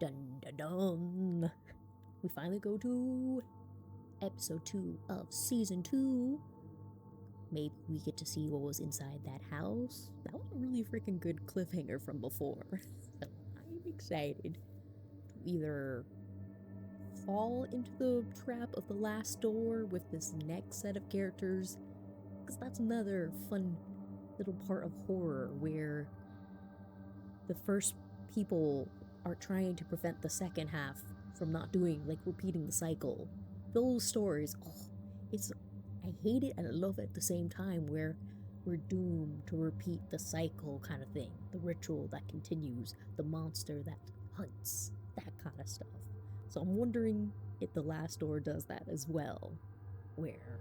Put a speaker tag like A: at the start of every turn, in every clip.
A: Dun dun dun. We finally go to episode 2 of season 2. Maybe we get to see what was inside that house. That was a really freaking good cliffhanger from before. So I'm excited to either fall into the trap of the last door with this next set of characters, because that's another fun little part of horror where the first people are trying to prevent the second half from not doing, like, repeating the cycle. Those stories, I hate it and I love it at the same time, where we're doomed to repeat the cycle kind of thing. The ritual that continues, the monster that hunts, that kind of stuff. So I'm wondering if The Last Door does that as well, where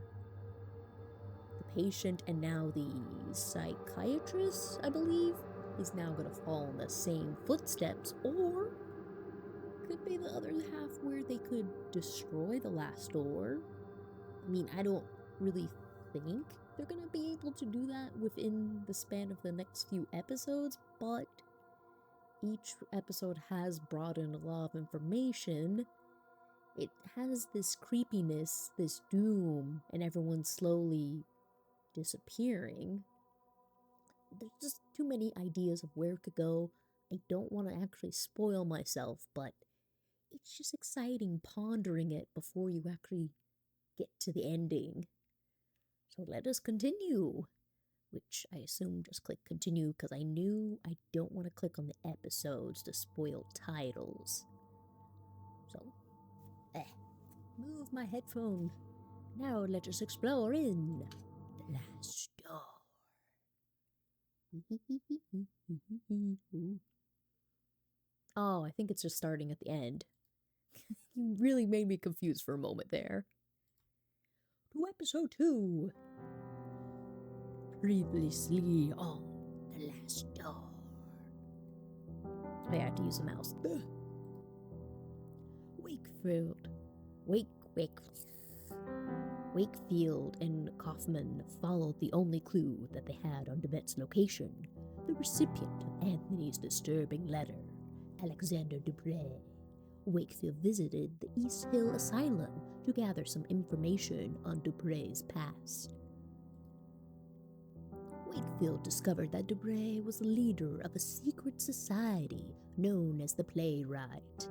A: the patient and now the psychiatrist, I believe, is now going to fall in the same footsteps, or could be the other half where they could destroy the last door. I mean, I don't really think they're going to be able to do that within the span of the next few episodes, but each episode has brought in a lot of information. It has this creepiness, this doom, and everyone slowly disappearing. There's just too many ideas of where it could go. I don't want to actually spoil myself, but it's just exciting pondering it before you actually get to the ending. So let us continue, which I assume just click continue because I knew I don't want to click on the episodes to spoil titles. So, move my headphone. Now let us explore in The Last Door. Oh, I think it's just starting at the end. You really made me confused for a moment there. To episode 2. Previously on The Last Door. I had to use the mouse. Wakefield and Kaufman followed the only clue that they had on DeBette's location, the recipient of Anthony's disturbing letter, Alexander Dupre. Wakefield visited the East Hill Asylum to gather some information on Dupre's past. Wakefield discovered that Dupre was the leader of a secret society known as the Playwright.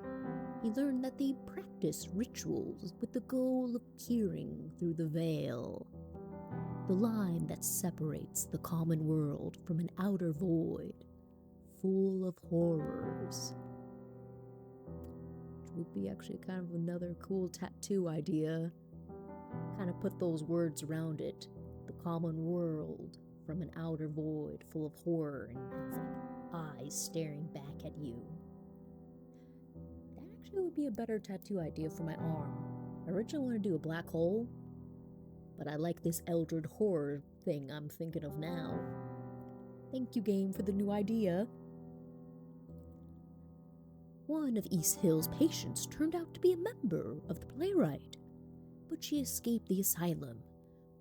A: He learned that they practiced rituals with the goal of peering through the veil, the line that separates the common world from an outer void, full of horrors. Which would be actually kind of another cool tattoo idea. Kind of put those words around it. The common world from an outer void, full of horror, and has like eyes staring back at you. It would be a better tattoo idea for my arm. I originally wanted to do a black hole, but I like this eldritch horror thing I'm thinking of now. Thank you, game, for the new idea. One of East Hill's patients turned out to be a member of the Playwright, but she escaped the asylum.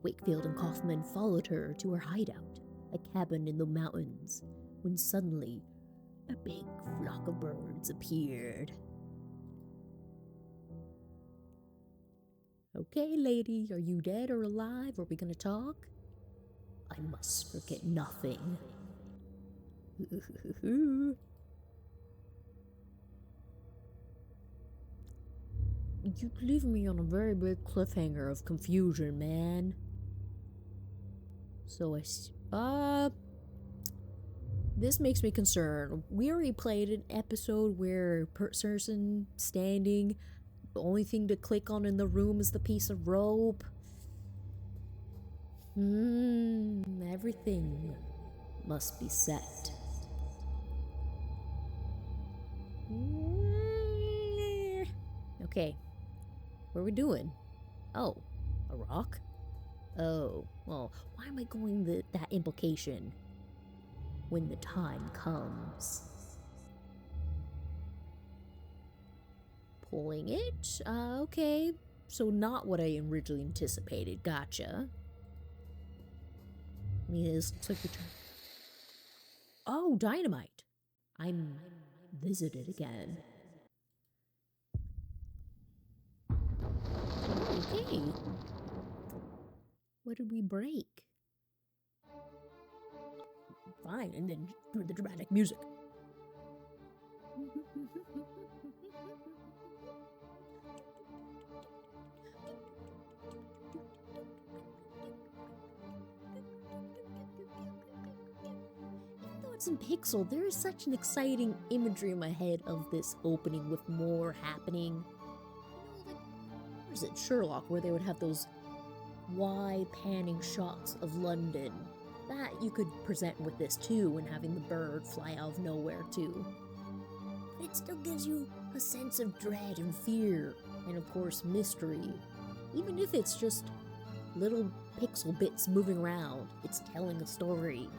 A: Wakefield and Kaufman followed her to her hideout, a cabin in the mountains, when suddenly a big flock of birds appeared. Okay, lady, are you dead or alive? Are we gonna talk? I must forget nothing. You leave me on a very big cliffhanger of confusion, man. So this makes me concerned. We already played an episode where person standing, the only thing to click on in the room is the piece of rope. Everything must be set. Okay, what are we doing? Oh, a rock? Oh, well, why am I going that implication? When the time comes. Pulling it? Okay. So not what I originally anticipated. Gotcha. I mean, this looks like we're trying... Oh, dynamite. I'm visited again. Okay. What did we break? Fine, and then do the dramatic music. Even though it's in pixel, there is such an exciting imagery in my head of this opening with more happening. You know, like, what is it, Sherlock, where they would have those wide panning shots of London. That you could present with this too, and having the bird fly out of nowhere too. But it still gives you a sense of dread and fear, and of course mystery. Even if it's just little pixel bits moving around, it's telling a story.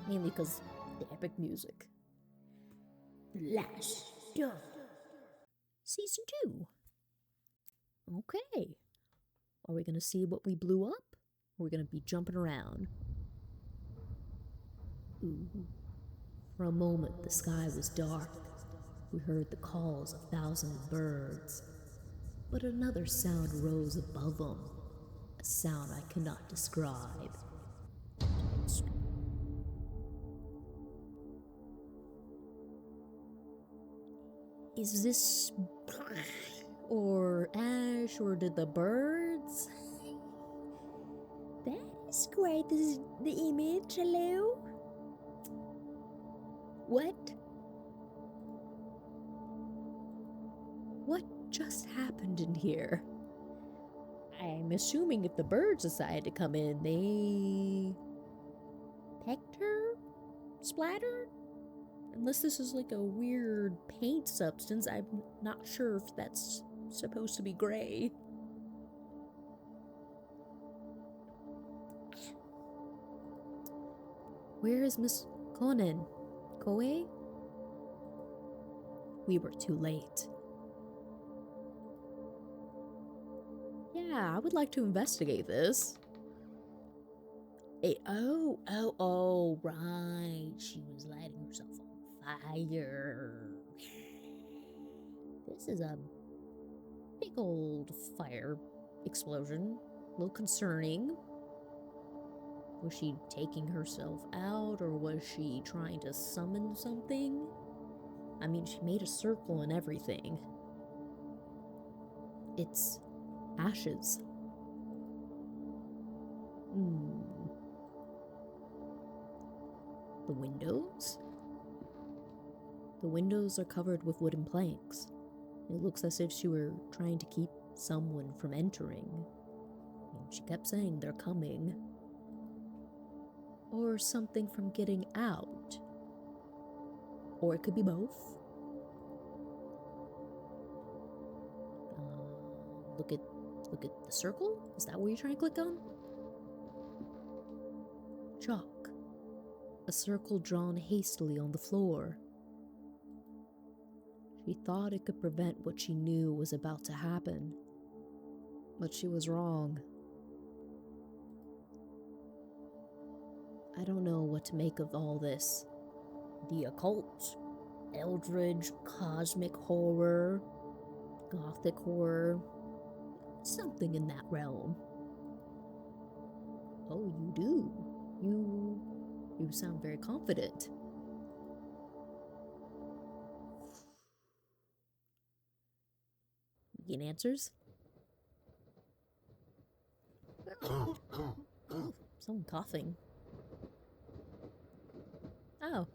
A: Mainly because the epic music. The Last Door. Season 2. Okay. Are we gonna see what we blew up? Or are we gonna be jumping around? Ooh. For a moment, the sky was dark. We heard the calls of thousands of birds. But another sound rose above them. A sound I cannot describe. Is this or Ash, or did the birds? That is quite the image. Hello? What? What just happened in here? I'm assuming if the birds decided to come in, they pecked her? Splattered? Unless this is like a weird paint substance, I'm not sure if that's supposed to be gray. Where is Miss Conan? Koe? We were too late. Yeah, I would like to investigate this. Oh, right. She was lighting herself on fire. This is a big old fire explosion. A little concerning. Was she taking herself out, or was she trying to summon something? I mean, she made a circle and everything. It's ashes. The windows? The windows are covered with wooden planks. It looks as if she were trying to keep someone from entering. She kept saying they're coming. Or something from getting out. Or it could be both. Look at the circle? Is that what you're trying to click on? Chalk. A circle drawn hastily on the floor. She thought it could prevent what she knew was about to happen. But she was wrong. I don't know what to make of all this. The occult, eldritch, cosmic horror, gothic horror, something in that realm. Oh, you do? You sound very confident. Get answers? Oh, someone coughing. Oh.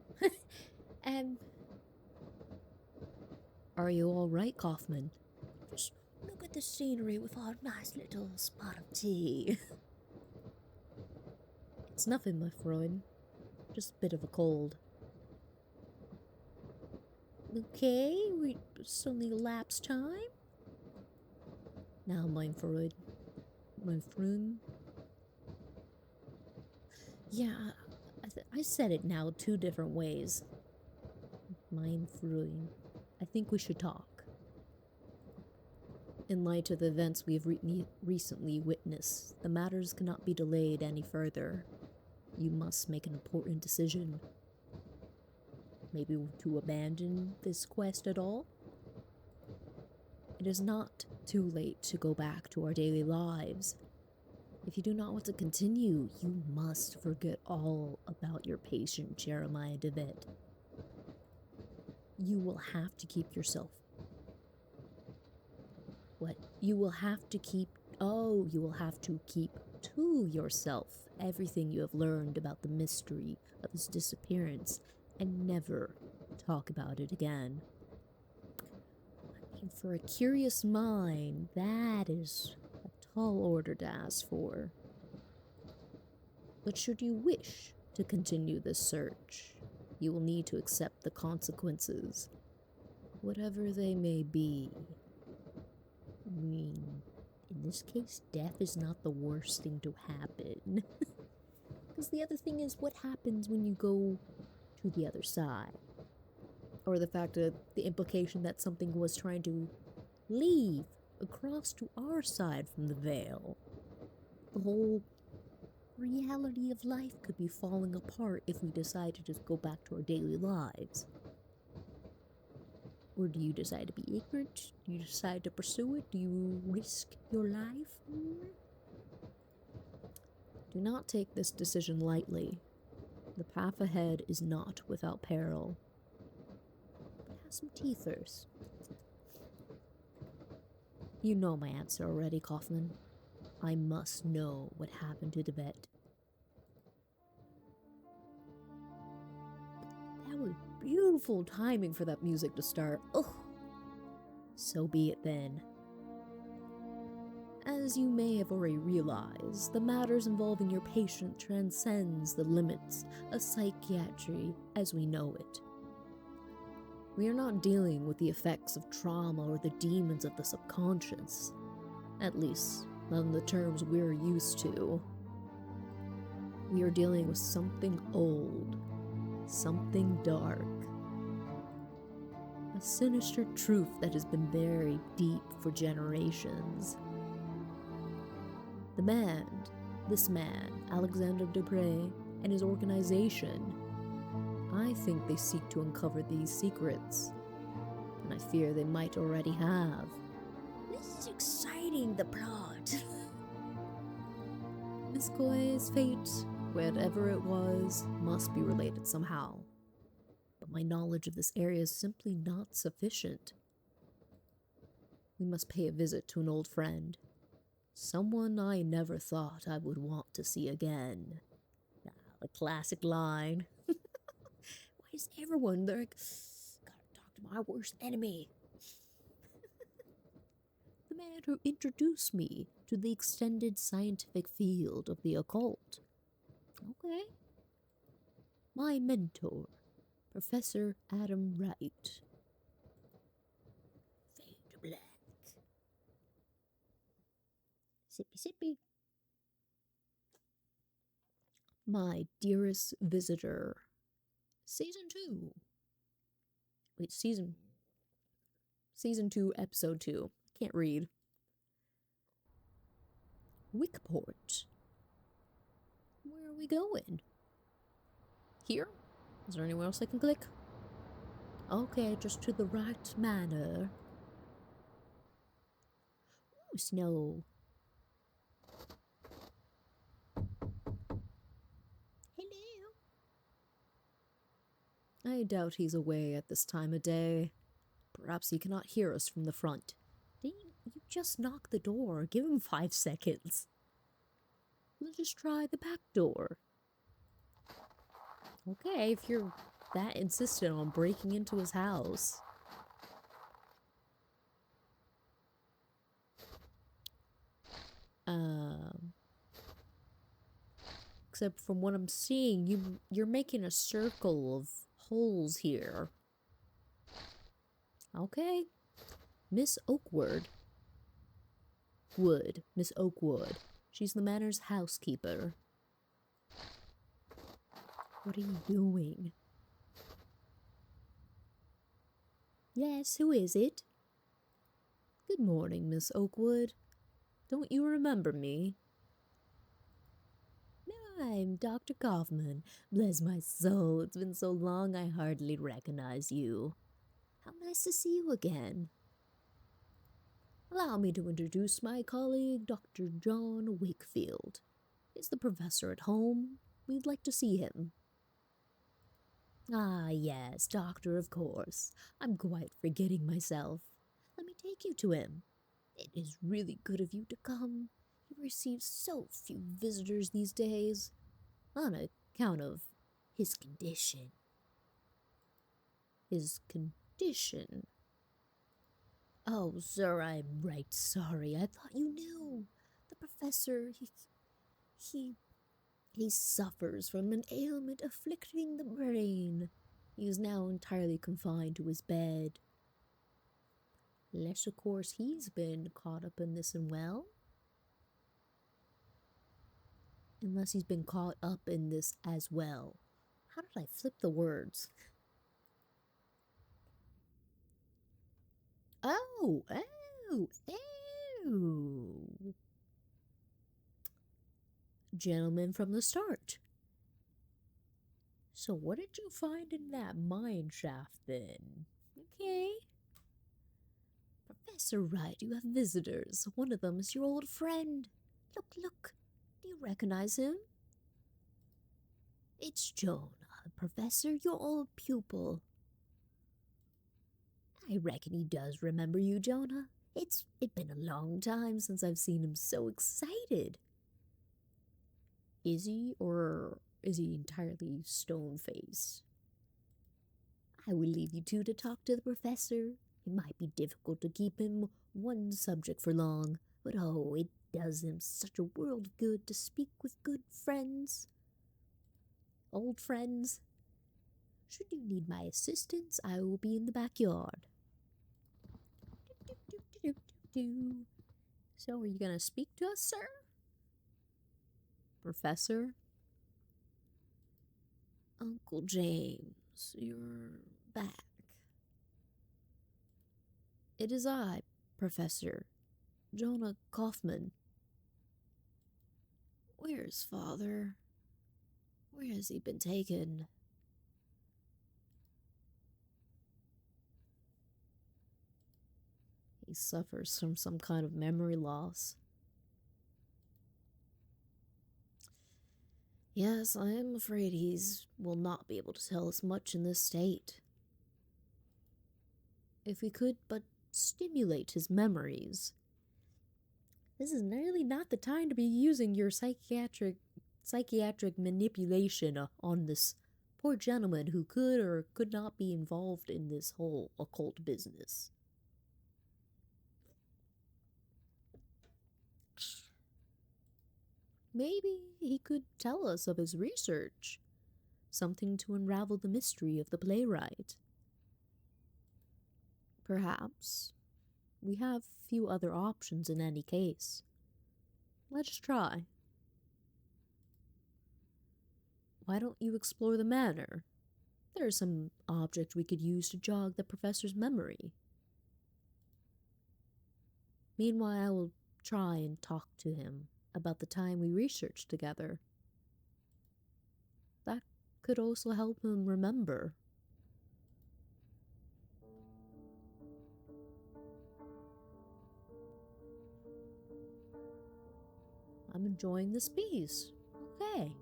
A: Are you all right, Kaufman? Just look at the scenery with our nice little spot of tea. It's nothing, my friend. Just a bit of a cold. Okay, we suddenly elapsed time. Now, my friend. Yeah, I said it now 2 different ways. Mein Freund. I think we should talk. In light of the events we have recently witnessed, the matters cannot be delayed any further. You must make an important decision. Maybe to abandon this quest at all? It is not too late to go back to our daily lives. If you do not want to continue, you must forget all about your patient Jeremiah DeVitt. You will have to keep yourself. What? You will have to keep to yourself everything you have learned about the mystery of his disappearance and never talk about it again. I mean, for a curious mind, that is a tall order to ask for. But should you wish to continue this search, you will need to accept the consequences, whatever they may be. I mean, in this case, death is not the worst thing to happen. Because the other thing is, what happens when you go to the other side? Or the fact that the implication that something was trying to leave across to our side from the veil. The whole reality of life could be falling apart if we decide to just go back to our daily lives. Or do you decide to be ignorant? Do you decide to pursue it? Do you risk your life? Do not take this decision lightly. The path ahead is not without peril. But have some tea first. You know my answer already, Kaufman. I must know what happened to the vet. That was beautiful timing for that music to start. Oh, so be it then. As you may have already realized, the matters involving your patient transcends the limits of psychiatry as we know it. We are not dealing with the effects of trauma or the demons of the subconscious, at least not in the terms we're used to. We are dealing with something old, something dark, a sinister truth that has been buried deep for generations. This man, Alexander Dupre, and his organization, I think they seek to uncover these secrets, and I fear they might already have. This is exciting, the plot. Miss Coy's fate, whatever it was, must be related somehow, but my knowledge of this area is simply not sufficient. We must pay a visit to an old friend. Someone I never thought I would want to see again. The classic line. Why is everyone there? Gotta talk to my worst enemy. The man who introduced me to the extended scientific field of the occult. Okay. My mentor, Professor Adam Wright. Fade to black. Sippy sippy. My dearest visitor. Season 2. Wait, Season 2, Episode 2. Can't read. Wickport. Where are we going? Here? Is there anywhere else I can click? Okay, just to the right manor. Ooh, snow. Hello. I doubt he's away at this time of day. Perhaps he cannot hear us from the front. You just knock the door. Give him 5 seconds. Let's just try the back door. Okay, if you're that insistent on breaking into his house. Except from what I'm seeing, you're making a circle of holes here. Okay. Miss Oakwood. Miss Oakwood. She's the manor's housekeeper. What are you doing? Yes, who is it? Good morning, Miss Oakwood. Don't you remember me? I'm Dr. Kaufman. Bless my soul, it's been so long I hardly recognize you. How nice to see you again. Allow me to introduce my colleague, Dr. John Wakefield. Is the professor at home? We'd like to see him. Ah, yes, doctor, of course. I'm quite forgetting myself. Let me take you to him. It is really good of you to come. He receives so few visitors these days, on account of his condition. His condition? Oh, sir, I'm right sorry. I thought you knew. The professor, he suffers from an ailment afflicting the brain. He is now entirely confined to his bed. Unless, of course, he's been caught up in this and well. Unless he's been caught up in this as well. How did I flip the words? Oh. Gentleman from the start. So what did you find in that mine shaft then? Okay. Professor Wright, you have visitors. One of them is your old friend. Look. Do you recognize him? It's Jonah, Professor, your old pupil. I reckon he does remember you, Jonah. It's been a long time since I've seen him so excited. Is he, or is he entirely stone-faced? I will leave you two to talk to the professor. It might be difficult to keep him one subject for long, but oh, it does him such a world of good to speak with good friends. Old friends. Should you need my assistance, I will be in the backyard. So, are you going to speak to us, sir? Professor? Uncle James, you're back. It is I, Professor. Jonah Kaufman. Where's father? Where has he been taken? He suffers from some kind of memory loss. Yes, I am afraid will not be able to tell us much in this state. If we could but stimulate his memories. This is really not the time to be using your psychiatric manipulation on this poor gentleman who could or could not be involved in this whole occult business. Maybe he could tell us of his research, something to unravel the mystery of the playwright. Perhaps. We have few other options in any case. Let's try. Why don't you explore the manor? There's some object we could use to jog the professor's memory. Meanwhile, I will try and talk to him about the time we researched together. That could also help him remember. I'm enjoying this piece. Okay.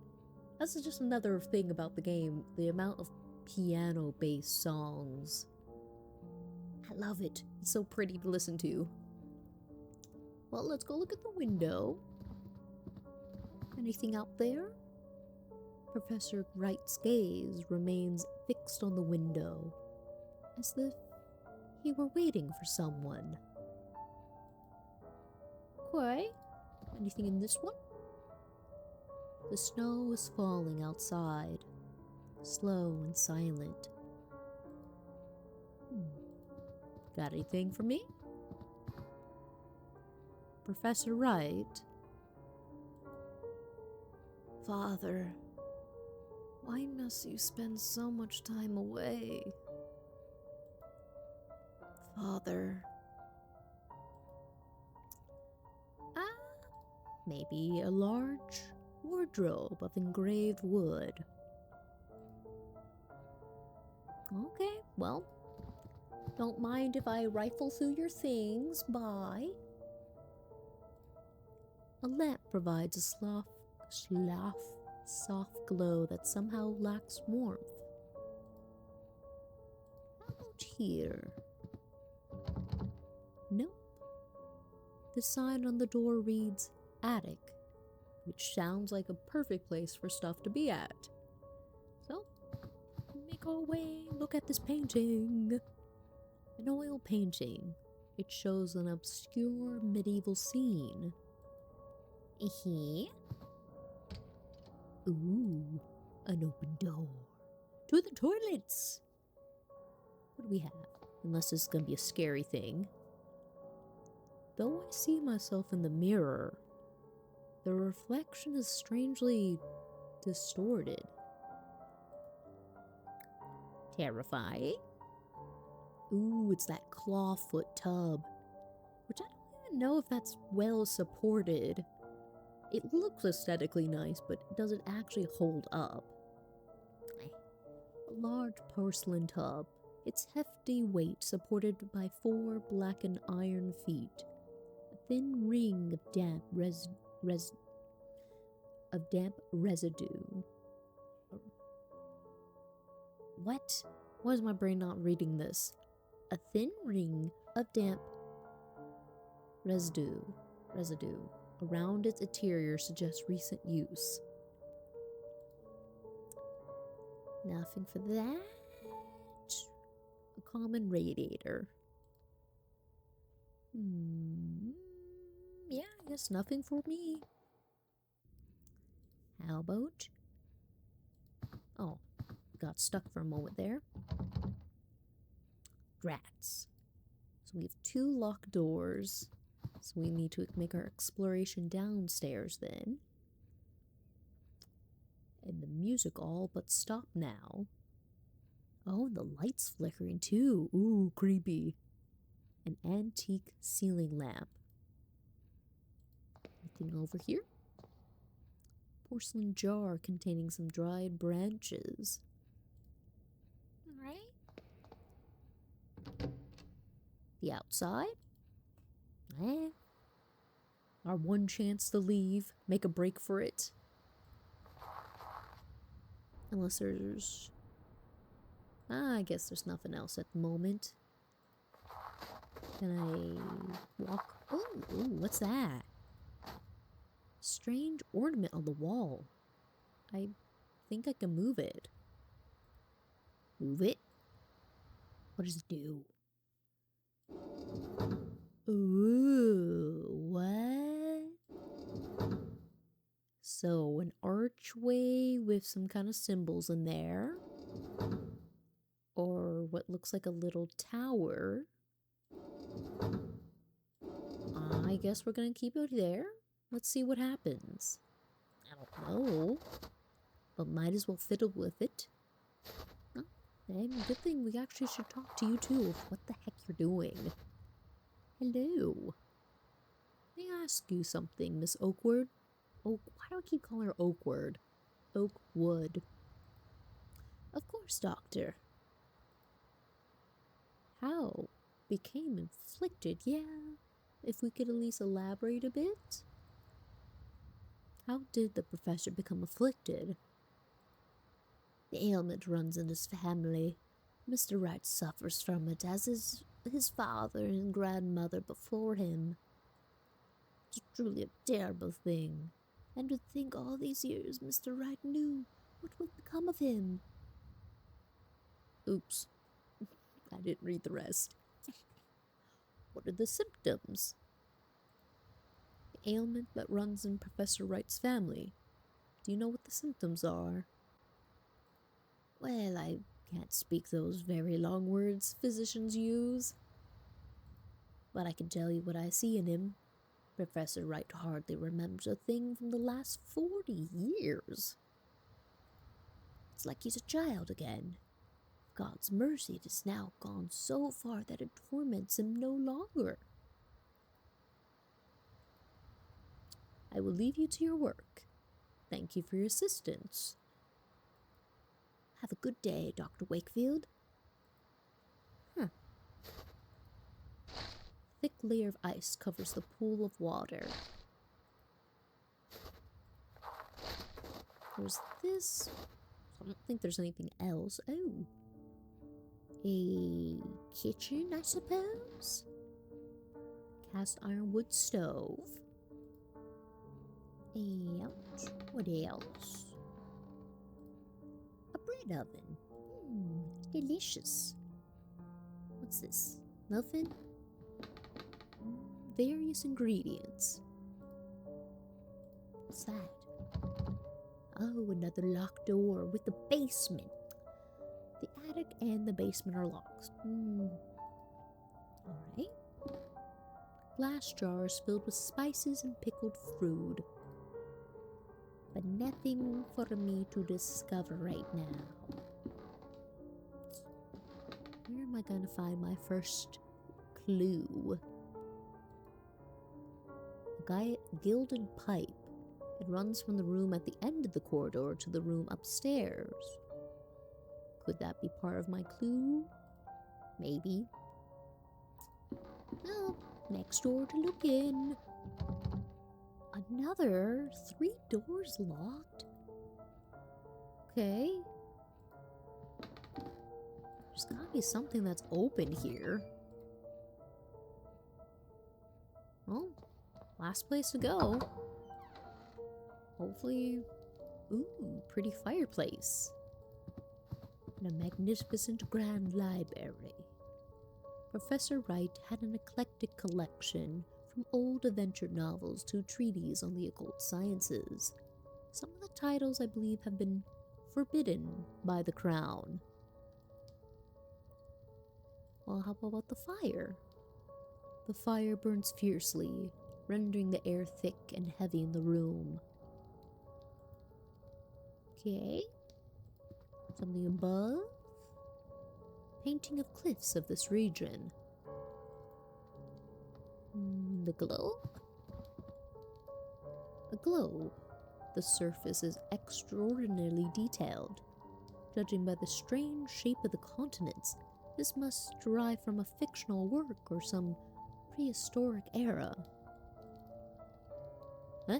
A: That's just another thing about the game, the amount of piano-based songs. I love it. It's so pretty to listen to. Well, let's go look at the window. Anything out there? Professor Wright's gaze remains fixed on the window, as if he were waiting for someone. Okay. Anything in this one? The snow is falling outside, slow and silent. Got anything for me? Professor Wright? Father, why must you spend so much time away? Father. Maybe a large wardrobe of engraved wood. Okay, well, Don't mind if I rifle through your things. Bye. A lamp provides a soft glow that somehow lacks warmth. How about here? Nope. The sign on the door reads attic, which sounds like a perfect place for stuff to be at. So, make our way, look at this painting. An oil painting. It shows an obscure medieval scene. Ooh, an open door. To the toilets! What do we have? Unless this is gonna be a scary thing. Though I see myself in the mirror, the reflection is strangely distorted. Terrifying. Ooh, it's that clawfoot tub, which I don't even know if that's well supported. It looks aesthetically nice, but does it actually hold up? A large porcelain tub, its hefty weight supported by 4 blackened iron feet. A thin ring of damp residue. What? Why is my brain not reading this? A thin ring of damp residue around its interior suggests recent use. Nothing for that. A common radiator. Yeah, I guess nothing for me. How about? Oh, got stuck for a moment there. Drats. So we have 2 locked doors. So we need to make our exploration downstairs then. And the music all but stopped now. Oh, and the light's flickering too. Ooh, creepy. An antique ceiling lamp. Anything over here? Porcelain jar containing some dried branches. Alright. The outside? Our one chance to leave, make a break for it. Unless there's... I guess there's nothing else at the moment. Can I walk? Ooh, what's that? Strange ornament on the wall. I think I can move it. Move it? What does it do? Ooh, what? So, an archway with some kind of symbols in there. Or what looks like a little tower. I guess we're gonna keep it there. Let's see what happens. I don't know. But might as well fiddle with it. Oh, and good thing we actually should talk to you too of what the heck you're doing. Hello. May I ask you something, Miss Oakwood? Why do I keep calling her Oakwood? Oakwood. Of course, Doctor. How became inflicted? Yeah, if we could at least elaborate a bit. How did the professor become afflicted? The ailment runs in his family. Mr. Wright suffers from it, as his father and grandmother before him. It's truly a terrible thing. And to think all these years Mr. Wright knew what would become of him. Oops. I didn't read the rest. What are the symptoms? The ailment that runs in Professor Wright's family. Do you know what the symptoms are? Well, I can't speak those very long words physicians use. But I can tell you what I see in him. Professor Wright hardly remembers a thing from the last 40 years. It's like he's a child again. God's mercy, it has now gone so far that it torments him no longer. I will leave you to your work. Thank you for your assistance. Have a good day, Dr. Wakefield. thick layer of ice covers the pool of water. There's this. I don't think there's anything else. Oh. A kitchen, I suppose? Cast iron wood stove. And what else? A bread oven. Delicious. What's this? Muffin? Various ingredients. What's that? Oh, another locked door with the basement. The attic and the basement are locked. Alright. Glass jars filled with spices and pickled fruit. But nothing for me to discover right now. Where am I going to find my first clue? A gilded pipe. It runs from the room at the end of the corridor to the room upstairs. Could that be part of my clue? Maybe. Well, next door to look in. Another 3 doors locked? Okay. There's gotta be something that's open here. Well, last place to go. Hopefully, ooh, pretty fireplace. And a magnificent grand library. Professor Wright had an eclectic collection, from old adventure novels to treatises on the occult sciences. Some of the titles, I believe, have been forbidden by the crown. Well, how about the fire? The fire burns fiercely, rendering the air thick and heavy in the room. Okay. Something above? Painting of cliffs of this region. The globe? A globe. The surface is extraordinarily detailed. Judging by the strange shape of the continents, this must derive from a fictional work or some prehistoric era. Huh?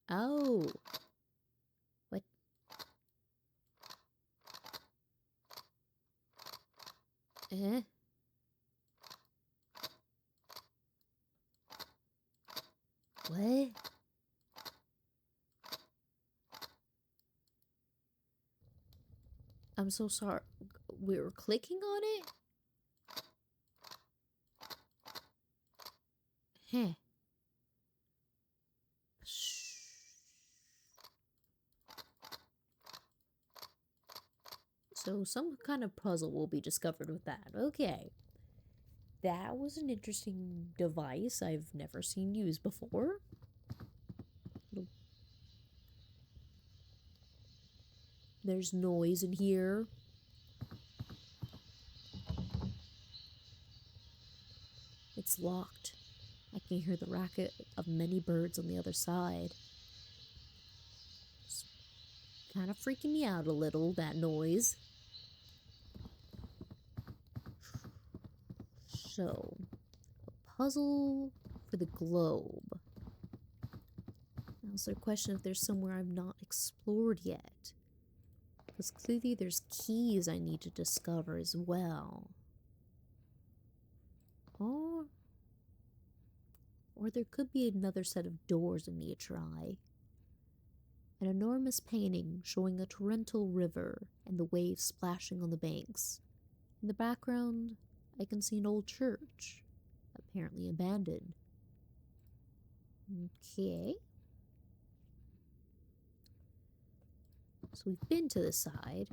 A: Oh. What? Eh? What? I'm so sorry. We were clicking on it? Huh. So some kind of puzzle will be discovered with that. Okay. That was an interesting device I've never seen used before. There's noise in here. It's locked. I can hear the racket of many birds on the other side. It's kind of freaking me out a little, that noise. So, a puzzle for the globe. Now, is there a question if there's somewhere I've not explored yet? Because clearly there's keys I need to discover as well. Or there could be another set of doors I need to try. An enormous painting showing a torrential river and the waves splashing on the banks. In the background, I can see an old church, apparently abandoned. Okay. So we've been to this side.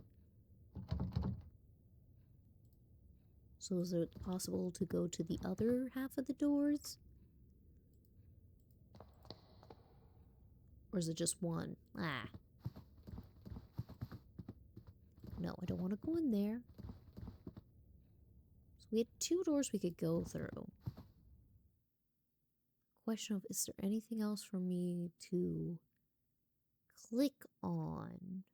A: So is it possible to go to the other half of the doors? Or is it just one? Ah. No, I don't want to go in there. So we had 2 doors we could go through. Question of, is there anything else for me to click on?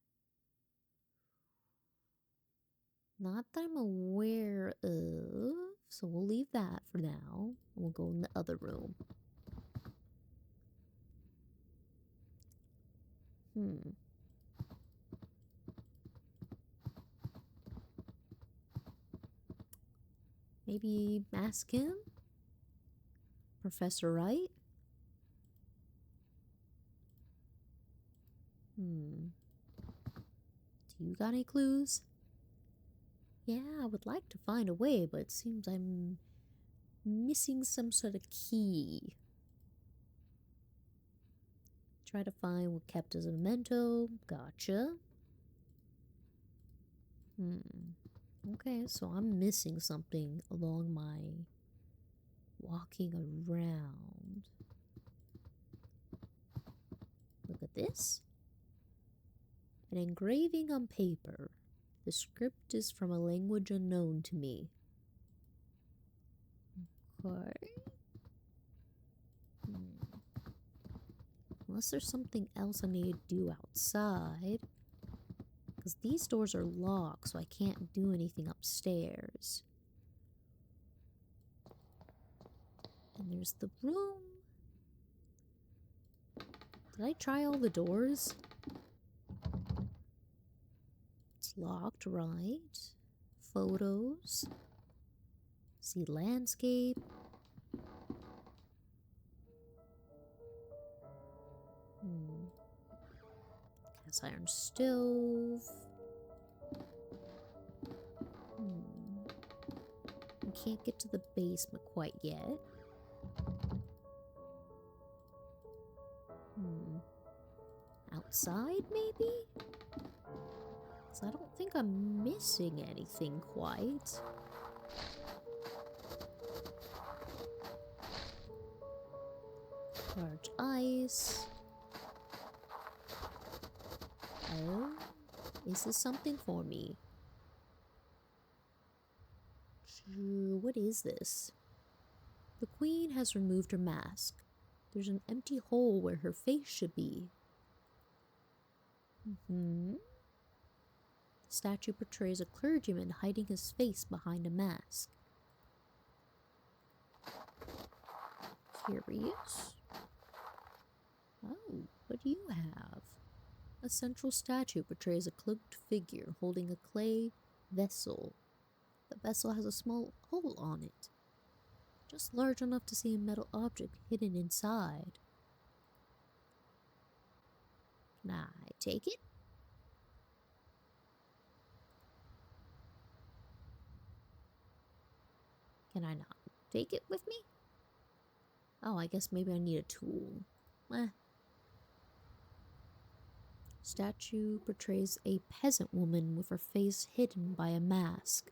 A: Not that I'm aware of. So we'll leave that for now. We'll go in the other room. Maybe ask him? Professor Wright? Do you got any clues? Yeah, I would like to find a way, but it seems I'm missing some sort of key. Try to find what kept as a memento. Gotcha. Okay, so I'm missing something along my walking around. Look at this. An engraving on paper. The script is from a language unknown to me. Okay. Unless there's something else I need to do outside. Because these doors are locked, so I can't do anything upstairs. And there's the room. Did I try all the doors? It's locked, right? Photos. See landscape. Cast iron stove. I can't get to the basement quite yet. Outside, maybe? Because I don't think I'm missing anything quite. Large ice. Oh, is this something for me? What is this? The queen has removed her mask. There's an empty hole where her face should be. The statue portrays a clergyman hiding his face behind a mask. Curious. Oh, what do you have? A central statue portrays a cloaked figure holding a clay vessel. The vessel has a small hole on it, just large enough to see a metal object hidden inside. Can I take it? Can I not take it with me? Oh, I guess maybe I need a tool. Statue portrays a peasant woman with her face hidden by a mask.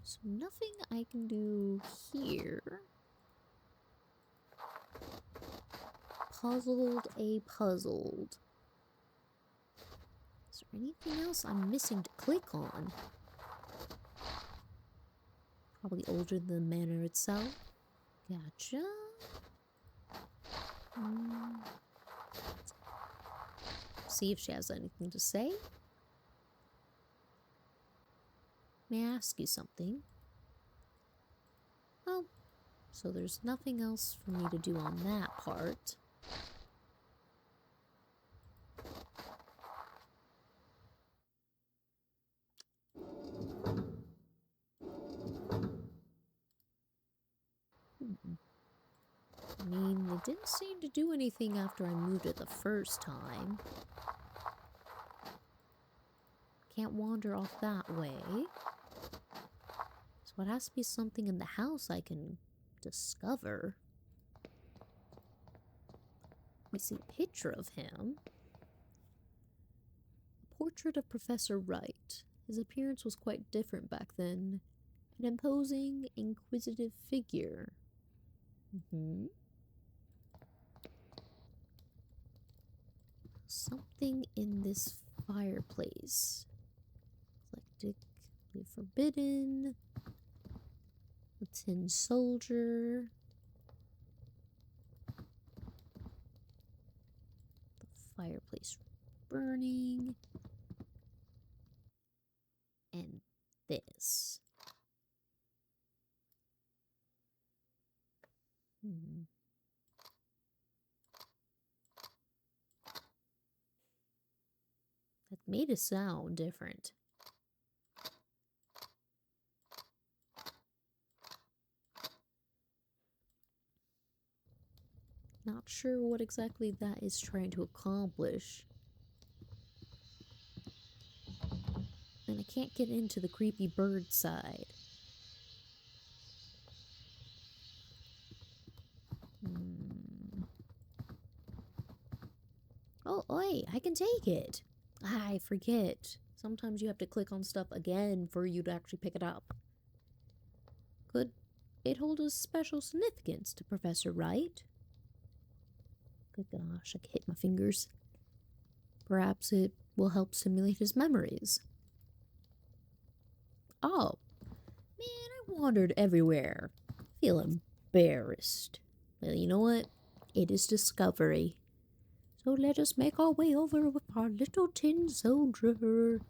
A: So nothing I can do here. Puzzled a puzzled. Is there anything else I'm missing to click on? Probably older than the manor itself. Gotcha. See if she has anything to say. May I ask you something? Oh, so there's nothing else for me to do on that part. I mean, it didn't seem to do anything after I moved it the first time. Can't wander off that way. So it has to be something in the house I can discover. We see a picture of him. A portrait of Professor Wright. His appearance was quite different back then. An imposing, inquisitive figure. Something in this fireplace. Eclectically forbidden. A tin soldier. The fireplace burning. and this. That made a sound different. Not sure what exactly that is trying to accomplish. And I can't get into the creepy bird side. Oh, oi, I can take it. I forget. Sometimes you have to click on stuff again for you to actually pick it up. Could it hold a special significance to Professor Wright? Good gosh, I hit my fingers. Perhaps it will help stimulate his memories. Oh, man, I wandered everywhere. Feel embarrassed. Well, you know what? It is discovery. So let us make our way over with our little tin soldier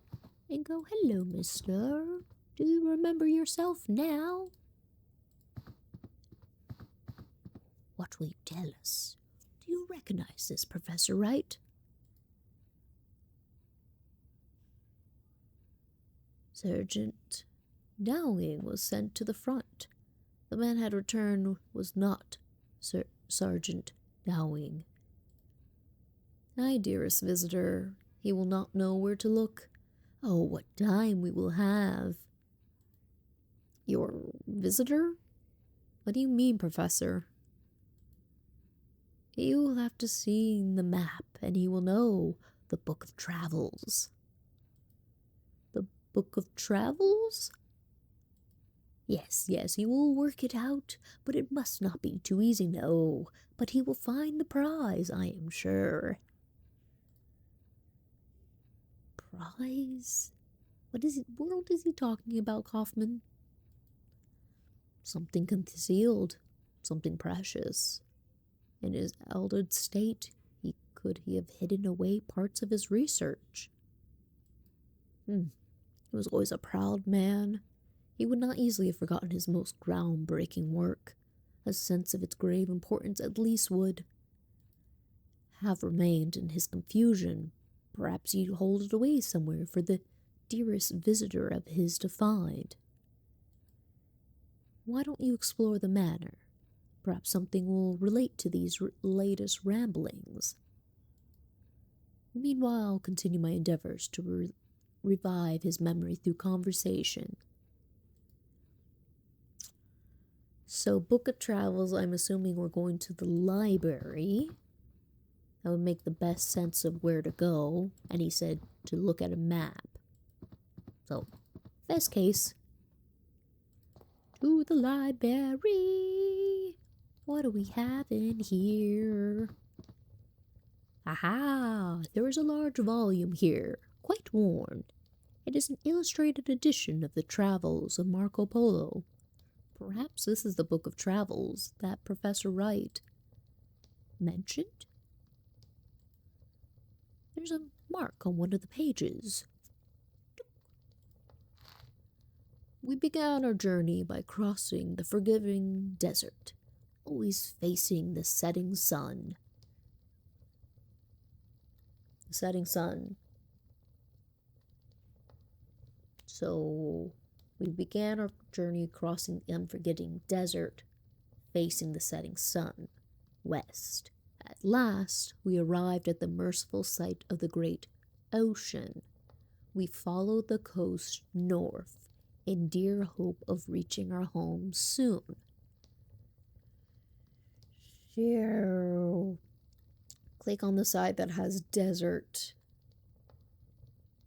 A: and go, hello, mister. Do you remember yourself now? What will you tell us? Do you recognize this, Professor Wright? Sergeant Dowling was sent to the front. The man had returned was not Sergeant Dowling. Aye, dearest visitor, he will not know where to look. Oh, what time we will have. Your visitor? What do you mean, Professor? He will have to see the map, and he will know the Book of Travels. The Book of Travels? Yes, he will work it out, but it must not be too easy, no. But he will find the prize, I am sure. Prize? What world is he talking about, Kaufman? Something concealed, something precious. In his altered state, could he have hidden away parts of his research? He was always a proud man. He would not easily have forgotten his most groundbreaking work. A sense of its grave importance at least would have remained in his confusion. Perhaps he'd hold it away somewhere for the dearest visitor of his to find. Why don't you explore the manor? Perhaps something will relate to these latest ramblings. Meanwhile, I'll continue my endeavors to revive his memory through conversation. So, Book of Travels, I'm assuming we're going to the library. That would make the best sense of where to go. And he said to look at a map. So, best case, to the library. What do we have in here? Aha! There is a large volume here, quite worn. It is an illustrated edition of the Travels of Marco Polo. Perhaps this is the Book of Travels that Professor Wright mentioned? There's a mark on one of the pages. We began our journey by crossing the forgiving desert, always facing the setting sun. The setting sun. So, we began our journey crossing the unforgetting desert, facing the setting sun, west. At last, we arrived at the merciful sight of the great ocean. We followed the coast north, in dear hope of reaching our home soon. Here, click on the side that has desert,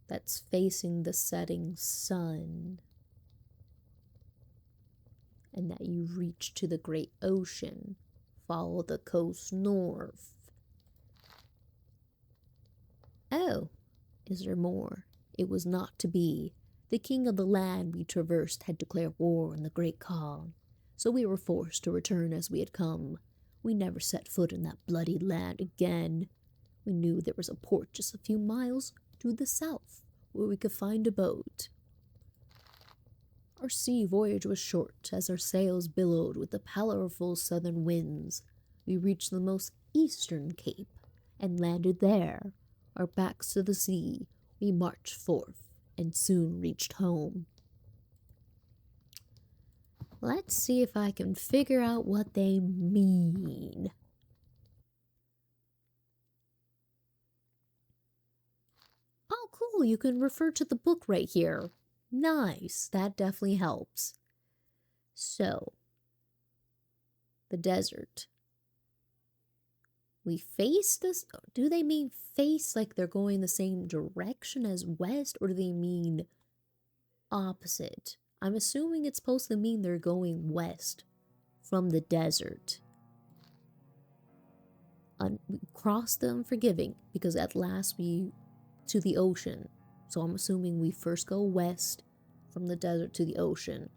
A: that's facing the setting sun, and that you reach to the great ocean. Follow the coast north. Oh, is there more? It was not to be. The king of the land we traversed had declared war on the great Khan, so we were forced to return as we had come. We never set foot in that bloody land again. We knew there was a port just a few miles to the south where we could find a boat. Our sea voyage was short, as our sails billowed with the powerful southern winds. We reached the most eastern cape, and landed there. Our backs to the sea, we marched forth, and soon reached home. Let's see if I can figure out what they mean. Oh, cool, you can refer to the book right here. Nice, that definitely helps. So, the desert. We face this. Do they mean face like they're going the same direction as west, or do they mean opposite? I'm assuming it's supposed to mean they're going west from the desert. We cross the unforgiving because at last we to the ocean. So I'm assuming we first go west from the desert to the ocean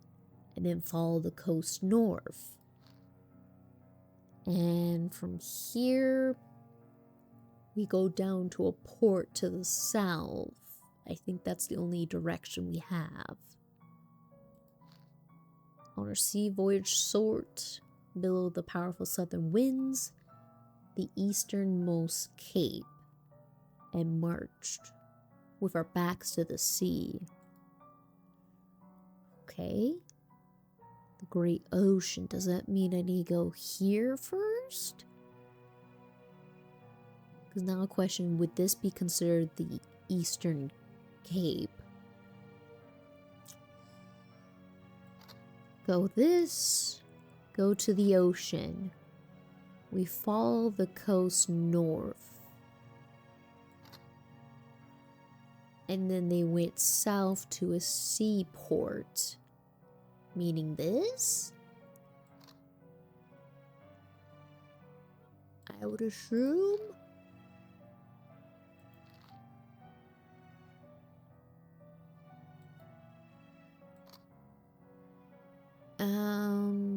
A: and then follow the coast north. And from here, we go down to a port to the south. I think that's the only direction we have. On our sea voyage short, below the powerful southern winds, the easternmost cape, and marched with our backs to the sea. Okay. The great ocean. Does that mean I need to go here first? Because now a question, would this be considered the eastern cape? Go this, go to the ocean. We follow the coast north. And then they went south to a seaport. Meaning this? I would assume.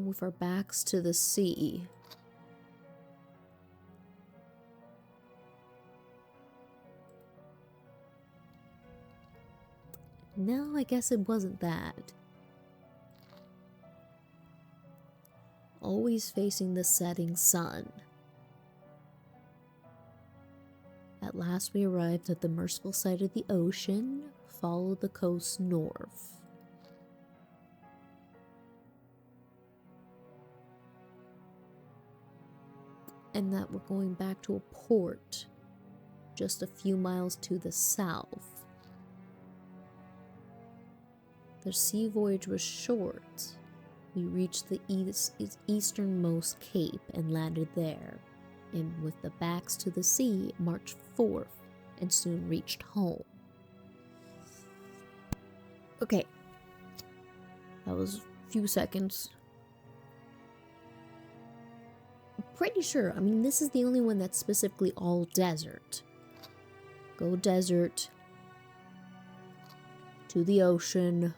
A: With our backs to the sea. No, I guess it wasn't that. Always facing the setting sun. At last we arrived at the merciful side of the ocean, followed the coast north. And that we're going back to a port just a few miles to the south. The sea voyage was short. We reached the easternmost cape and landed there, and with the backs to the sea, marched forth and soon reached home. Okay, that was a few seconds. I'm pretty sure, I mean, this is the only one that's specifically all desert. Go desert to the ocean.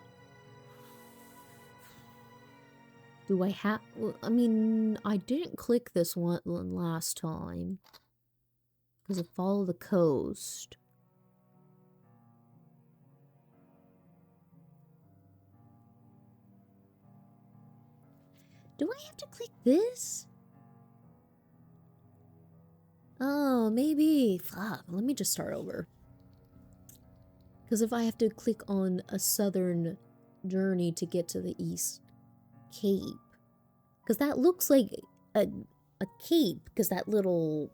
A: Do I have... Well, I mean, I didn't click this one last time. Because it followed the coast. Do I have to click this? Oh, maybe. Fuck, let me just start over. Because if I have to click on a southern journey to get to the east cape, because that looks like a cape, because that little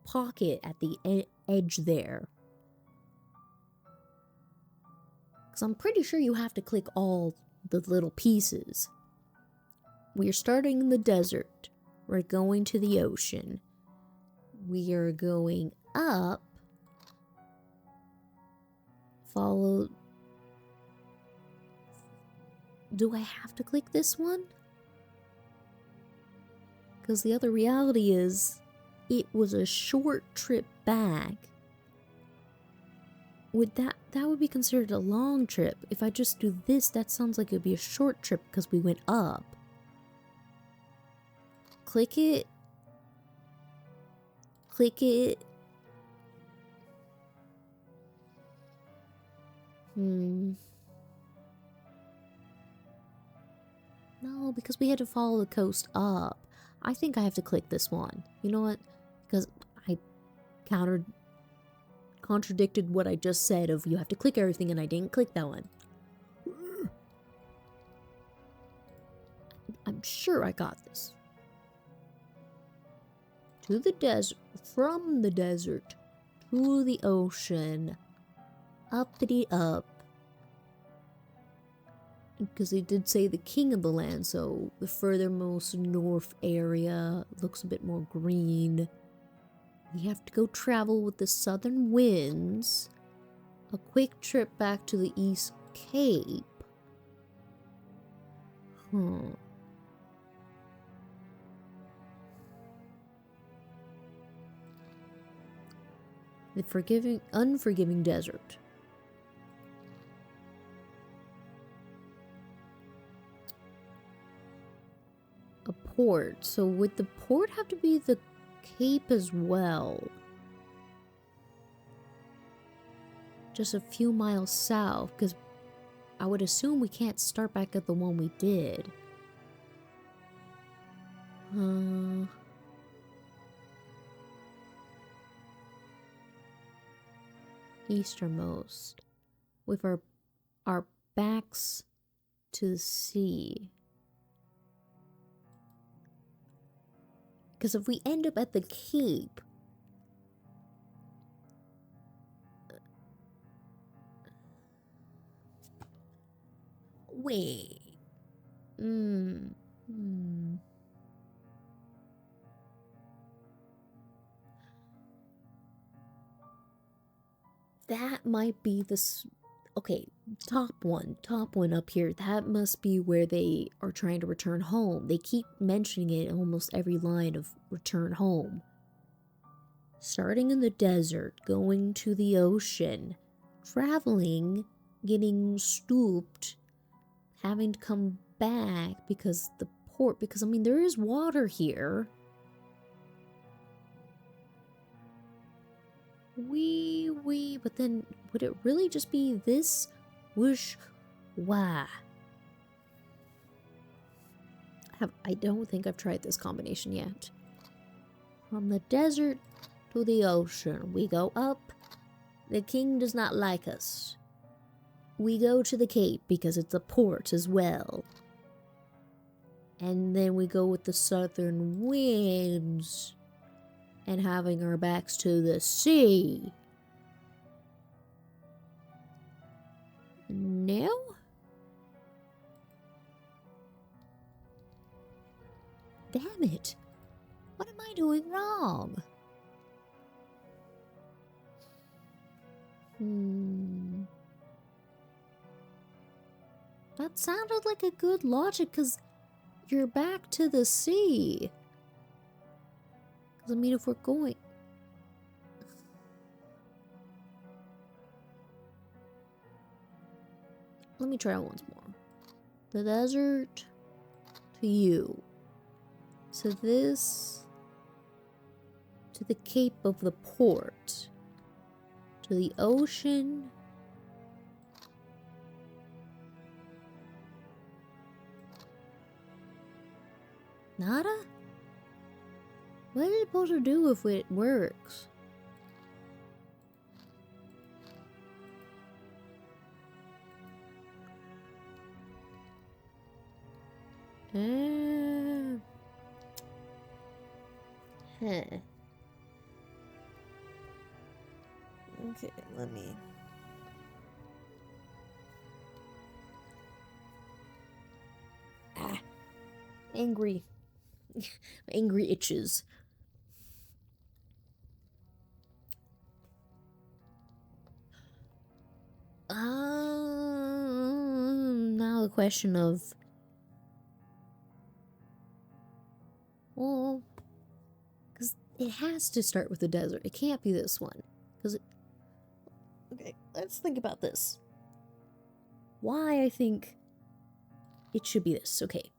A: pocket at the edge there. Because I'm pretty sure you have to click all the little pieces. We are starting in the desert. We're going to the ocean. We are going up. Follow. Do I have to click this one? Because the other reality is, it was a short trip back. Would that would be considered a long trip. If I just do this, that sounds like it would be a short trip because we went up. Click it. Click it. because we had to follow the coast up. I think I have to click this one. You know what? Because I contradicted what I just said of you have to click everything, and I didn't click that one. I'm sure I got this. To the desert, from the desert to the ocean, uppity up. Because they did say the king of the land, so the furthermost north area looks a bit more green. We have to go travel with the southern winds. A quick trip back to the East Cape. The unforgiving desert. A port. So would the port have to be the Cape as well? Just a few miles south, because I would assume we can't start back at the one we did. Easternmost. With our backs to the sea. Because if we end up at the Cape, wait. That might be this. Okay, top one up here. That must be where they are trying to return home. They keep mentioning it in almost every line of return home. Starting in the desert, going to the ocean, traveling, getting stooped, having to come back because the port, because I mean there is water here. But then would it really just be this? Whoosh, wah. I don't think I've tried this combination yet. From the desert to the ocean, we go up. The king does not like us. We go to the Cape because it's a port as well. And then we go with the southern winds and having our backs to the sea. No? Damn it. What am I doing wrong? That sounded like a good logic, because you're back to the sea. Because, I mean, if we're going... Let me try it once more. The desert to you. To this. To the Cape of the port. To the ocean. Nada? What is it supposed to do if it works? Okay, let me... Angry. Angry itches. Now the question of... Well, because it has to start with the desert. It can't be this one. Because okay, let's think about this. Why I think it should be this. Okay.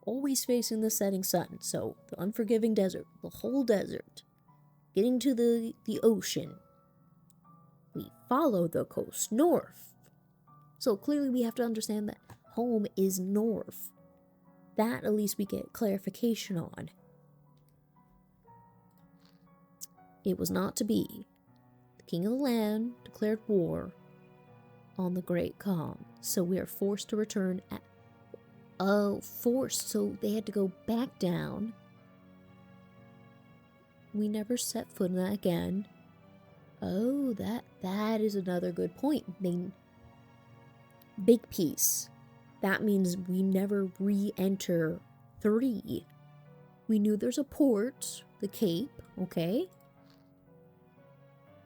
A: Always facing the setting sun. So, the unforgiving desert. The whole desert. Getting to the ocean. We follow the coast north. So, clearly we have to understand that, home is north. That at least we get clarification on. It was not to be. The king of the land declared war on the Great Khan, so we are forced to return at... Oh, forced, so they had to go back down. We never set foot in that again. Oh, that is another good point. Big piece. That means we never re-enter 3. We knew there's a port, the Cape, okay?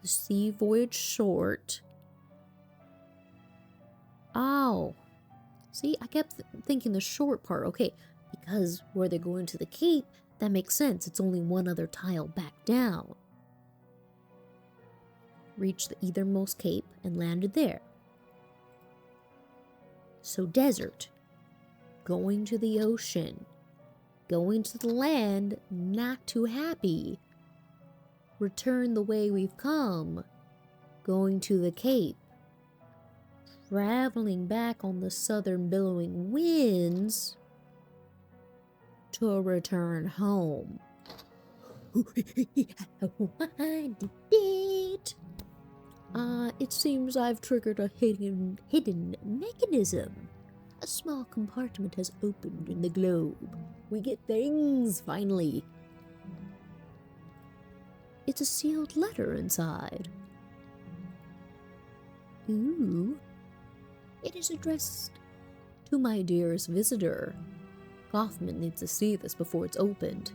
A: The sea voyage short. Oh. See, I kept thinking the short part, okay, because where they're going to the Cape, that makes sense. It's only one other tile back down. Reached the eithermost cape and landed there. So desert, going to the ocean, going to the land, not too happy. Return the way we've come, going to the Cape. Traveling back on the southern billowing winds to return home. It seems I've triggered a hidden mechanism. A small compartment has opened in the globe. We get things, finally. It's a sealed letter inside. Ooh. It is addressed to my dearest visitor. Kaufman needs to see this before it's opened.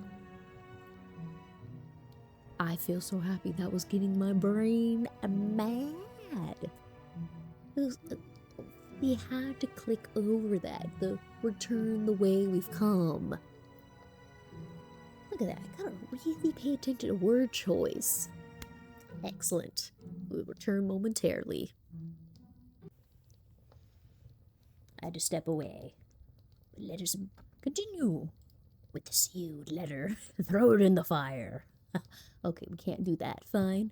A: I feel so happy that was getting my brain mad. We had to click over that. The return the way we've come. Look at that. I gotta really pay attention to word choice. Excellent. We'll return momentarily. I had to step away. But let us continue with the sealed letter. Throw it in the fire. Okay, we can't do that. Fine.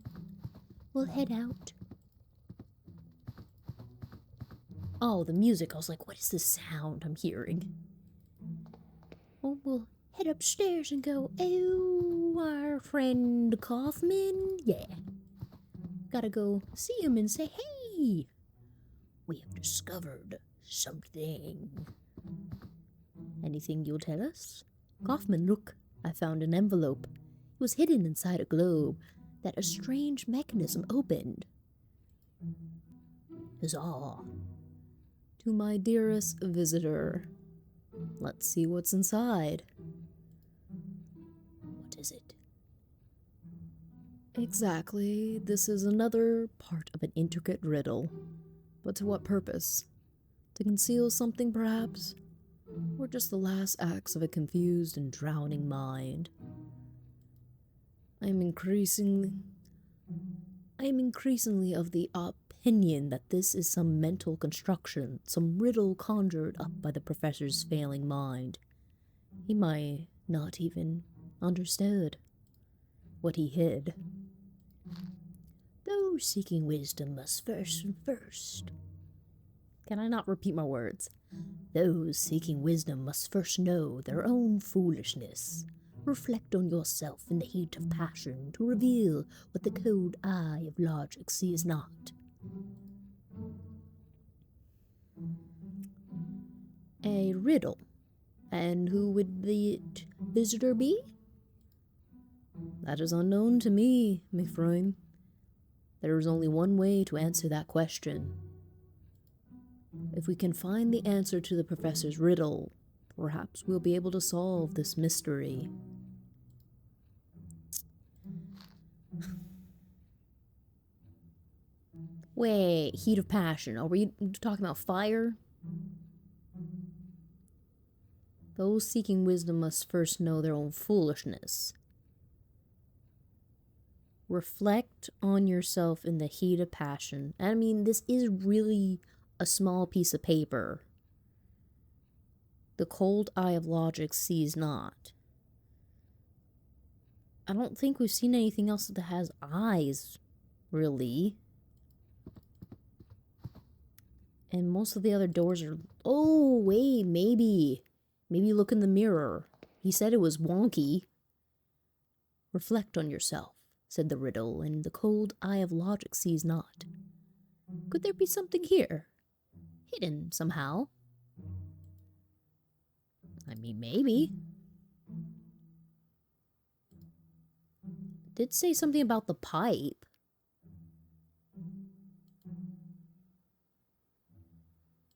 A: We'll head out. Oh, the music. I was like, what is the sound I'm hearing? Oh, we'll head upstairs and go, oh, our friend Kaufman? Yeah. Gotta go see him and say, hey, we have discovered something. Anything you'll tell us? Kaufman, look, I found an envelope. It was hidden inside a globe that a strange mechanism opened. Huzzah! To my dearest visitor. Let's see what's inside. What is it? Exactly. This is another part of an intricate riddle. But to what purpose? To conceal something, perhaps? Or just the last acts of a confused and drowning mind? I am increasingly of the opinion that this is some mental construction, some riddle conjured up by the professor's failing mind. He might not even understood what he hid. Those seeking wisdom must first. Can I not repeat my words? Those seeking wisdom must first know their own foolishness. Reflect on yourself in the heat of passion to reveal what the cold eye of logic sees not. A riddle. And who would the visitor be? That is unknown to me, my friend. There is only one way to answer that question. If we can find the answer to the professor's riddle, perhaps we'll be able to solve this mystery. Wait, heat of passion. Are we talking about fire? Those seeking wisdom must first know their own foolishness. Reflect on yourself in the heat of passion. I mean, this is really a small piece of paper. The cold eye of logic sees not. I don't think we've seen anything else that has eyes, really. And most of the other doors are... Oh, wait, maybe. Maybe look in the mirror. He said it was wonky. Reflect on yourself, said the riddle, and the cold eye of logic sees not. Could there be something here? Hidden somehow? I mean, maybe. Did say something about the pipe.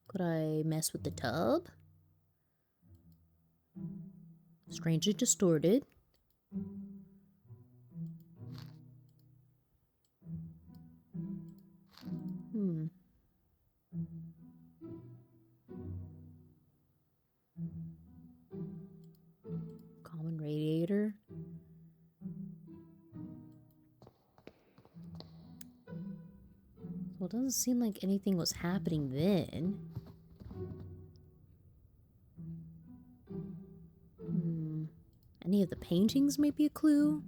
A: Could I mess with the tub? Strangely distorted. Common radiator. Well, it doesn't seem like anything was happening then. Any of the paintings may be a clue?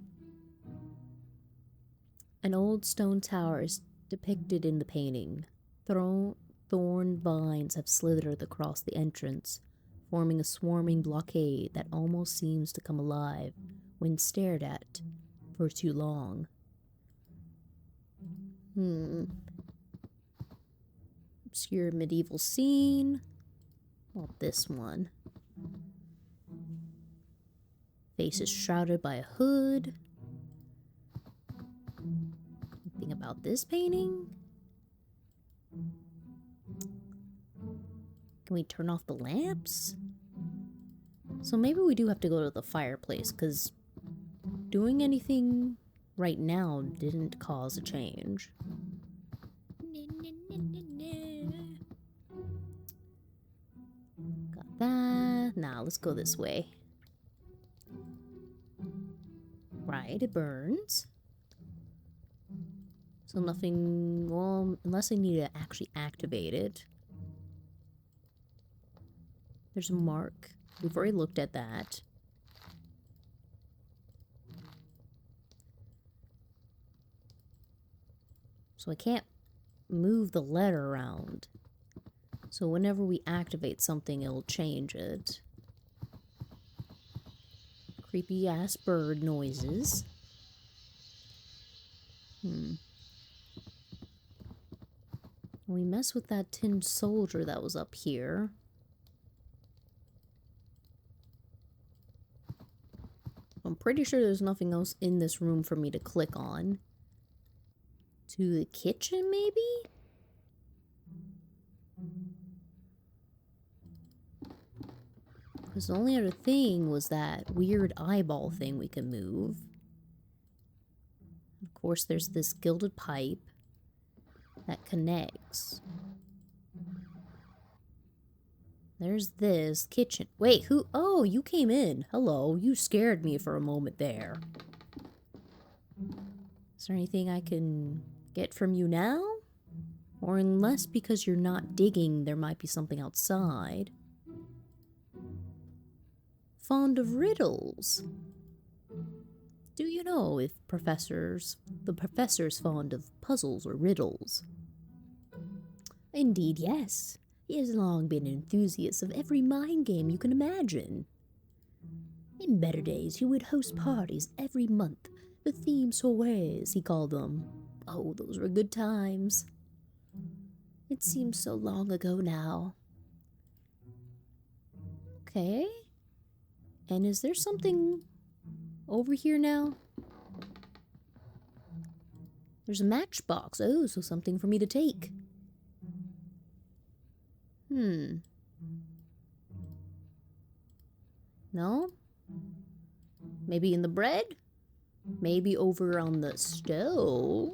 A: An old stone tower is depicted in the painting. Thorn vines have slithered across the entrance, forming a swarming blockade that almost seems to come alive when stared at for too long. Obscure medieval scene. Well, this one. Face is shrouded by a hood. Anything about this painting? Can we turn off the lamps? So maybe we do have to go to the fireplace, because doing anything right now didn't cause a change. Got that. Nah, let's go this way. Right, it burns. So nothing, well, unless I need to actually activate it. There's a mark. We've already looked at that. So I can't move the letter around. So whenever we activate something, it'll change it. Creepy ass bird noises. We mess with that tin soldier that was up here. I'm pretty sure there's nothing else in this room for me to click on. To the kitchen, maybe? Because the only other thing was that weird eyeball thing we can move. Of course, there's this gilded pipe that connects. There's this kitchen. Wait, who? Oh, you came in. Hello, you scared me for a moment there. Is there anything I can get from you now? Or unless because you're not digging, there might be something outside. Fond of riddles. Do you know if the professor's fond of puzzles or riddles? Indeed, yes. He has long been an enthusiast of every mind game you can imagine. In better days, he would host parties every month. The theme soirees, he called them. Oh, those were good times. It seems so long ago now. Okay. And is there something over here now? There's a matchbox. Oh, so something for me to take. No? Maybe in the bread? Maybe over on the stove?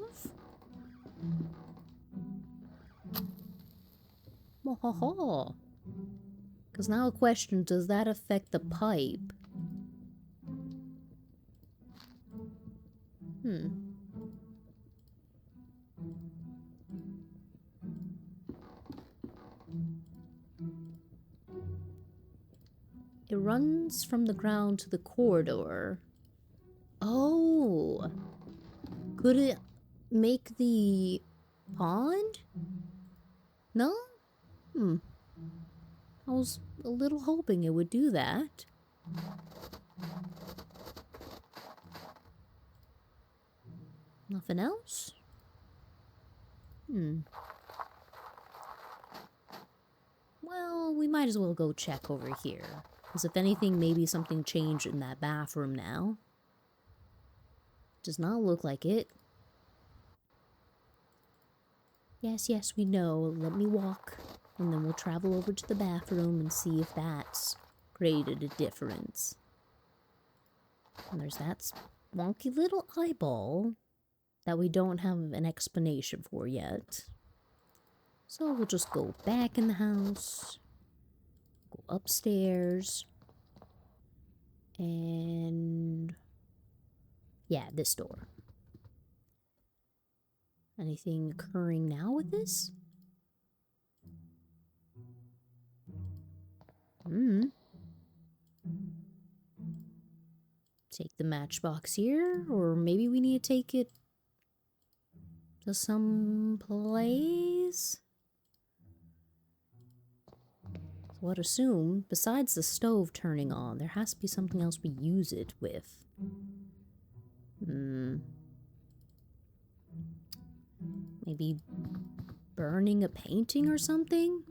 A: Because now a question, does that affect the pipe? It runs from the ground to the corridor. Oh! Could it make the pond? No? I was a little hoping it would do that. Nothing else? Well, we might as well go check over here. Because if anything, maybe something changed in that bathroom now. Does not look like it. Yes, we know. Let me walk. And then we'll travel over to the bathroom and see if that's created a difference. And there's that wonky little eyeball that we don't have an explanation for yet. So we'll just go back in the house, go upstairs, and yeah, this door. Anything occurring now with this? Take the matchbox here, or maybe we need to take it to some place? So I'd assume, besides the stove turning on, there has to be something else we use it with. Maybe burning a painting or something?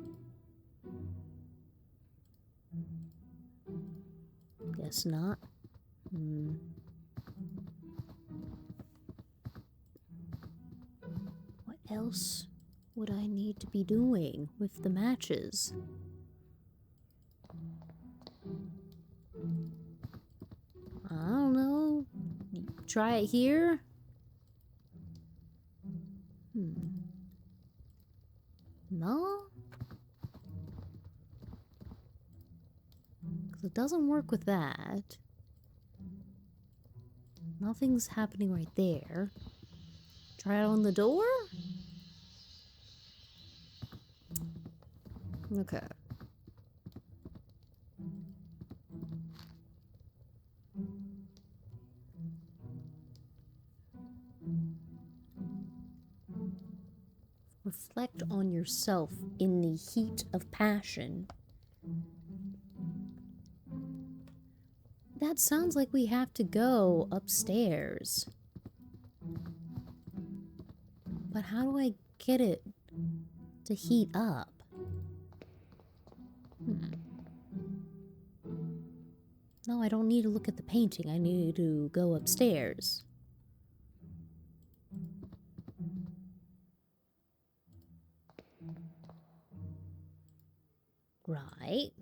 A: Guess not. What else would I need to be doing with the matches? I don't know. Try it here? No? Because it doesn't work with that. Nothing's happening right there. Try it on the door? Okay. Reflect on yourself in the heat of passion. That sounds like we have to go upstairs. But how do I get it to heat up? No, I don't need to look at the painting. I need to go upstairs. Right.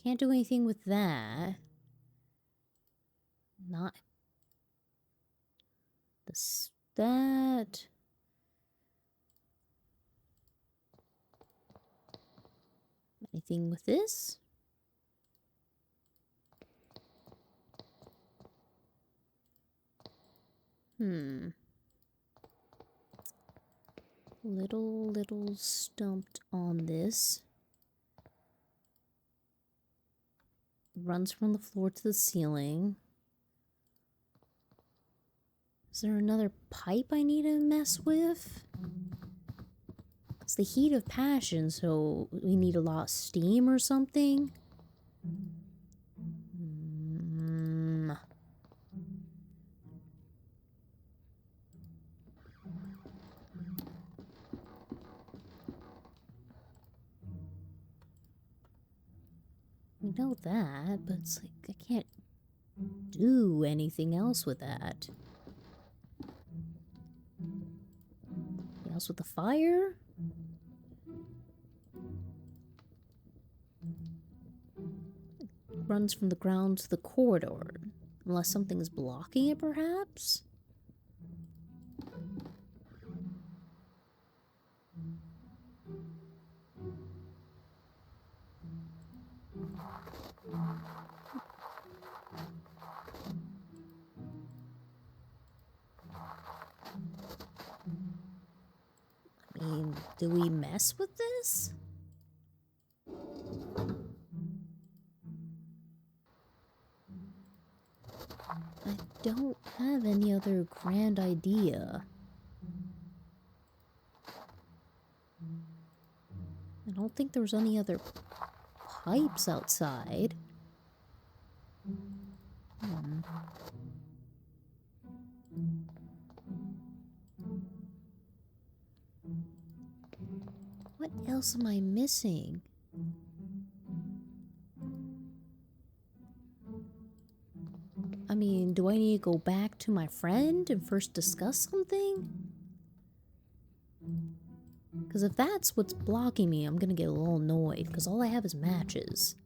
A: Can't do anything with that. Not this, that. Anything with this? Little stumped on this. Runs from the floor to the ceiling. Is there another pipe I need to mess with? It's the heat of passion, so we need a lot of steam or something? We know that, but it's like I can't do anything else with that. Anything else with the fire? It runs from the ground to the corridor. Unless something's blocking it, perhaps? I mean, do we mess with this? I don't have any other grand idea. I don't think there was any other pipes outside. What else am I missing? I mean, do I need to go back to my friend and first discuss something? Because if that's what's blocking me, I'm gonna get a little annoyed, because all I have is matches.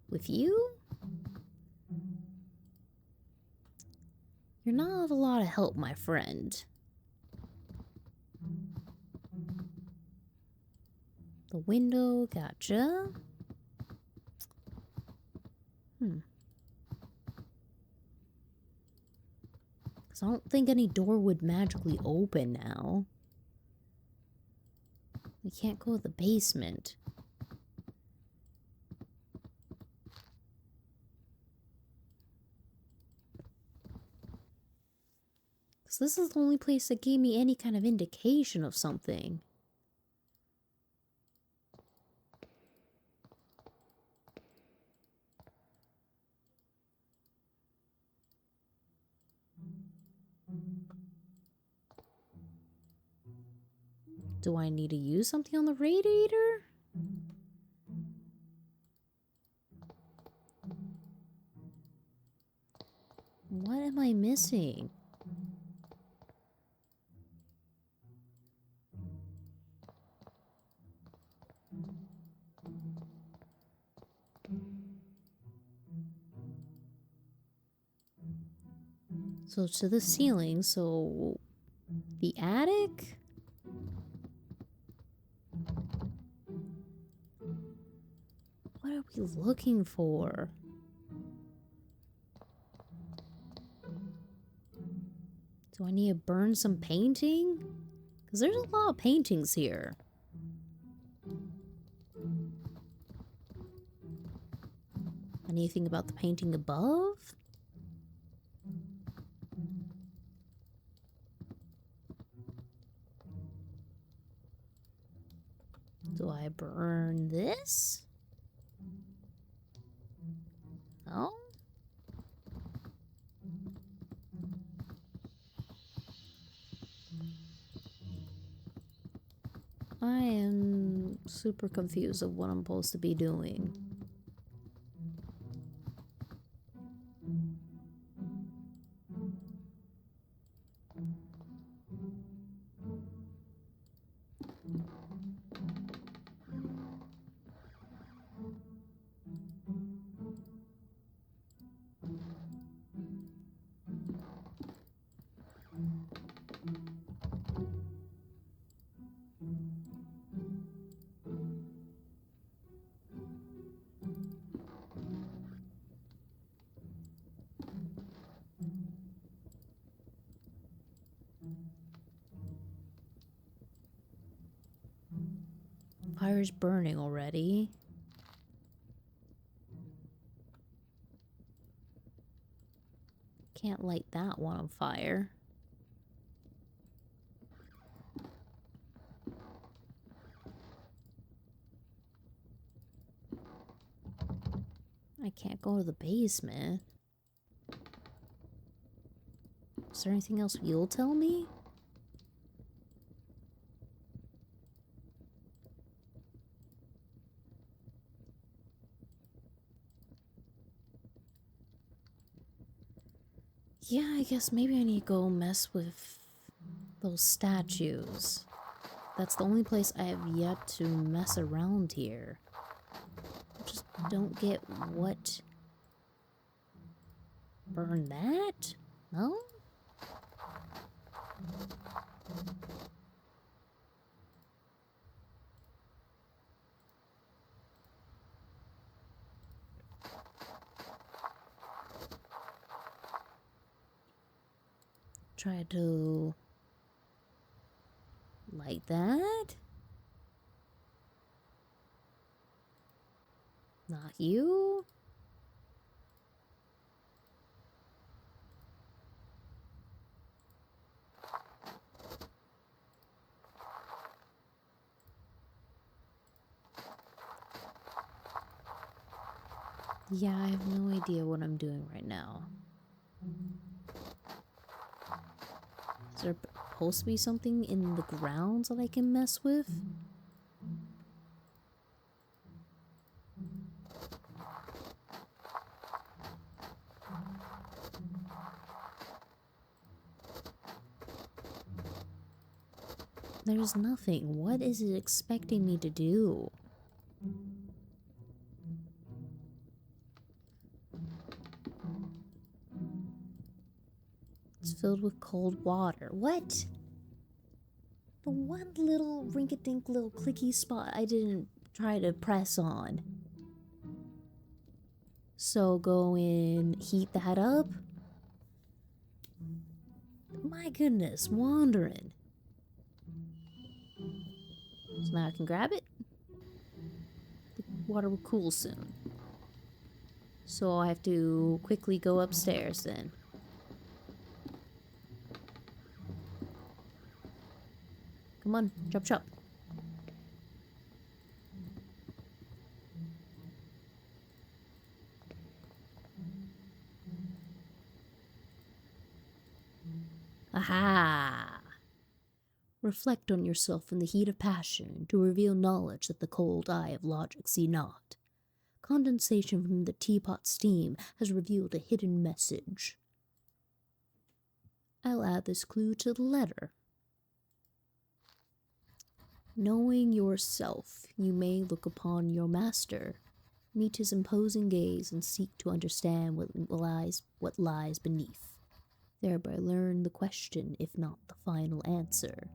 A: With you? You're not a lot of help, my friend. The window, gotcha. Because I don't think any door would magically open now. We can't go to the basement. Because this is the only place that gave me any kind of indication of something. Do I need to use something on the radiator? What am I missing? So to the ceiling, so the attic? What are we looking for? Do I need to burn some painting? Because there's a lot of paintings here. Anything about the painting above? Do I burn this? No? I am super confused of what I'm supposed to be doing. Fire's burning already. Can't light that one on fire. I can't go to the basement. Is there anything else you'll tell me? Yeah, I guess maybe I need to go mess with those statues. That's the only place I have yet to mess around here. I just don't get what... Burn that? No? Try to light that. Not you. Yeah, I have no idea what I'm doing right now. Is there supposed to be something in the grounds that I can mess with? There's nothing. What is it expecting me to do? It's filled with cold water. What? The one little rink-a-dink little clicky spot I didn't try to press on. So go in, heat that up. My goodness, wandering. So now I can grab it. The water will cool soon. So I have to quickly go upstairs then. Come on, chop chop. Aha! Reflect on yourself in the heat of passion to reveal knowledge that the cold eye of logic see not. Condensation from the teapot steam has revealed a hidden message. I'll add this clue to the letter. Knowing yourself, you may look upon your master, meet his imposing gaze, and seek to understand what lies beneath. Thereby learn the question, if not the final answer.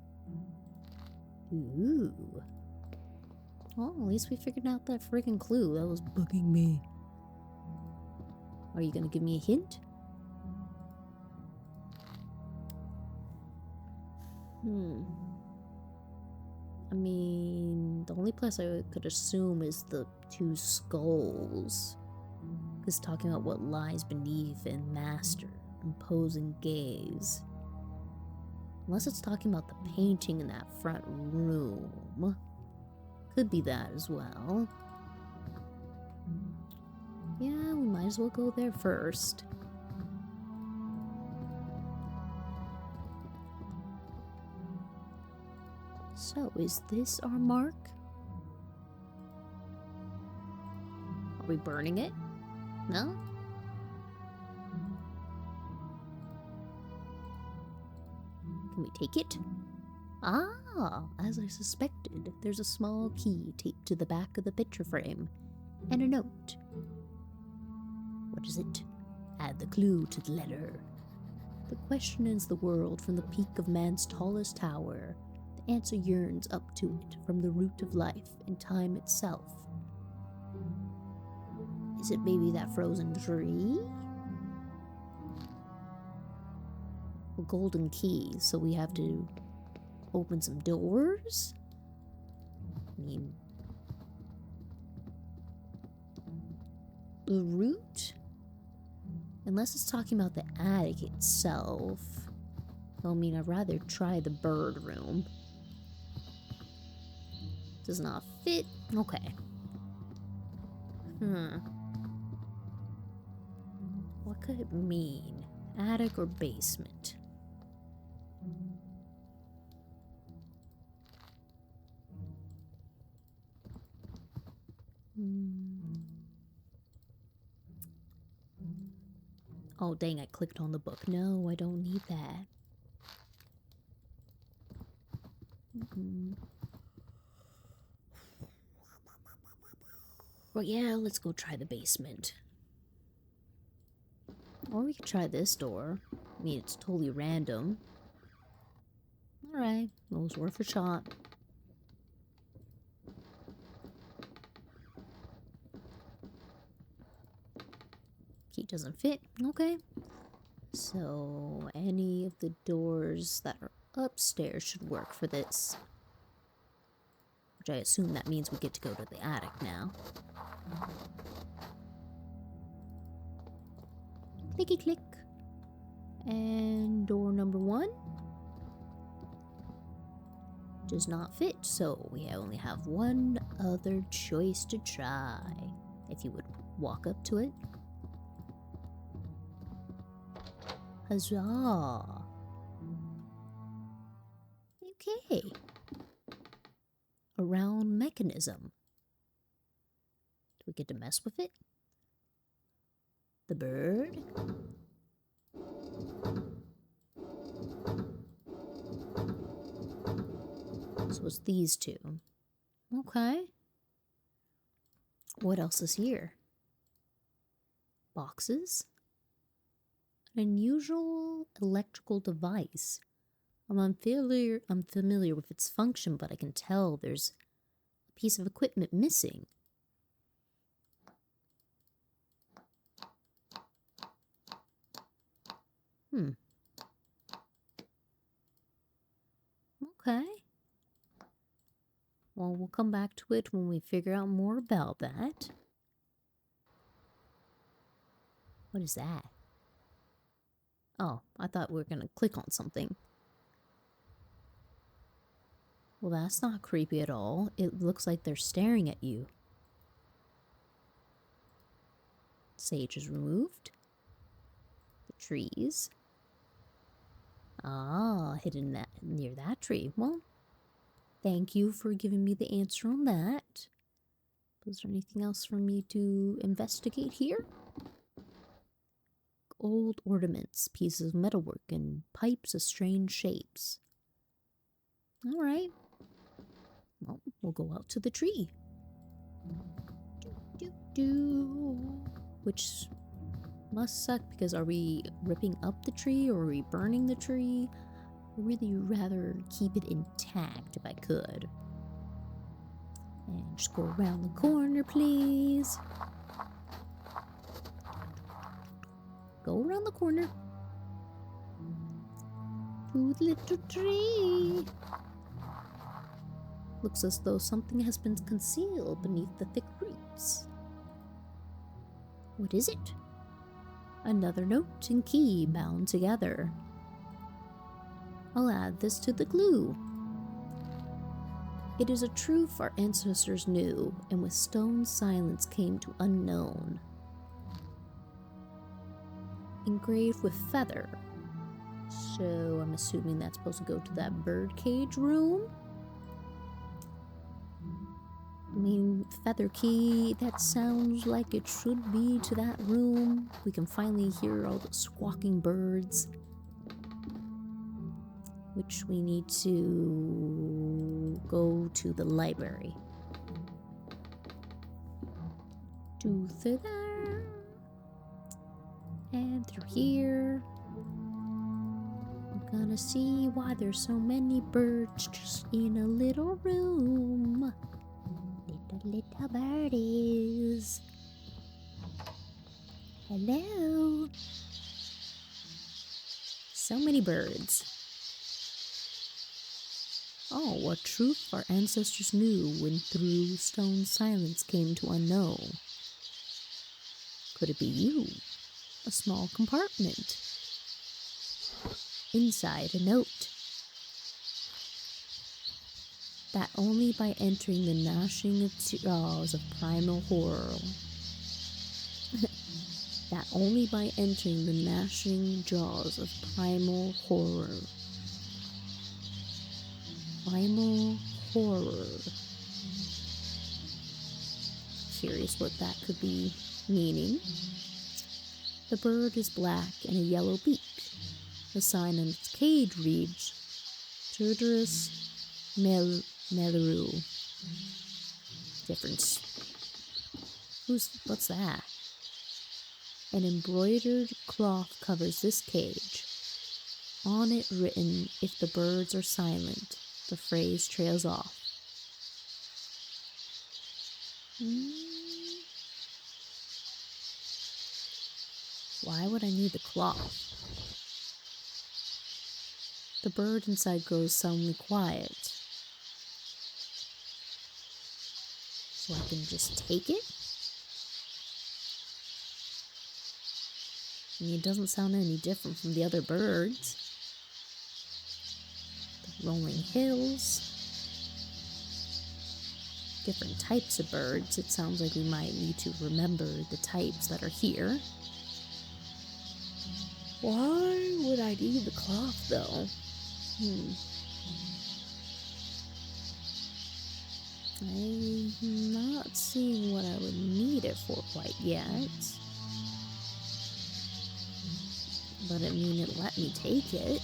A: Ooh. Well, at least we figured out that freaking clue. That was bugging me. Are you gonna give me a hint? I mean, the only place I could assume is the two skulls. Because talking about what lies beneath and master, imposing gaze. Unless it's talking about the painting in that front room. Could be that as well. Yeah, we might as well go there first. So, is this our mark? Are we burning it? No? Can we take it? Ah, as I suspected, there's a small key taped to the back of the picture frame, and a note. What is it? Add the clue to the letter. The question is the world from the peak of man's tallest tower. The answer yearns up to it from the root of life and time itself. Is it maybe that frozen tree? A golden key, so we have to open some doors? I mean, the root? Unless it's talking about the attic itself. I mean, I'd rather try the bird room. Does not fit. Okay. What could it mean? Attic or basement? Oh, dang, I clicked on the book. No, I don't need that. Well, yeah, let's go try the basement. Or we could try this door. I mean, it's totally random. Alright, it was worth a shot. Key doesn't fit. Okay. So, any of the doors that are upstairs should work for this. Which I assume that means we get to go to the attic now. Clicky click. And door number 1 does not fit, so we only have one other choice to try. If you would Walk up to it. Huzzah! Okay. A round mechanism. Do we get to mess with it? The bird? So it's these two. Okay. What else is here? Boxes? An unusual electrical device. I'm familiar with its function, but I can tell there's a piece of equipment missing. Okay. Well, we'll come back to it when we figure out more about that. What is that? Oh, I thought we were going to click on something. Well, that's not creepy at all. It looks like they're staring at you. Sage is removed. The trees. Ah, hidden near that tree. Well, thank you for giving me the answer on that. Is there anything else for me to investigate here? Old ornaments, pieces of metalwork, and pipes of strange shapes. All right. Well, we'll go out to the tree. Which must suck, because are we ripping up the tree or are we burning the tree? I'd really rather keep it intact if I could. And just go around the corner, please. Go around the corner. To the little tree. Looks as though something has been concealed beneath the thick roots. What is it? Another note and key bound together. I'll add this to the glue. It is a truth our ancestors knew, and with stone silence came to unknown. Engraved with feather. So I'm assuming that's supposed to go to that birdcage room? I mean, feather key, that sounds like it should be to that room. We can finally hear all the squawking birds. Which we need to go to the library. To there. And through here. We're gonna see why there's so many birds just in a little room. Little birdies. Hello. So many birds. Oh, a truth our ancestors knew when through stone silence came to unknown. Could it be you? A small compartment. Inside a note. That only by entering the gnashing jaws of primal horror. That only by entering the gnashing jaws of primal horror. Primal horror. Curious what that could be meaning. The bird is black and a yellow beak. The sign on its cage reads, Turturus Meleru. Difference. What's that? An embroidered cloth covers this cage. On it written, if the birds are silent, the phrase trails off. Why would I need the cloth? The bird inside grows suddenly quiet. So I can just take it? I mean, it doesn't sound any different from the other birds. The rolling hills. different types of birds. It sounds like we might need to remember the types that are here. Why would I need the cloth, though? I'm not seeing what I would need it for quite yet. But I mean, it let me take it.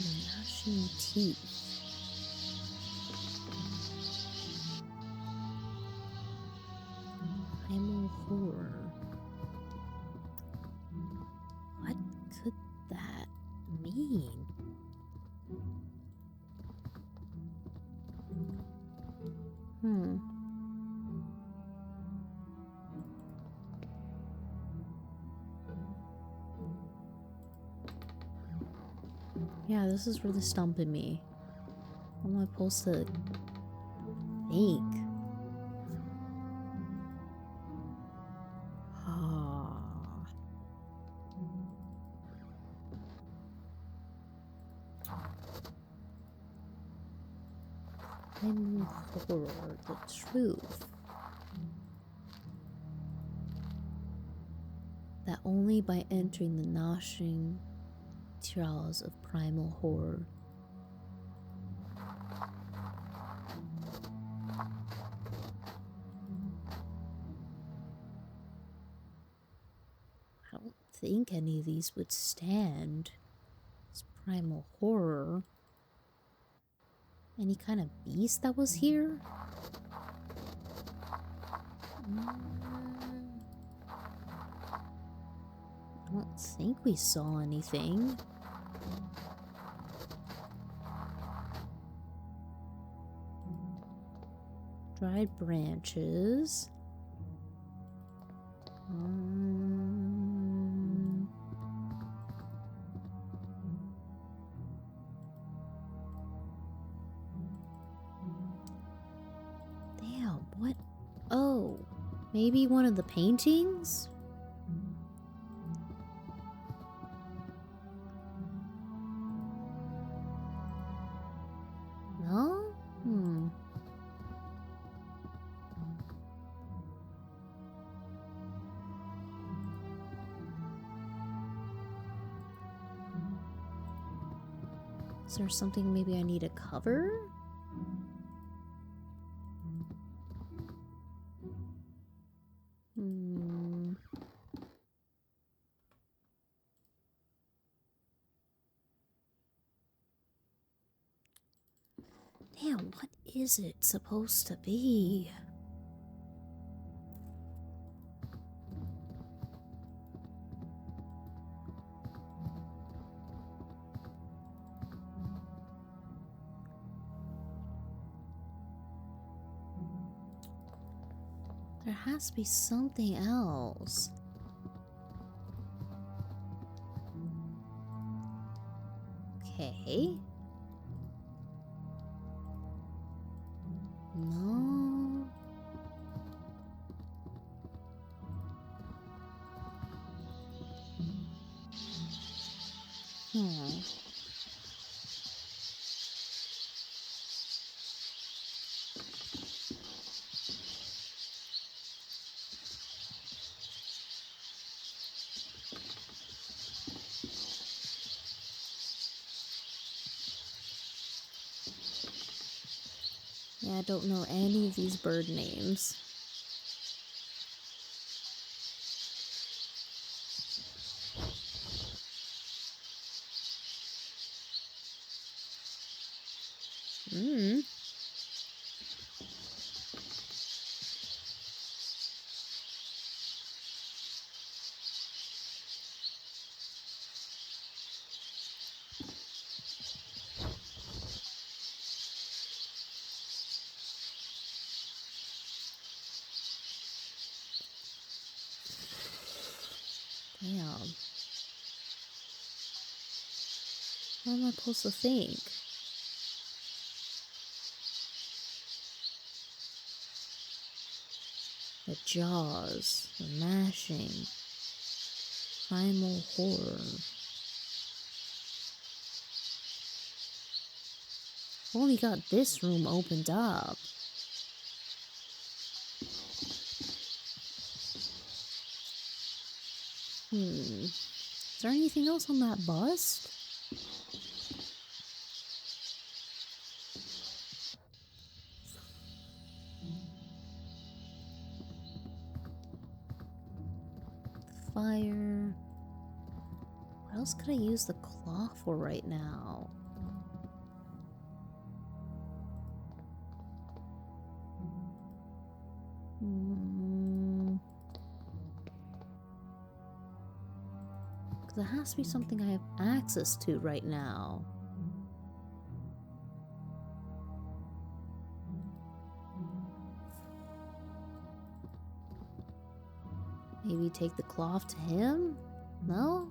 A: Gnashing teeth. Primal horror. What could that mean? Yeah, this is really stumping me. How am I supposed to think? Primal horror, the truth. That only by entering the gnashing jaws of primal horror. I don't think any of these would stand. It's primal horror. Any kind of beast that was here? I don't think we saw anything. Dried branches. Damn, what? Oh, maybe one of the paintings? No? Is there something maybe I need to cover? Damn, what is it supposed to be? There has to be something else. Okay. No. Yeah, I don't know any of these bird names. Damn. What am I supposed to think? The jaws, the mashing, primal horror. Only got this room opened up. Is there anything else on that bust? Fire. What else could I use the claw for right now? Because it has to be something I have access to right now. Maybe take the cloth to him? No?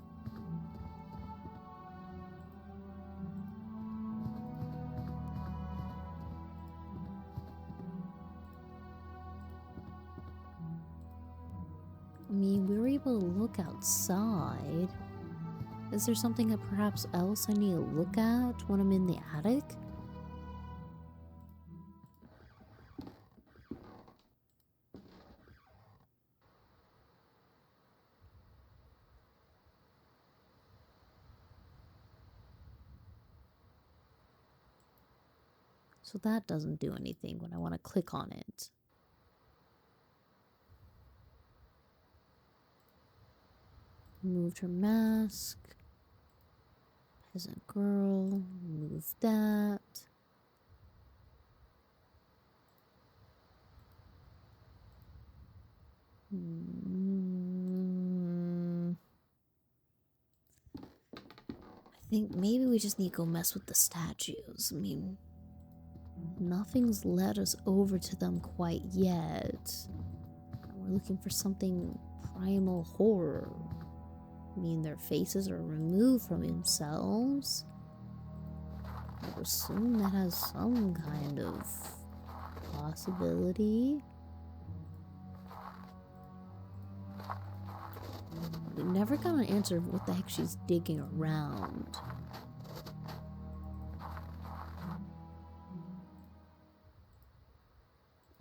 A: I mean, we were able to look outside. Is there something that perhaps else I need to look at when I'm in the attic? So that doesn't do anything when I want to click on it. Moved her mask. Peasant girl. Move that. I think maybe we just need to go mess with the statues. I mean, nothing's led us over to them quite yet. We're looking for something primal horror. I mean, their faces are removed from themselves. I would assume that has some kind of possibility. We never got an answer of what the heck she's digging around.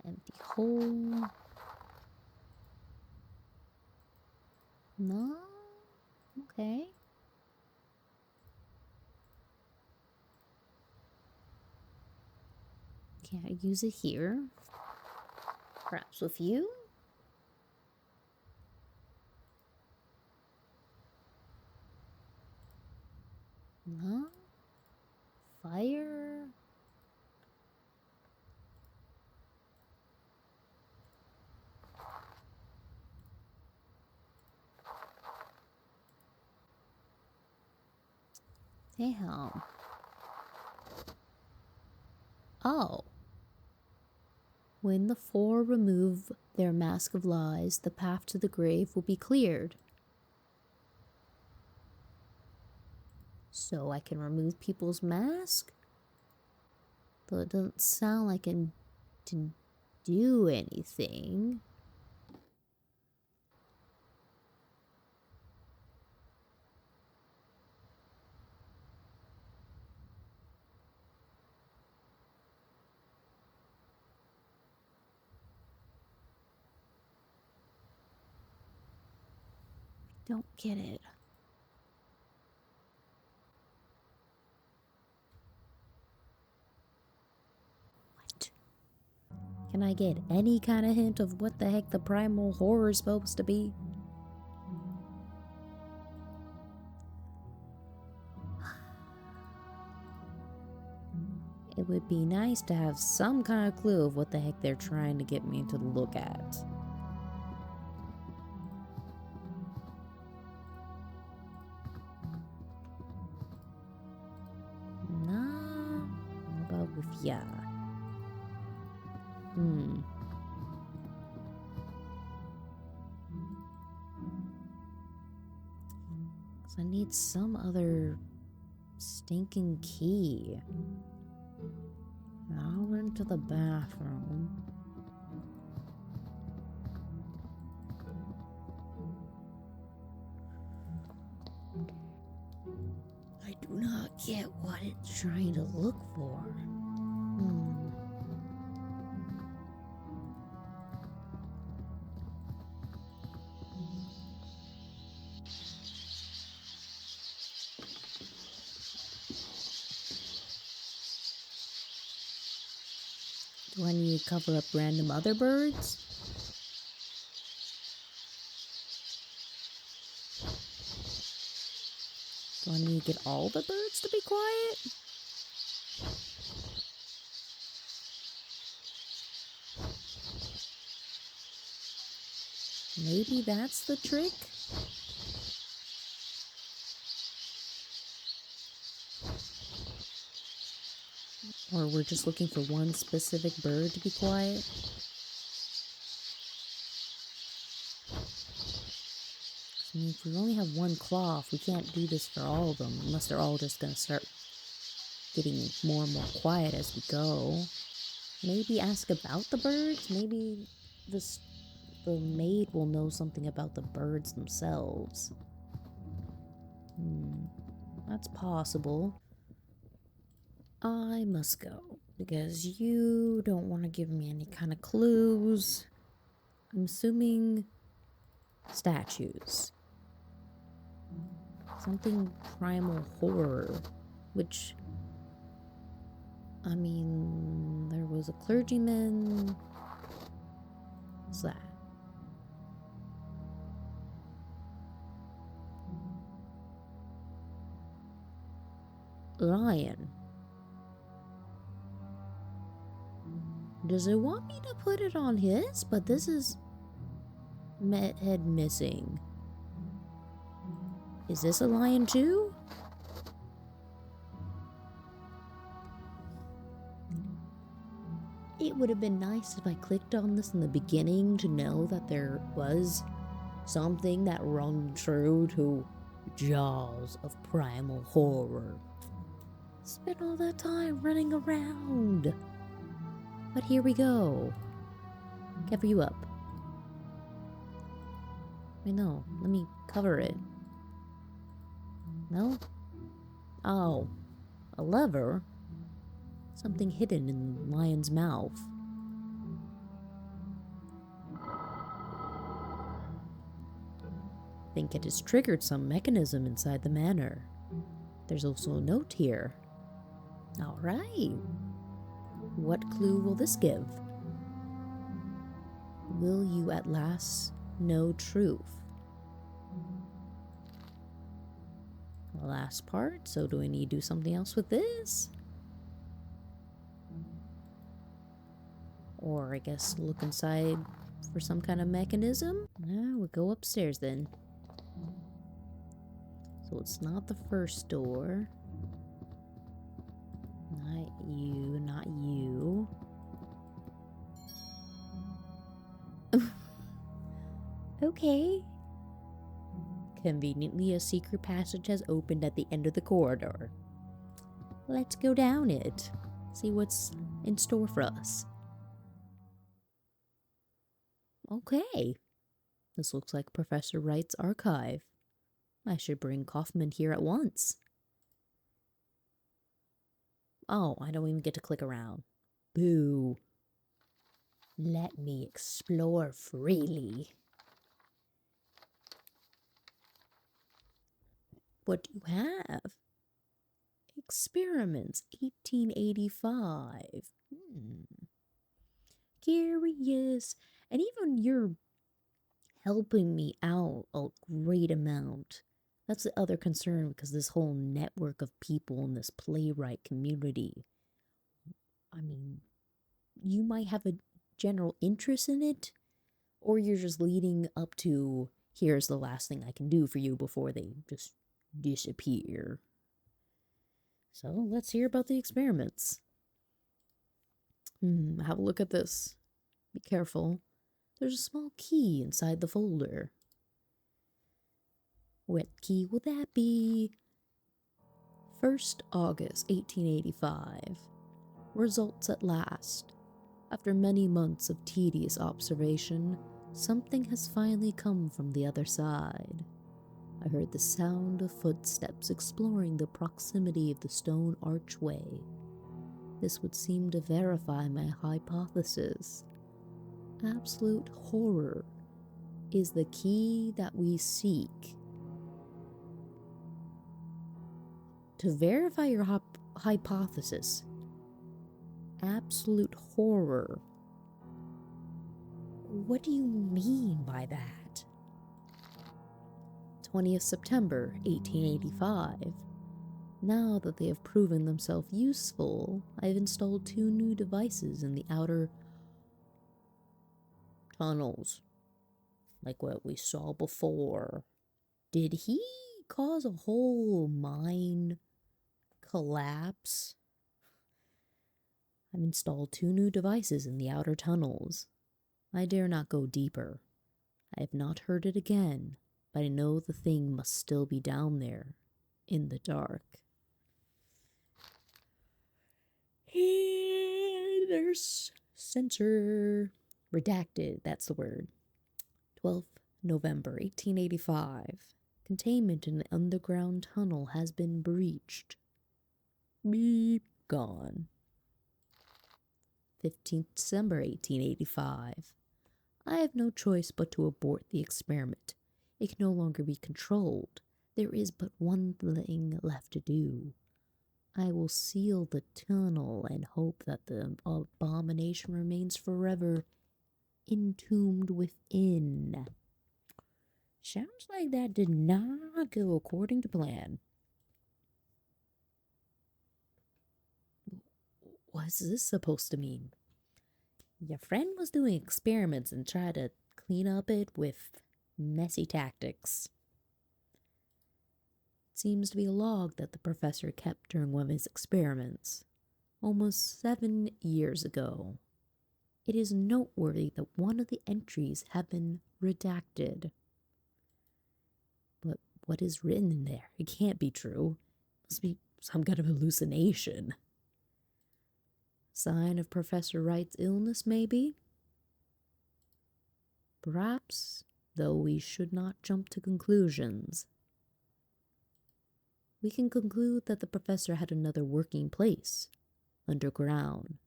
A: Empty hole. No? Okay. Can't I use it here? Perhaps with you? No? Fire? Damn. Oh. When the four remove their mask of lies, the path to the grave will be cleared. So I can remove people's mask? Though it doesn't sound like it didn't do anything. Don't get it. What? Can I get any kind of hint of what the heck the primal horror is supposed to be? It would be nice to have some kind of clue of what the heck they're trying to get me to look at. Nah, what about with ya? Cause I need some other stinking key. Now we're into the bathroom. do not get what it's trying to look for. Do I need to cover up random other birds? Do I need to get all the birds to be quiet? Maybe that's the trick? Or we're just looking for one specific bird to be quiet? I mean, if we only have one cloth, we can't do this for all of them, unless they're all just gonna start getting more and more quiet as we go. Maybe ask about the birds? Maybe the maid will know something about the birds themselves. That's possible. I must go, because you don't want to give me any kind of clues. I'm assuming statues. Something primal horror, which, I mean, there was a clergyman. What's that? Lion. Does it want me to put it on his? But this is head missing. Is this a lion too? It would have been nice if I clicked on this in the beginning to know that there was something that rung true to Jaws of Primal Horror. Spent all that time running around. But here we go. Cover you up. Wait, no. Let me cover it. No? Oh. A lever? Something hidden in the lion's mouth. I think it has triggered some mechanism inside the manor. There's also a note here. Alright. What clue will this give? Will you at last know truth? The last part, so do I need to do something else with this? Or I guess look inside for some kind of mechanism? We'll go upstairs then. So it's not the first door. Not you, not you. Okay. Conveniently, a secret passage has opened at the end of the corridor. Let's go down it. See what's in store for us. Okay. This looks like Professor Wright's archive. I should bring Kaufman here at once. Oh, I don't even get to click around. Boo. Let me explore freely. What do you have? Experiments, 1885. Curious. And even you're helping me out a great amount. That's the other concern, because this whole network of people in this playwright community. I mean, you might have a general interest in it, or you're just leading up to, here's the last thing I can do for you before they just disappear. So let's hear about the experiments. Have a look at this. Be careful. There's a small key inside the folder. What key will that be? 1st August 1885. Results at last. After many months of tedious observation, something has finally come from the other side. I heard the sound of footsteps exploring the proximity of the stone archway. This would seem to verify my hypothesis. Absolute horror is the key that we seek. To verify your hypothesis, absolute horror. What do you mean by that? 20th September 1885. Now that they have proven themselves useful, I've installed 2 new devices in the outer tunnels, like what we saw before. Did he cause a whole mine collapse? I've installed 2 new devices in the outer tunnels. I dare not go deeper. I have not heard it again, but I know the thing must still be down there, in the dark. And there's censor. Redacted, that's the word. 12th November 1885. Containment in the underground tunnel has been breached. Beep, gone. 15th December 1885. I have no choice but to abort the experiment. It can no longer be controlled. There is but one thing left to do. I will seal the tunnel and hope that the abomination remains forever entombed within. Sounds like that did not go according to plan. What's this supposed to mean? Your friend was doing experiments and tried to clean up it with messy tactics. It seems to be a log that the professor kept during one of his experiments, almost 7 years ago. It is noteworthy that one of the entries have been redacted. But what is written in there? It can't be true. It must be some kind of hallucination. Sign of Professor Wright's illness, maybe? Perhaps, though we should not jump to conclusions. We can conclude that the professor had another working place, underground.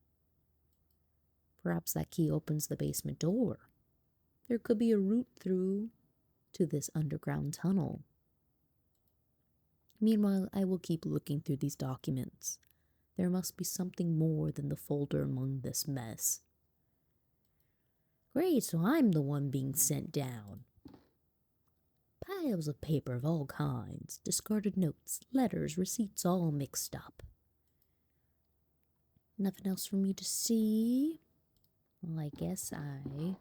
A: Perhaps that key opens the basement door. There could be a route through to this underground tunnel. Meanwhile, I will keep looking through these documents. There must be something more than the folder among this mess. Great, so I'm the one being sent down. Piles of paper of all kinds, discarded notes, letters, receipts, all mixed up. Nothing else for me to see. Well, I guess I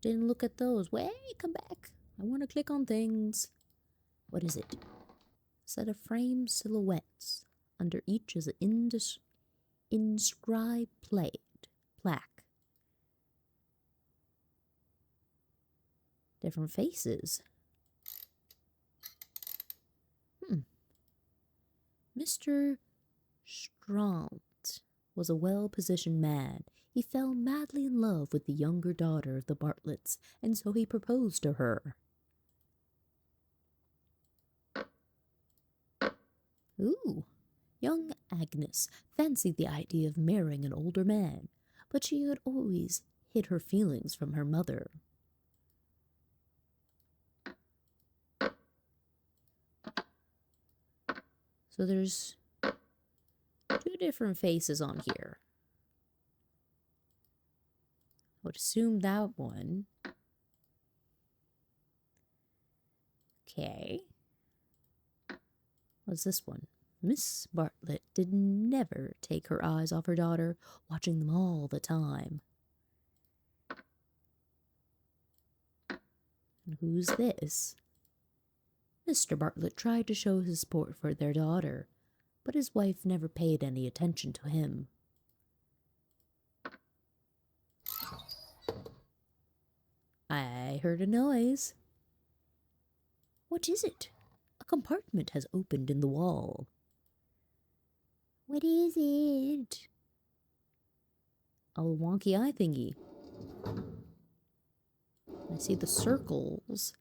A: didn't look at those. Wait, come back. I want to click on things. What is it? Set of framed silhouettes. Under each is an inscribed plaque. Different faces. Mr. Straunt was a well-positioned man. He fell madly in love with the younger daughter of the Bartletts, and so he proposed to her. Ooh. Young Agnes fancied the idea of marrying an older man, but she had always hid her feelings from her mother. So there's 2 different faces on here. I would assume that one. Okay. What's this one? Miss Bartlett did never take her eyes off her daughter, watching them all the time. And who's this? Mr. Bartlett tried to show his support for their daughter, but his wife never paid any attention to him. I heard a noise. What is it? A compartment has opened in the wall. What is it? A wonky eye thingy. I see the circles.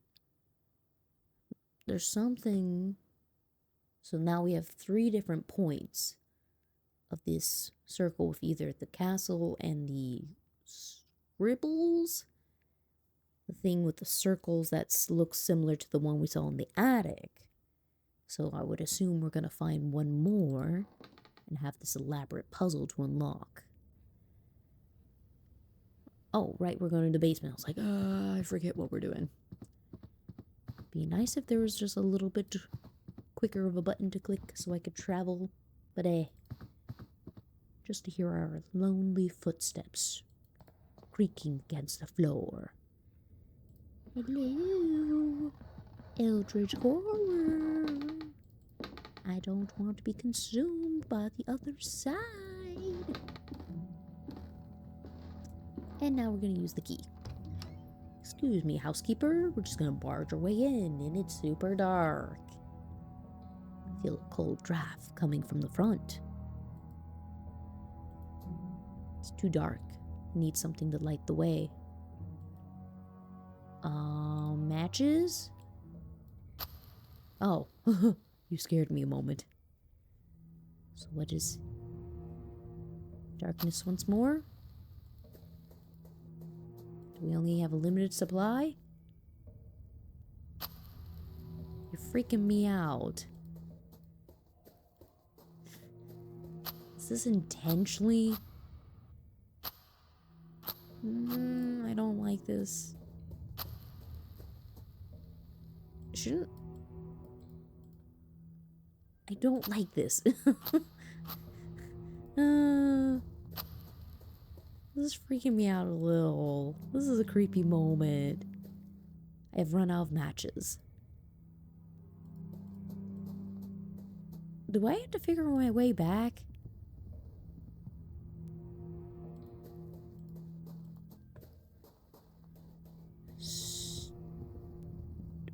A: there's something. So now we have 3 different points of this circle with either the castle and the scribbles. The thing with the circles that looks similar to the one we saw in the attic. So I would assume we're going to find one more and have this elaborate puzzle to unlock. Oh, right, we're going to the basement. I was like, I forget what we're doing. Be nice if there was just a little bit quicker of a button to click so I could travel. But just to hear our lonely footsteps creaking against the floor. Hello, Eldritch Horror. I don't want to be consumed by the other side. And now we're going to use the key. Excuse me, housekeeper. We're just going to barge our way in, and it's super dark. I feel a cold draft coming from the front. It's too dark. I need something to light the way. Matches? Oh, you scared me a moment. So what is... Darkness once more? Do we only have a limited supply? You're freaking me out. Is this intentionally? I don't like this. I don't like this. This is freaking me out a little. This is a creepy moment. I've run out of matches. Do I have to figure my way back?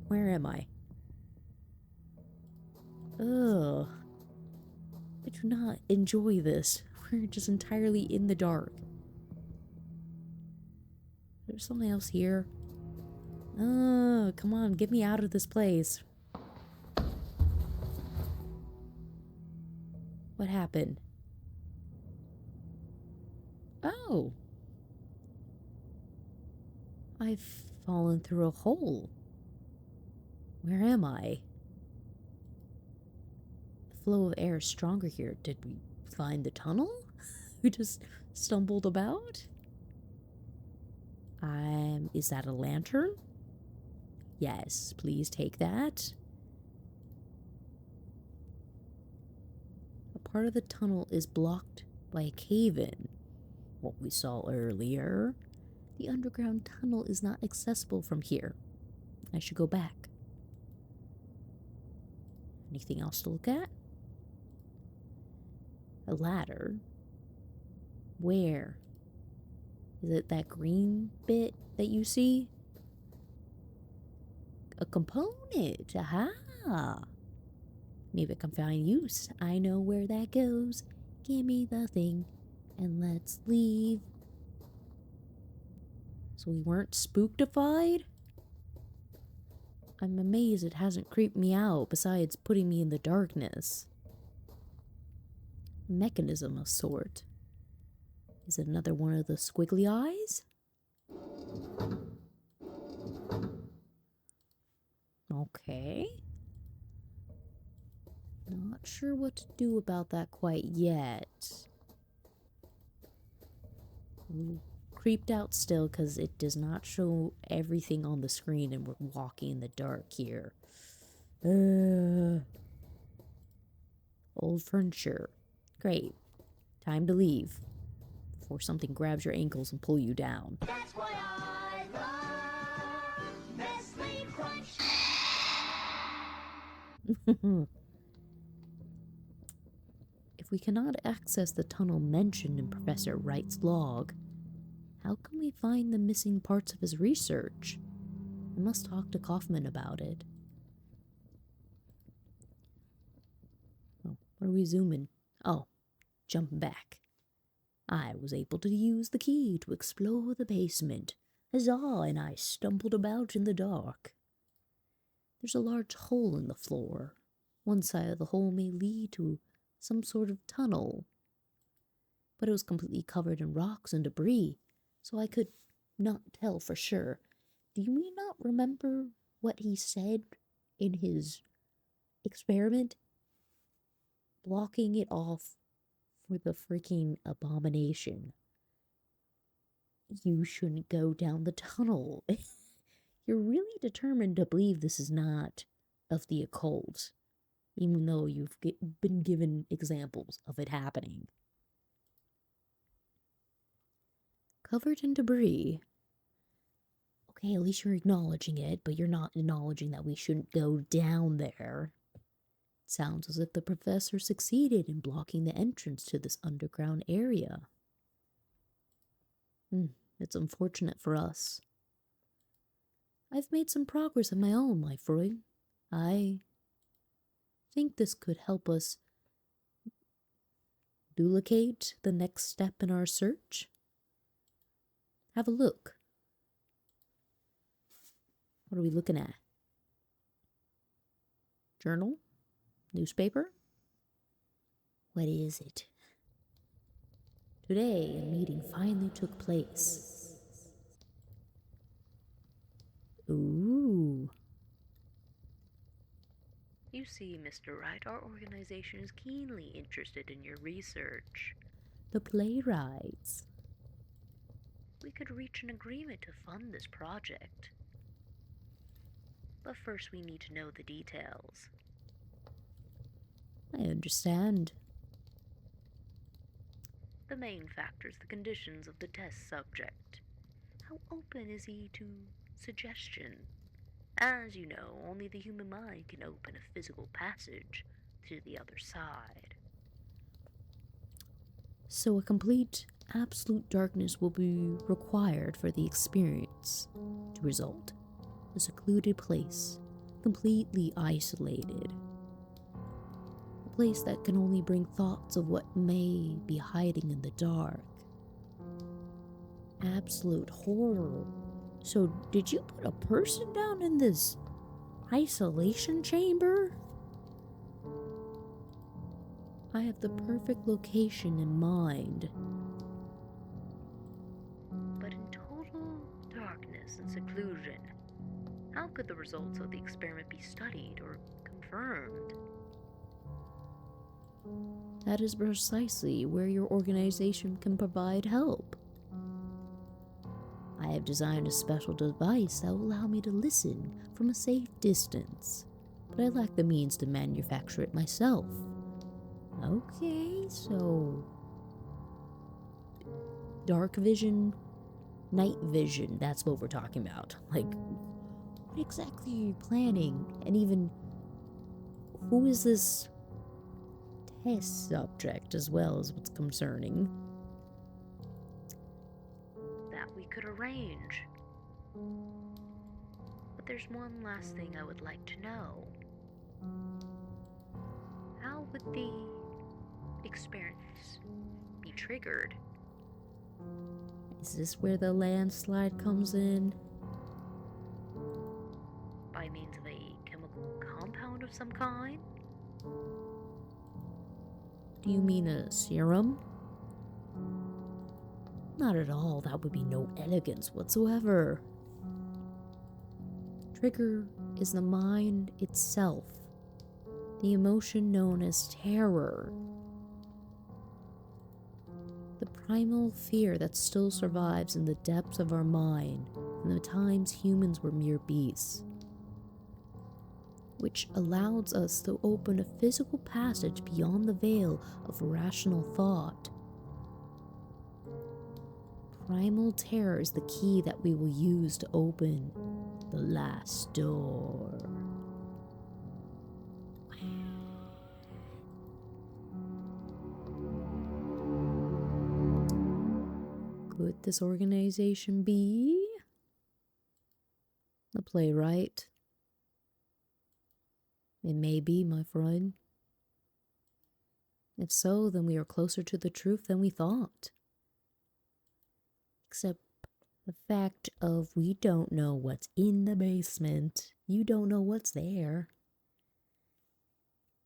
A: Where am I? Ugh. I do not enjoy this. We're just entirely in the dark. There's something else here. Oh, come on, get me out of this place. What happened? Oh. I've fallen through a hole. Where am I? The flow of air is stronger here. Did we find the tunnel? We just stumbled about? Is that a lantern? Yes, please take that. A part of the tunnel is blocked by a cave-in. What we saw earlier. The underground tunnel is not accessible from here. I should go back. Anything else to look at? A ladder? Where? Is it that green bit that you see? A component. Aha! Maybe I can find use. I know where that goes. Give me the thing and let's leave. So we weren't spooktified? I'm amazed it hasn't creeped me out besides putting me in the darkness. A mechanism of sort. Is it another one of the squiggly eyes? Okay. Not sure what to do about that quite yet. Creeped out still because it does not show everything on the screen and we're walking in the dark here. Old furniture. Great. Time to leave before something grabs your ankles and pull you down. That's why I love Nestle Crunch. If we cannot access the tunnel mentioned in Professor Wright's log, how can we find the missing parts of his research? I must talk to Kaufman about it. Oh, what are we zooming? Oh, jumping back. I was able to use the key to explore the basement. Huzzah, and I stumbled about in the dark. There's a large hole in the floor. One side of the hole may lead to some sort of tunnel, but it was completely covered in rocks and debris, so I could not tell for sure. Do you not remember what he said in his experiment? Blocking it off for the freaking abomination. You shouldn't go down the tunnel. You're really determined to believe this is not of the occult, even though you've been given examples of it happening. Covered in debris. Okay, at least you're acknowledging it, but you're not acknowledging that we shouldn't go down there. It sounds as if the professor succeeded in blocking the entrance to this underground area. It's unfortunate for us. I've made some progress of my own, my friend. I think this could help us duplicate the next step in our search. Have a look. What are we looking at? Journal? Newspaper? What is it? Today, a meeting finally took place. Ooh. You see, Mr. Wright, our organization is keenly interested in your research. The playwrights. We could reach an agreement to fund this project. But first we need to know the details. I understand. The main factors, the conditions of the test subject. How open is he to suggestion? As you know, only the human mind can open a physical passage to the other side. So a complete, absolute darkness will be required for the experience to result. A secluded place, completely isolated. A place that can only bring thoughts of what may be hiding in the dark. Absolute horror. So, did you put a person down in this isolation chamber? I have the perfect location in mind. But in total darkness and seclusion, how could the results of the experiment be studied or confirmed? That is precisely where your organization can provide help. I have designed a special device that will allow me to listen from a safe distance, but I lack the means to manufacture it myself. Okay, so dark vision, night vision, that's what we're talking about. Like, what exactly are you planning? And even, who is this test subject as well as what's concerning? That we could arrange. But there's one last thing I would like to know. How would the experience be triggered? Is this where the landslide comes in? By means of a chemical compound of some kind? Do you mean a serum? Not at all, that would be no elegance whatsoever. Trigger is the mind itself, the emotion known as terror. The primal fear that still survives in the depths of our mind from the times humans were mere beasts, which allows us to open a physical passage beyond the veil of rational thought. Primal terror is the key that we will use to open the last door. Could this organization be the playwright? It may be, my friend. If so, then we are closer to the truth than we thought. Except, The fact of we don't know what's in the basement. You don't know what's there.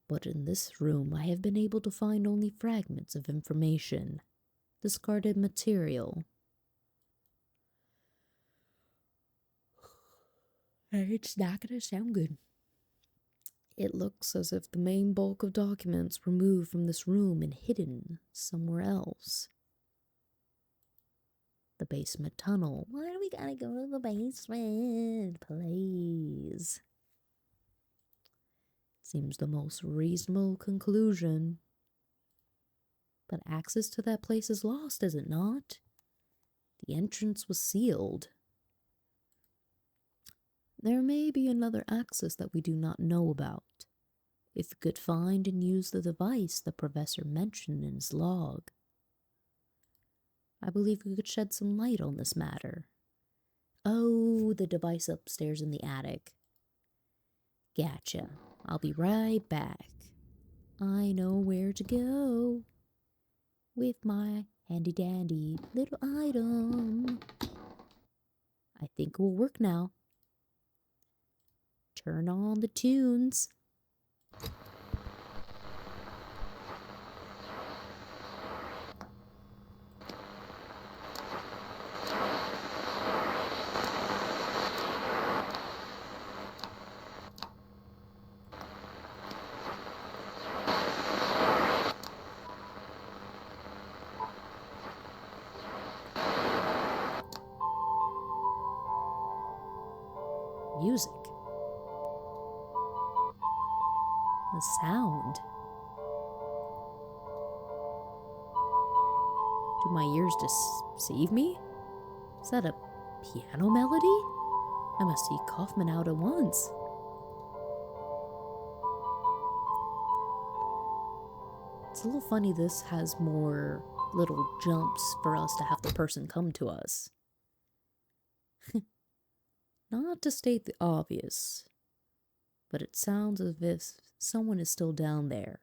A: But in this room, I have been able to find only fragments of information, discarded material. It's not gonna sound good. It looks as if the main bulk of documents were moved from this room and hidden somewhere else. The basement tunnel. Why do we gotta go to the basement, please? Seems the most reasonable conclusion. But access to that place is lost, is it not? The entrance was sealed. There may be another access that we do not know about. If we could find and use the device the professor mentioned in his log, I believe we could shed some light on this matter. Oh, the device upstairs in the attic. Gotcha. I'll be right back. I know where to go with my handy-dandy little item. I think it will work now. Turn on the tunes. Music. The sound. Do my ears deceive me? Is that a piano melody? I must see Kaufman out at once. It's a little funny this has more little jumps for us to have the person come to us. Not to state the obvious, but it sounds as if someone is still down there,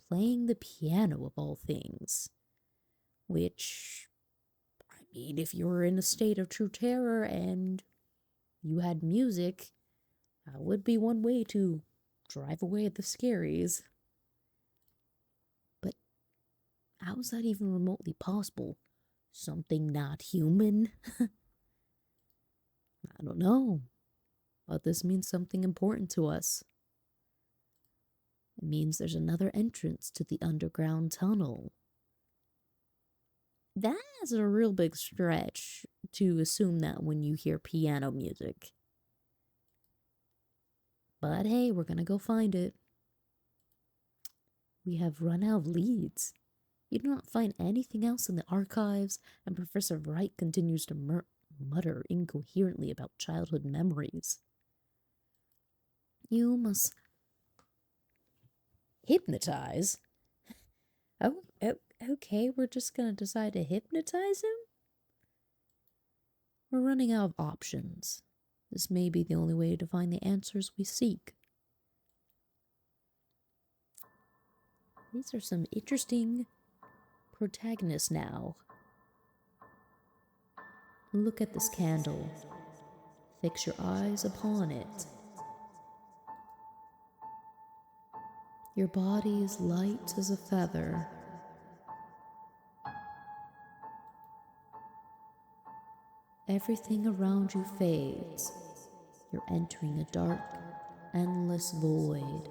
A: playing the piano of all things. Which, I mean, if you were in a state of true terror and you had music, that would be one way to drive away the scaries. But how is that even remotely possible? Something not human? I don't know, but this means something important to us. It means there's another entrance to the underground tunnel. That's a real big stretch to assume that when you hear piano music. But hey, we're gonna go find it. We have run out of leads. You do not find anything else in the archives, and Professor Wright continues to mutter incoherently about childhood memories. You must hypnotize? Oh, okay, we're just gonna decide to hypnotize him? We're running out of options. This may be the only way to find the answers we seek. These are some interesting protagonists now. Look at this candle. Fix your eyes upon it. Your body is light as a feather. Everything around you fades. You're entering a dark, endless void.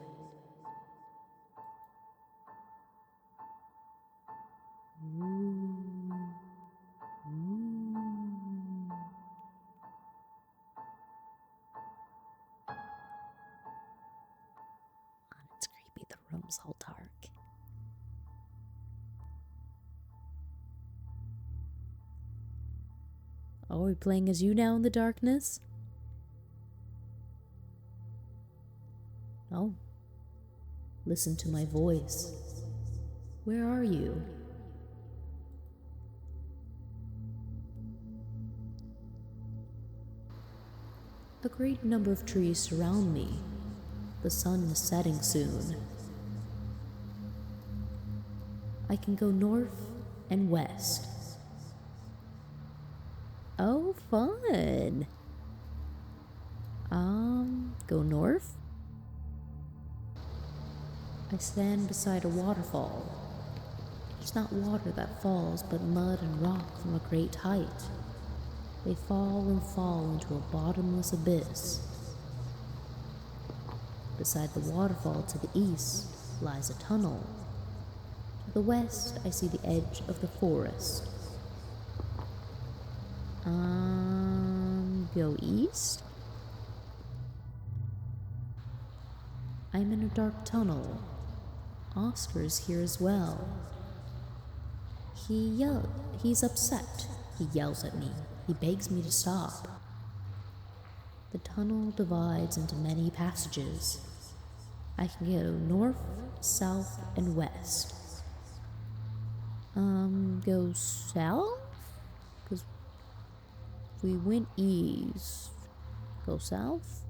A: It's creepy, the room's all dark. Oh, are we playing as you now in the darkness? Oh. Listen to my voice. Where are you? A great number of trees surround me. The sun is setting soon. I can go north and west. Oh, fun. Go north? I stand beside a waterfall. It's not water that falls, but mud and rock from a great height. They fall and fall into a bottomless abyss. Beside the waterfall to the east lies a tunnel. To the west, I see the edge of the forest. Go east? I'm in a dark tunnel. Oscar is here as well. He's upset. He yells at me. He begs me to stop. The tunnel divides into many passages. I can go north, south, and west. Go south? Because if we went east, go south?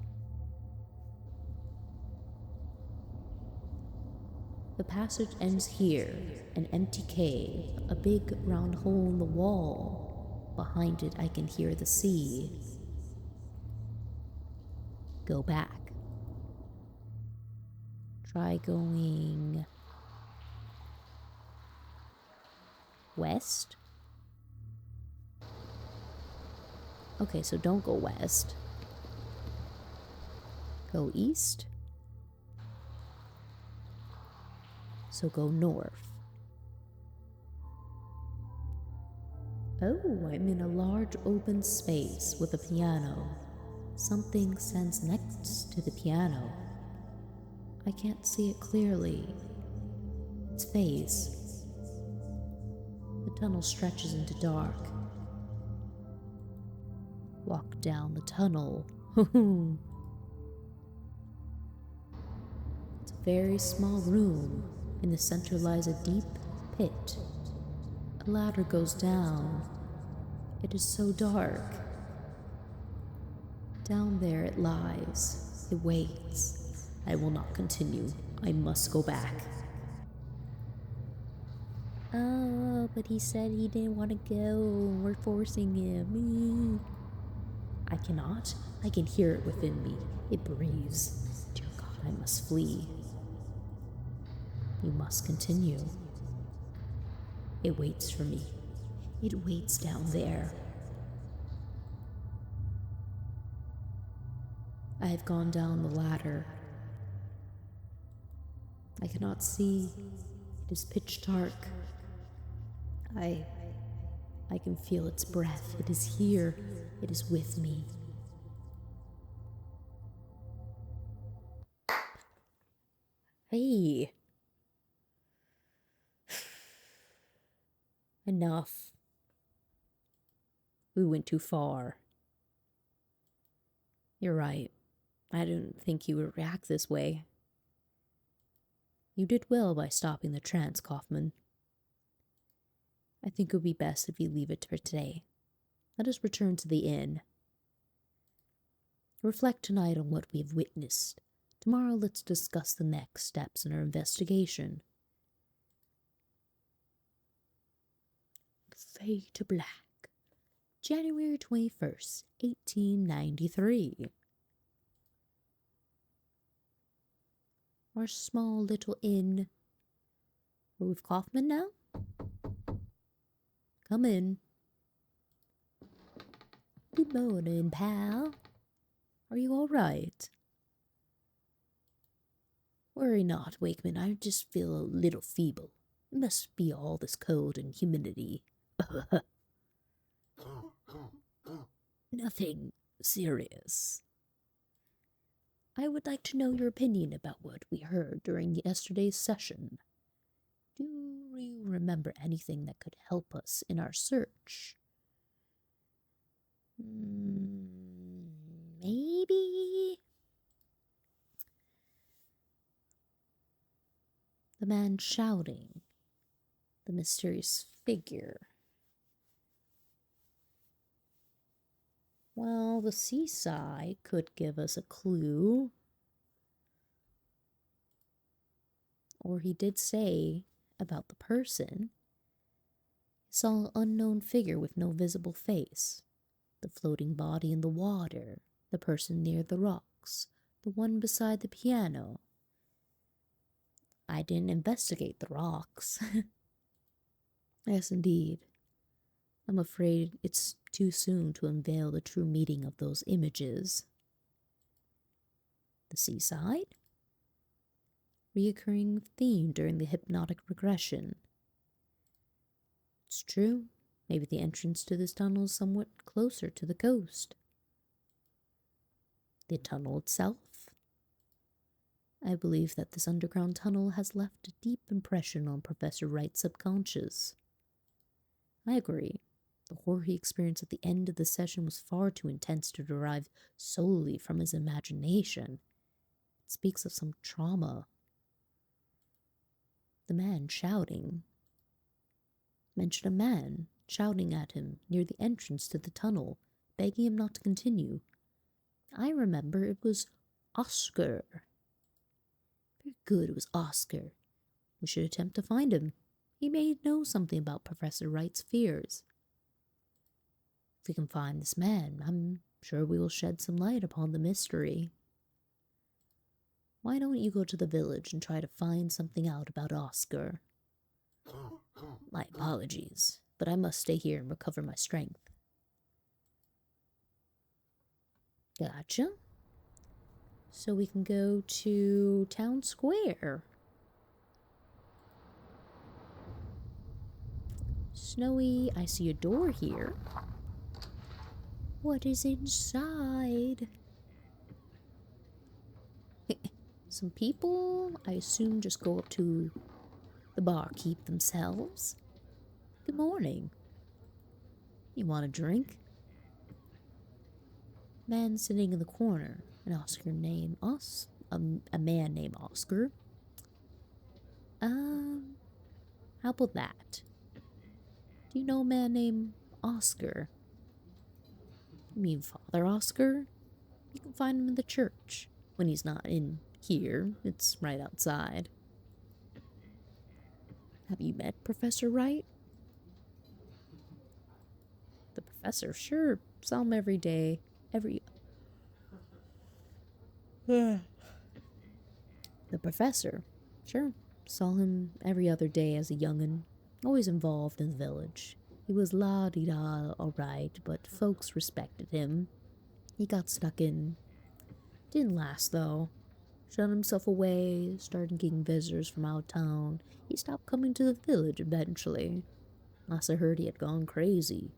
A: The passage ends here, an empty cave, a big round hole in the wall. Behind it I can hear the sea. Go back. Try going west? Okay, so don't go west. Go east? So go north. Oh, I'm in a large open space with a piano. Something stands next to the piano. I can't see it clearly. Its face. The tunnel stretches into dark. Walk down the tunnel. It's a very small room. In the center lies a deep pit. A ladder goes down. It is so dark. Down there it lies. It waits. I will not continue. I must go back. Oh, but he said he didn't want to go. We're forcing him. I cannot. I can hear it within me. It breathes. Dear God, I must flee. You must continue. It waits for me. It waits down there. I have gone down the ladder. I cannot see. It is pitch dark. I can feel its breath. It is here. It is with me. Hey. Enough. We went too far. You're right. I didn't think you would react this way. You did well by stopping the trance, Kaufman. I think it would be best if you leave it for today. Let us return to the inn. Reflect tonight on what we have witnessed. Tomorrow let's discuss the next steps in our investigation. Fade to black. January 21st, 1893. Our small little inn. We're with Kaufman now? Come in. Good morning, pal. Are you all right? Worry not, Wakeman. I just feel a little feeble. It must be all this cold and humidity. Nothing serious. I would like to know your opinion about what we heard during yesterday's session. Do you remember anything that could help us in our search? Maybe? The man shouting. The mysterious figure. Well, the seaside could give us a clue. Or he did say about the person. He saw an unknown figure with no visible face. The floating body in the water, the person near the rocks, the one beside the piano. I didn't investigate the rocks. Yes, indeed. I'm afraid it's too soon to unveil the true meaning of those images. The seaside? Reoccurring theme during the hypnotic regression. It's true. Maybe the entrance to this tunnel is somewhat closer to the coast. The tunnel itself? I believe that this underground tunnel has left a deep impression on Professor Wright's subconscious. I agree. The horror he experienced at the end of the session was far too intense to derive solely from his imagination. It speaks of some trauma. The man shouting. Mentioned a man shouting at him near the entrance to the tunnel, begging him not to continue. I remember it was Oscar. Very good, it was Oscar. We should attempt to find him. He may know something about Professor Wright's fears. If we can find this man, I'm sure we will shed some light upon the mystery. Why don't you go to the village and try to find something out about Oscar? My apologies, but I must stay here and recover my strength. Gotcha. So we can go to Town Square. Snowy, I see a door here. What is inside? Some people, I assume, just go up to the barkeep themselves. Good morning. You want a drink? Man sitting in the corner, an Oscar named a man named Oscar. How about that? Do you know a man named Oscar? You mean Father Oscar? You can find him in the church. When he's not in here, it's right outside. Have you met Professor Wright? The professor? Sure. Saw him every day. The professor? Sure. Saw him every other day as a young'un. Always involved in the village. He was la-di-da alright, but folks respected him. He got stuck in. Didn't last, though. Shut himself away, started getting visitors from out of town. He stopped coming to the village eventually. Last I heard, he had gone crazy.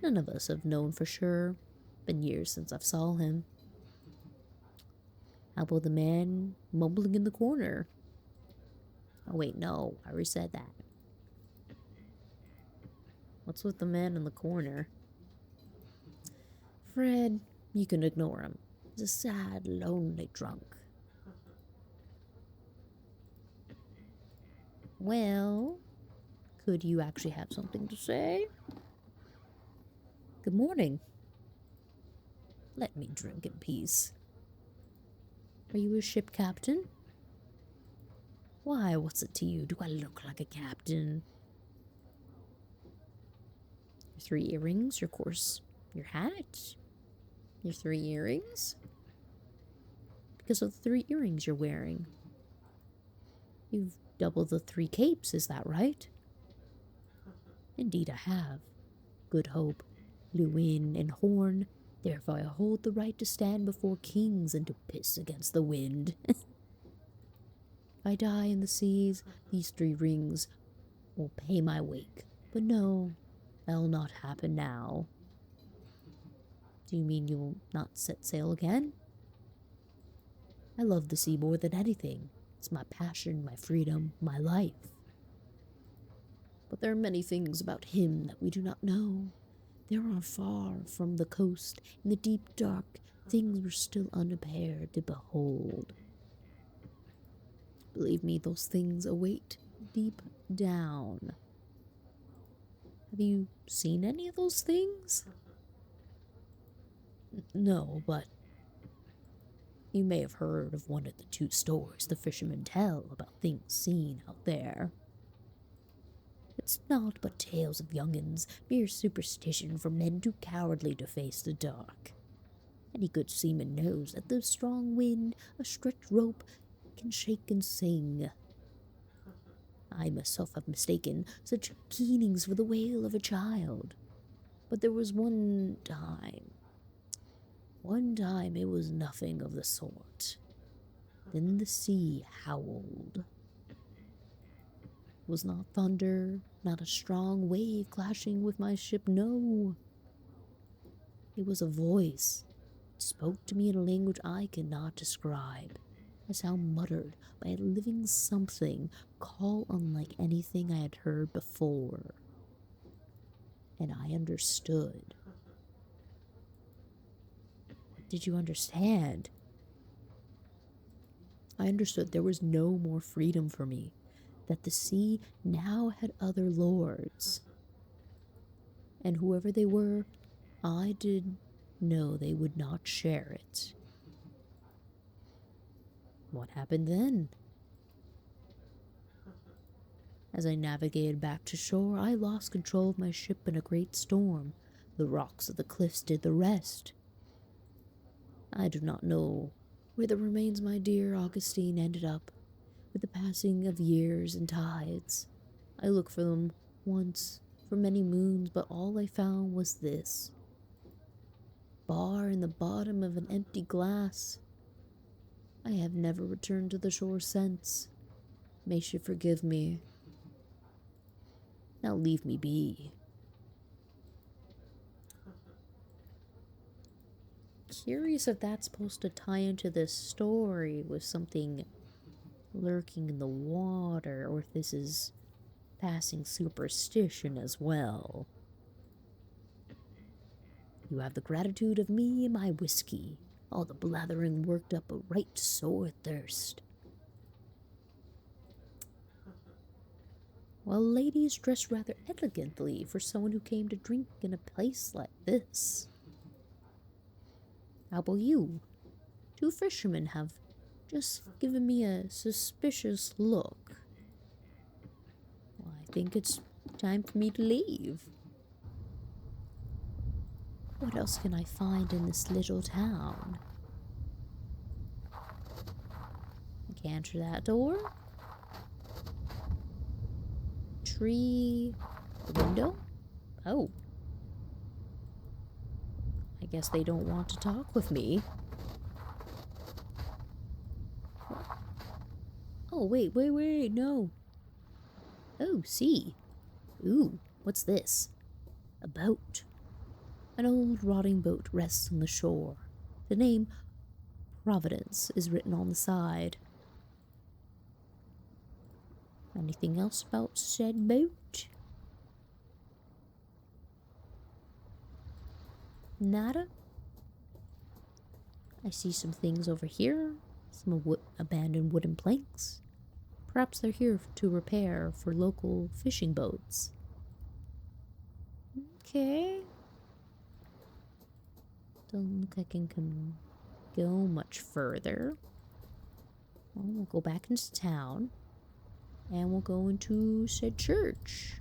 A: None of us have known for sure. Been years since I've saw him. How about the man mumbling in the corner? Oh wait, no, I already said that. What's with the man in the corner? Fred, you can ignore him. He's a sad, lonely drunk. Well, could you actually have something to say? Good morning. Let me drink in peace. Are you a ship captain? Why, what's it to you? Do I look like a captain? Your 3 earrings, your course, your hat, your 3 earrings? Because of the 3 earrings you're wearing. You've doubled the 3 capes, is that right? Indeed I have. Good Hope, Lewin, and Horn. Therefore I hold the right to stand before kings and to piss against the wind. If I die in the seas, these 3 rings will pay my wake. But no, that'll not happen now. Do you mean you'll not set sail again? I love the sea more than anything. It's my passion, my freedom, my life. But there are many things about him that we do not know. There are far from the coast, in the deep dark, things we're still unprepared to behold. Believe me, those things await deep down. Have you seen any of those things? No, but you may have heard of one of the 2 stories the fishermen tell about things seen out there. It's naught but tales of young'uns, mere superstition for men too cowardly to face the dark. Any good seaman knows that the strong wind, a stretched rope, can shake and sing. I myself have mistaken such keenings for the wail of a child. But there was one time it was nothing of the sort. Then the sea howled. It was not thunder, not a strong wave clashing with my ship, no. It was a voice. It spoke to me in a language I cannot describe. A sound muttered by a living something, call unlike anything I had heard before. And I understood. What did you understand? I understood there was no more freedom for me, that the sea now had other lords. And whoever they were, I did know they would not share it. What happened then? As I navigated back to shore, I lost control of my ship in a great storm. The rocks of the cliffs did the rest. I do not know where the remains of my dear Augustine ended up with the passing of years and tides. I looked for them once, for many moons, but all I found was this bar in the bottom of an empty glass. I have never returned to the shore since. May she forgive me. Now leave me be. Curious if that's supposed to tie into this story with something lurking in the water, or if this is passing superstition as well. You have the gratitude of me and my whiskey. All the blathering worked up a right sore thirst. Well, ladies dress rather elegantly for someone who came to drink in a place like this. How about you? Two fishermen have just given me a suspicious look. Well, I think it's time for me to leave. What else can I find in this little town? I can't enter that door. Tree. A window? Oh. I guess they don't want to talk with me. Oh, wait, no. Oh, see. Ooh, what's this? A boat. An old rotting boat rests on the shore. The name Providence is written on the side. Anything else about said boat? Nada? I see some things over here. Some abandoned wooden planks. Perhaps they're here to repair for local fishing boats. Okay. Don't look like I can go much further. Well, we'll go back into town. And we'll go into said church.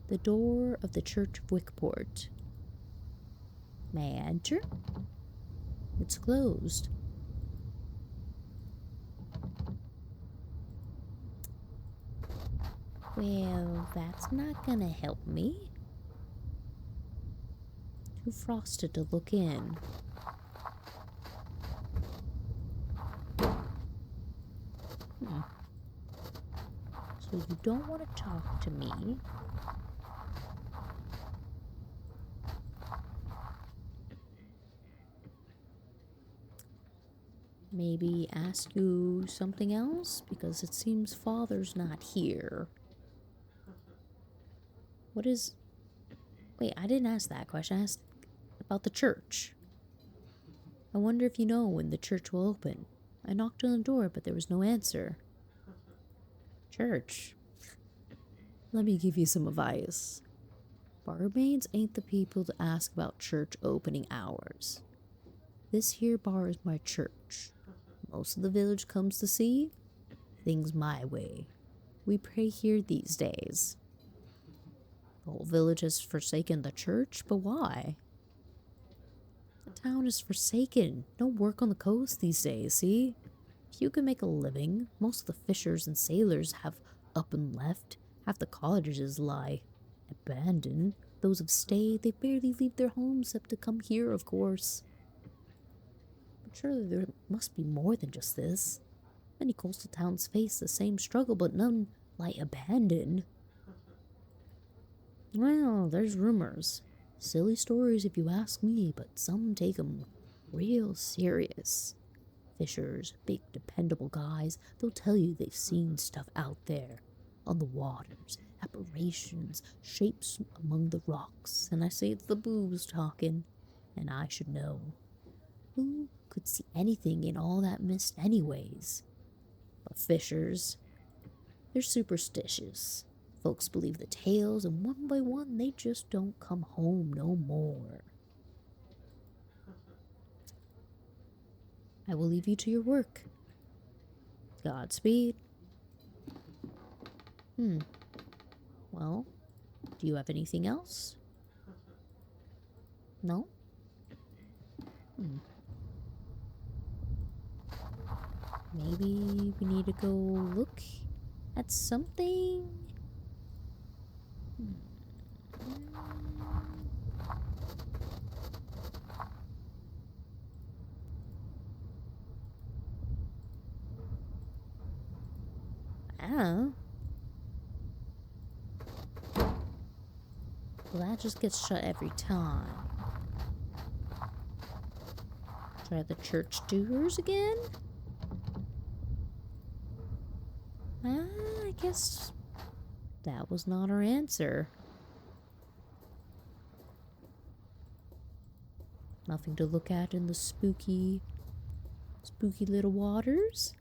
A: The door of the Church of Wickport. May I enter? It's closed. Well, that's not gonna help me. Too frosted to look in. So you don't want to talk to me. Maybe ask you something else? Because it seems Father's not here. What is... Wait, I didn't ask that question. I asked about the church. I wonder if you know when the church will open. I knocked on the door, but there was no answer. Church. Let me give you some advice. Barmaids ain't the people to ask about church opening hours. This here bar is my church. Most of the village comes to see things my way. we pray here these days. The whole village has forsaken the church, but why? The town is forsaken. No work on the coast these days, see? If you can make a living, most of the fishers and sailors have up and left. Half the cottages lie abandoned. Those have stayed, they barely leave their homes except to come here, of course. But surely there must be more than just this. Many coastal towns face the same struggle, but none lie abandoned. Well, there's rumors. Silly stories if you ask me, but some take 'em real serious. Fishers, big dependable guys, they'll tell you they've seen stuff out there. On the waters, apparitions, shapes among the rocks, and I say it's the boobs talking, and I should know. Who could see anything in all that mist anyways? But fishers, they're superstitious. Folks believe the tales, and one by one they just don't come home no more. I will leave you to your work. Godspeed. Well, do you have anything else? No? Maybe we need to go look at something? Well, that just gets shut every time. Try the church doors again? I guess that was not our answer. Nothing to look at in the spooky little waters?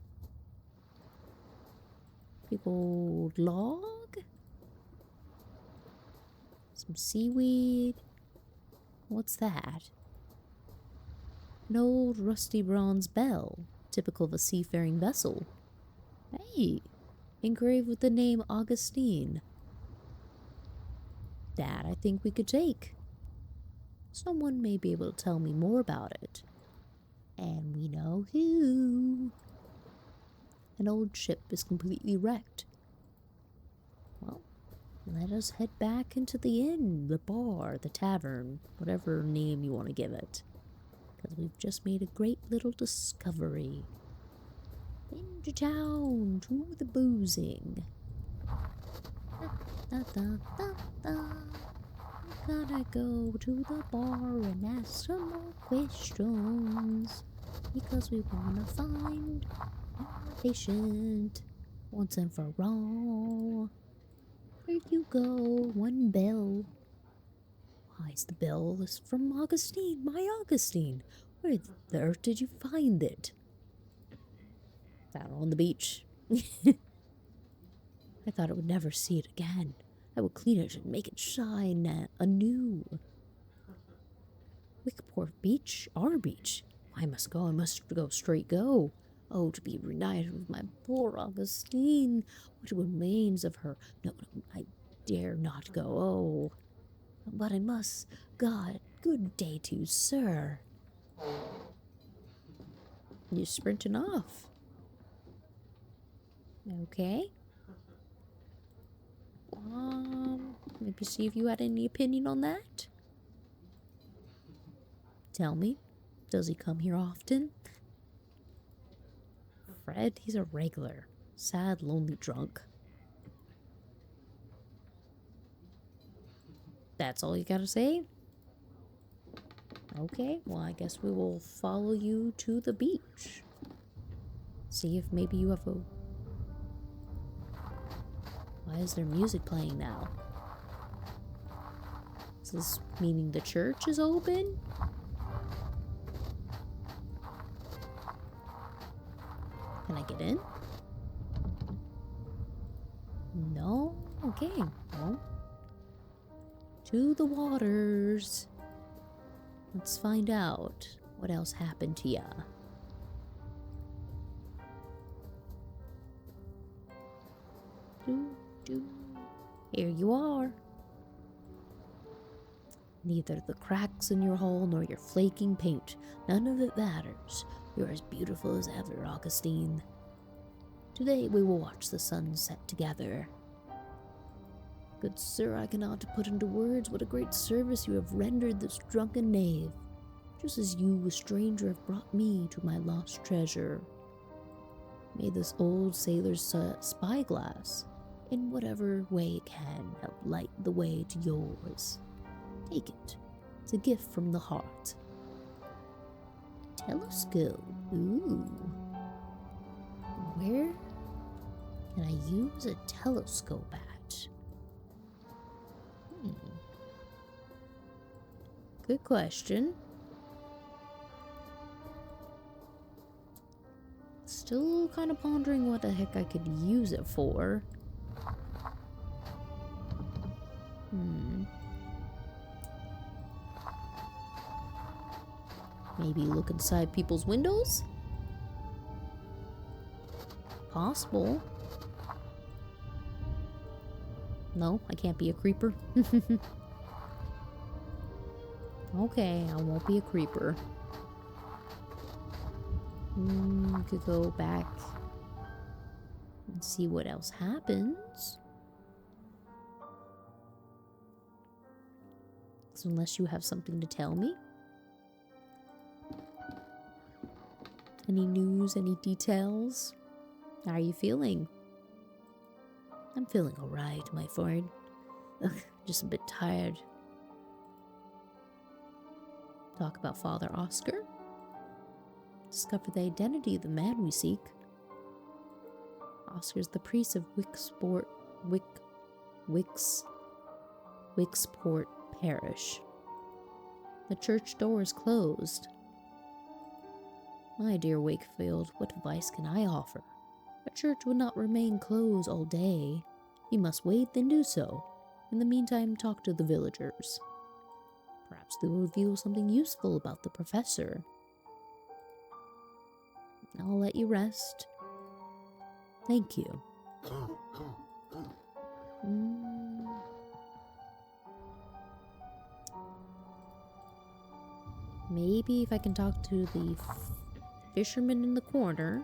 A: Big old log? Some seaweed? What's that? An old rusty bronze bell, typical of a seafaring vessel. Hey, engraved with the name Augustine. That I think we could take. Someone may be able to tell me more about it. And we know who. An old ship is completely wrecked. Well, let us head back into the inn, the bar, the tavern, whatever name you want to give it. Because we've just made a great little discovery. Into town, to the boozing. Da, da, da, da. Gotta go to the bar and ask some more questions. Because we wanna find our patient once and for all. Where'd you go? One bell. Why is the bell from Augustine? My Augustine. Where the earth did you find it? Found it on the beach. I thought I would never see it again. I would clean it and make it shine anew. Wickport Beach? Our beach? I must go. I must go straight go. Oh, to be reunited with my poor Augustine. What remains of her? No, I dare not go. Oh, but I must. God, good day to you, sir. You're sprinting off. Okay. Maybe see if you had any opinion on that. Tell me, does he come here often? Fred, he's a regular. Sad, lonely drunk. That's all you gotta say? Okay, well, I guess we will follow you to the beach. See if maybe you have a... Why is there music playing now? Is this meaning the church is open? Can I get in? No? Okay, well. To the waters. Let's find out what else happened to ya. Do, do. Here you are. Neither the cracks in your hull nor your flaking paint, none of it matters. You're as beautiful as ever, Augustine. Today we will watch the sun set together. Good sir, I cannot put into words what a great service you have rendered this drunken knave, just as you, a stranger, have brought me to my lost treasure. May this old sailor's spyglass, in whatever way it can, help light the way to yours. Take it. It's a gift from the heart. A telescope. Ooh. Where can I use a telescope at? Good question. Still kind of pondering what the heck I could use it for. Maybe look inside people's windows? Possible. No, I can't be a creeper. Okay, I won't be a creeper. Could go back and see what else happens. So unless you have something to tell me. Any news, any details? How are you feeling? I'm feeling alright, my friend. Ugh, just a bit tired. Talk about Father Oscar. Discover the identity of the man we seek. Oscar's the priest of Wicksport Parish. The church door is closed. My dear Wakefield, what advice can I offer? A church would not remain closed all day. You must wait, then do so. In the meantime, talk to the villagers. Perhaps they will reveal something useful about the professor. I'll let you rest. Thank you. Maybe if I can talk to the fisherman in the corner.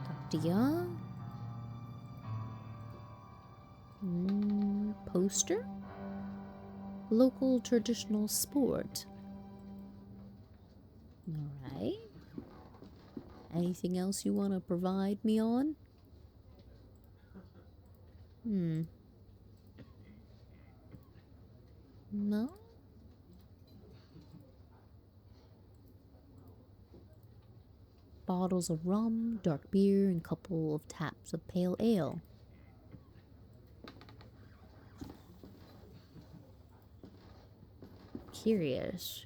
A: Talk to ya. Poster? Local traditional sport. Alright. Anything else you want to provide me on? No? Bottles of rum, dark beer, and a couple of taps of pale ale. Curious.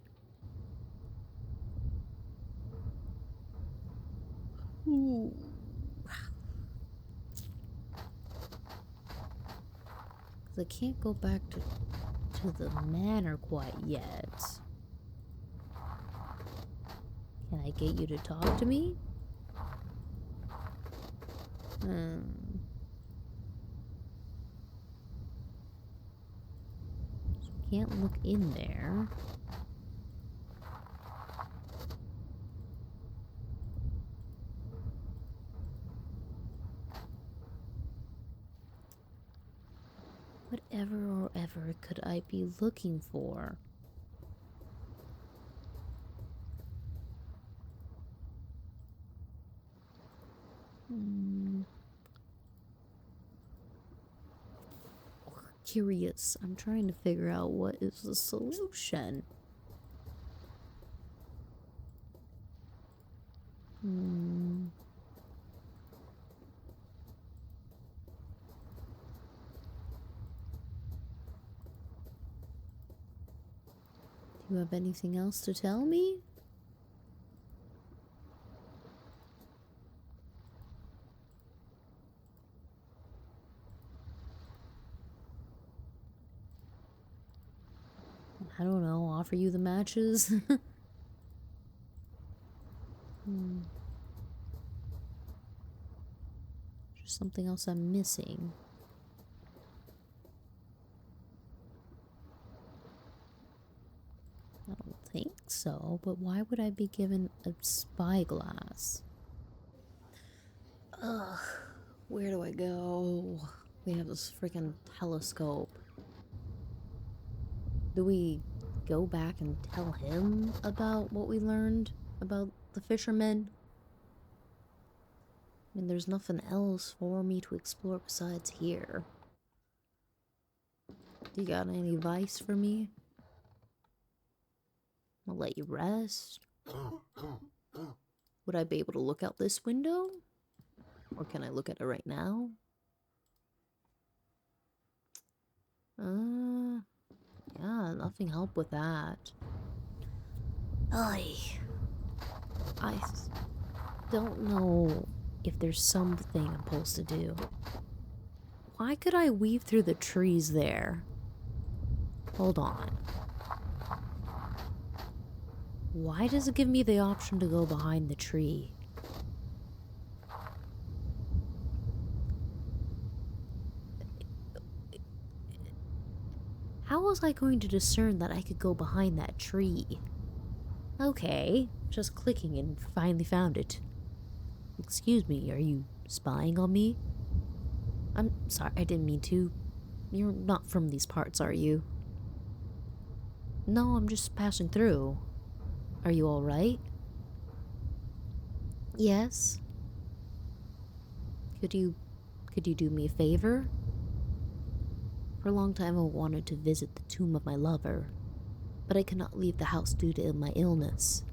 A: Ooh. I can't go back to the manor quite yet. Can I get you to talk to me? Can't look in there. Whatever or ever could I be looking for? Curious. I'm trying to figure out what is the solution. Do you have anything else to tell me? I don't know, offer you the matches? something else I'm missing. I don't think so, but why would I be given a spyglass? Ugh, where do I go? We have this freaking telescope. Do we go back and tell him about what we learned about the fishermen? I mean, there's nothing else for me to explore besides here. Do you got any advice for me? I'll let you rest. Would I be able to look out this window? Or can I look at it right now? Yeah, nothing helped with that. I don't know if there's something I'm supposed to do. Why could I weave through the trees there? Hold on. Why does it give me the option to go behind the tree? How was I going to discern that I could go behind that tree? Okay, just clicking and finally found it. Excuse me, are you spying on me? I'm sorry, I didn't mean to. You're not from these parts, are you? No, I'm just passing through. Are you alright? Yes. Could you do me a favor? For a long time I wanted to visit the tomb of my lover, but I could not leave the house due to my illness.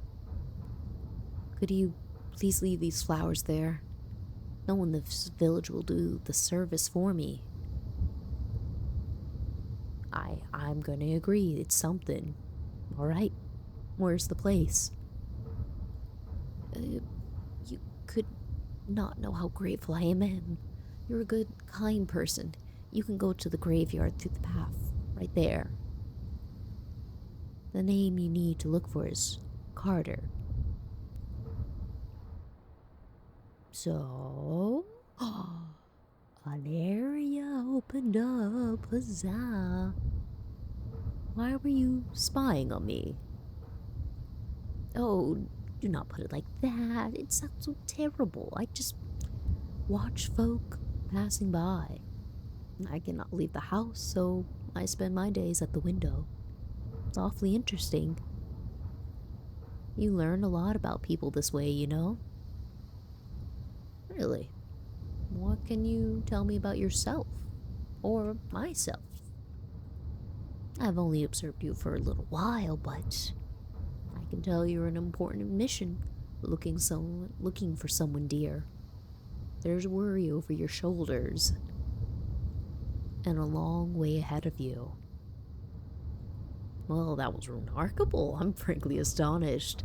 A: Could you please leave these flowers there? No one in this village will do the service for me. I'm gonna agree, it's something. Alright, where's the place? You could not know how grateful I am. You're a good, kind person. You can go to the graveyard through the path, right there. The name you need to look for is Carter. So, an area opened up, huzzah. Why were you spying on me? Oh, do not put it like that. It sounds so terrible. I just watch folk passing by. I cannot leave the house, so I spend my days at the window. It's awfully interesting. You learn a lot about people this way, you know? Really? What can you tell me about yourself? Or myself? I've only observed you for a little while, but I can tell you're an important mission, looking for someone dear. There's worry over your shoulders, and a long way ahead of you. Well, that was remarkable. I'm frankly astonished.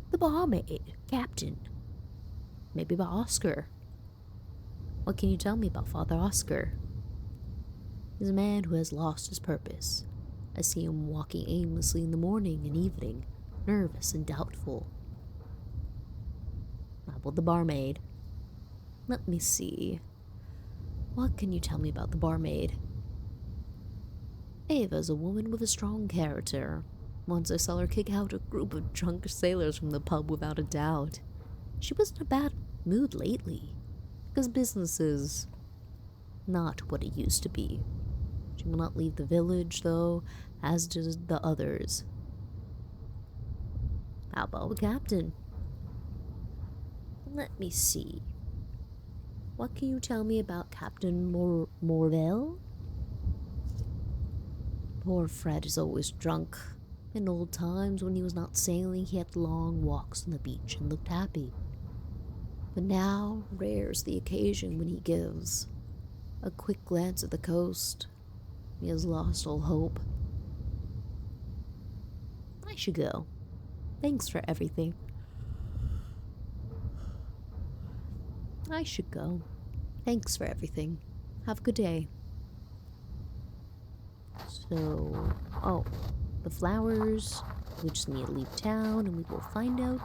A: The barmaid, Captain. Maybe about Oscar. What can you tell me about Father Oscar? He's a man who has lost his purpose. I see him walking aimlessly in the morning and evening, nervous and doubtful. How about the barmaid? Let me see. What can you tell me about the barmaid? Ava's a woman with a strong character. Once I saw her kick out a group of drunk sailors from the pub without a doubt. She was in a bad mood lately, because business is not what it used to be. She will not leave the village, though, as do the others. How about the captain? Let me see. What can you tell me about Captain Morville? Poor Fred is always drunk. In old times, when he was not sailing, he had long walks on the beach and looked happy. But now, rare's the occasion when he gives a quick glance at the coast. He has lost all hope. I should go. Thanks for everything. I should go. Thanks for everything. Have a good day. So, the flowers. We just need to leave town and we will find out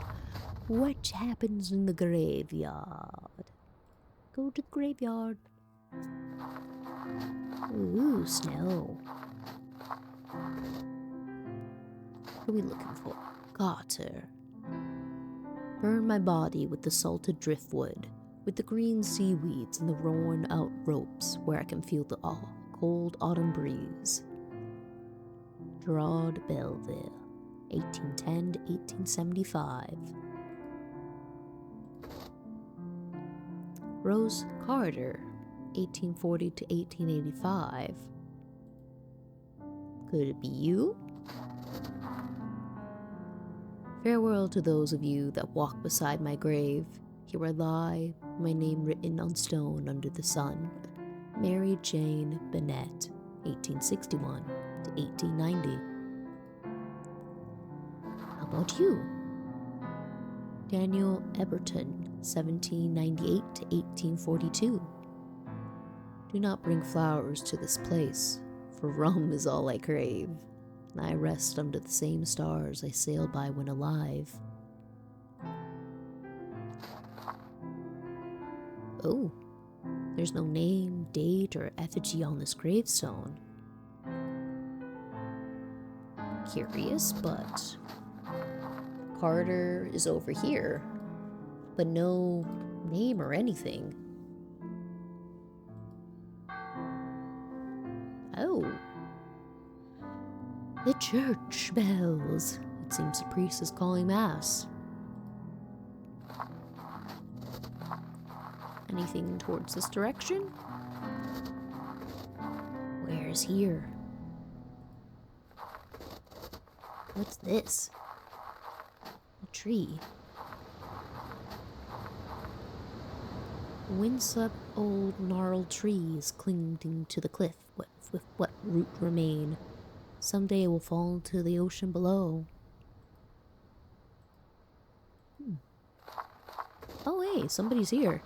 A: What happens in the graveyard? Go to the graveyard. Ooh, snow. What are we looking for? Garter. Burn my body with the salted driftwood, with the green seaweeds and the worn out ropes where I can feel the cold autumn breeze. Gerard Belleville, 1810 to 1875. Rose Carter, 1840 to 1885. Could it be you? Farewell to those of you that walk beside my grave. Here I lie, my name written on stone under the sun. Mary Jane Bennett, 1861 to 1890. How about you? Daniel Eberton, 1798 to 1842. Do not bring flowers to this place, for rum is all I crave, and I rest under the same stars I sailed by when alive. Oh, there's no name, date, or effigy on this gravestone. Curious, but Carter is over here, but no name or anything. Oh. The church bells. It seems the priest is calling mass. Anything towards this direction? Where's here? What's this? A tree. Windswept old gnarled trees clinging to the cliff with what root remain. Someday it will fall into the ocean below. Oh hey, somebody's here.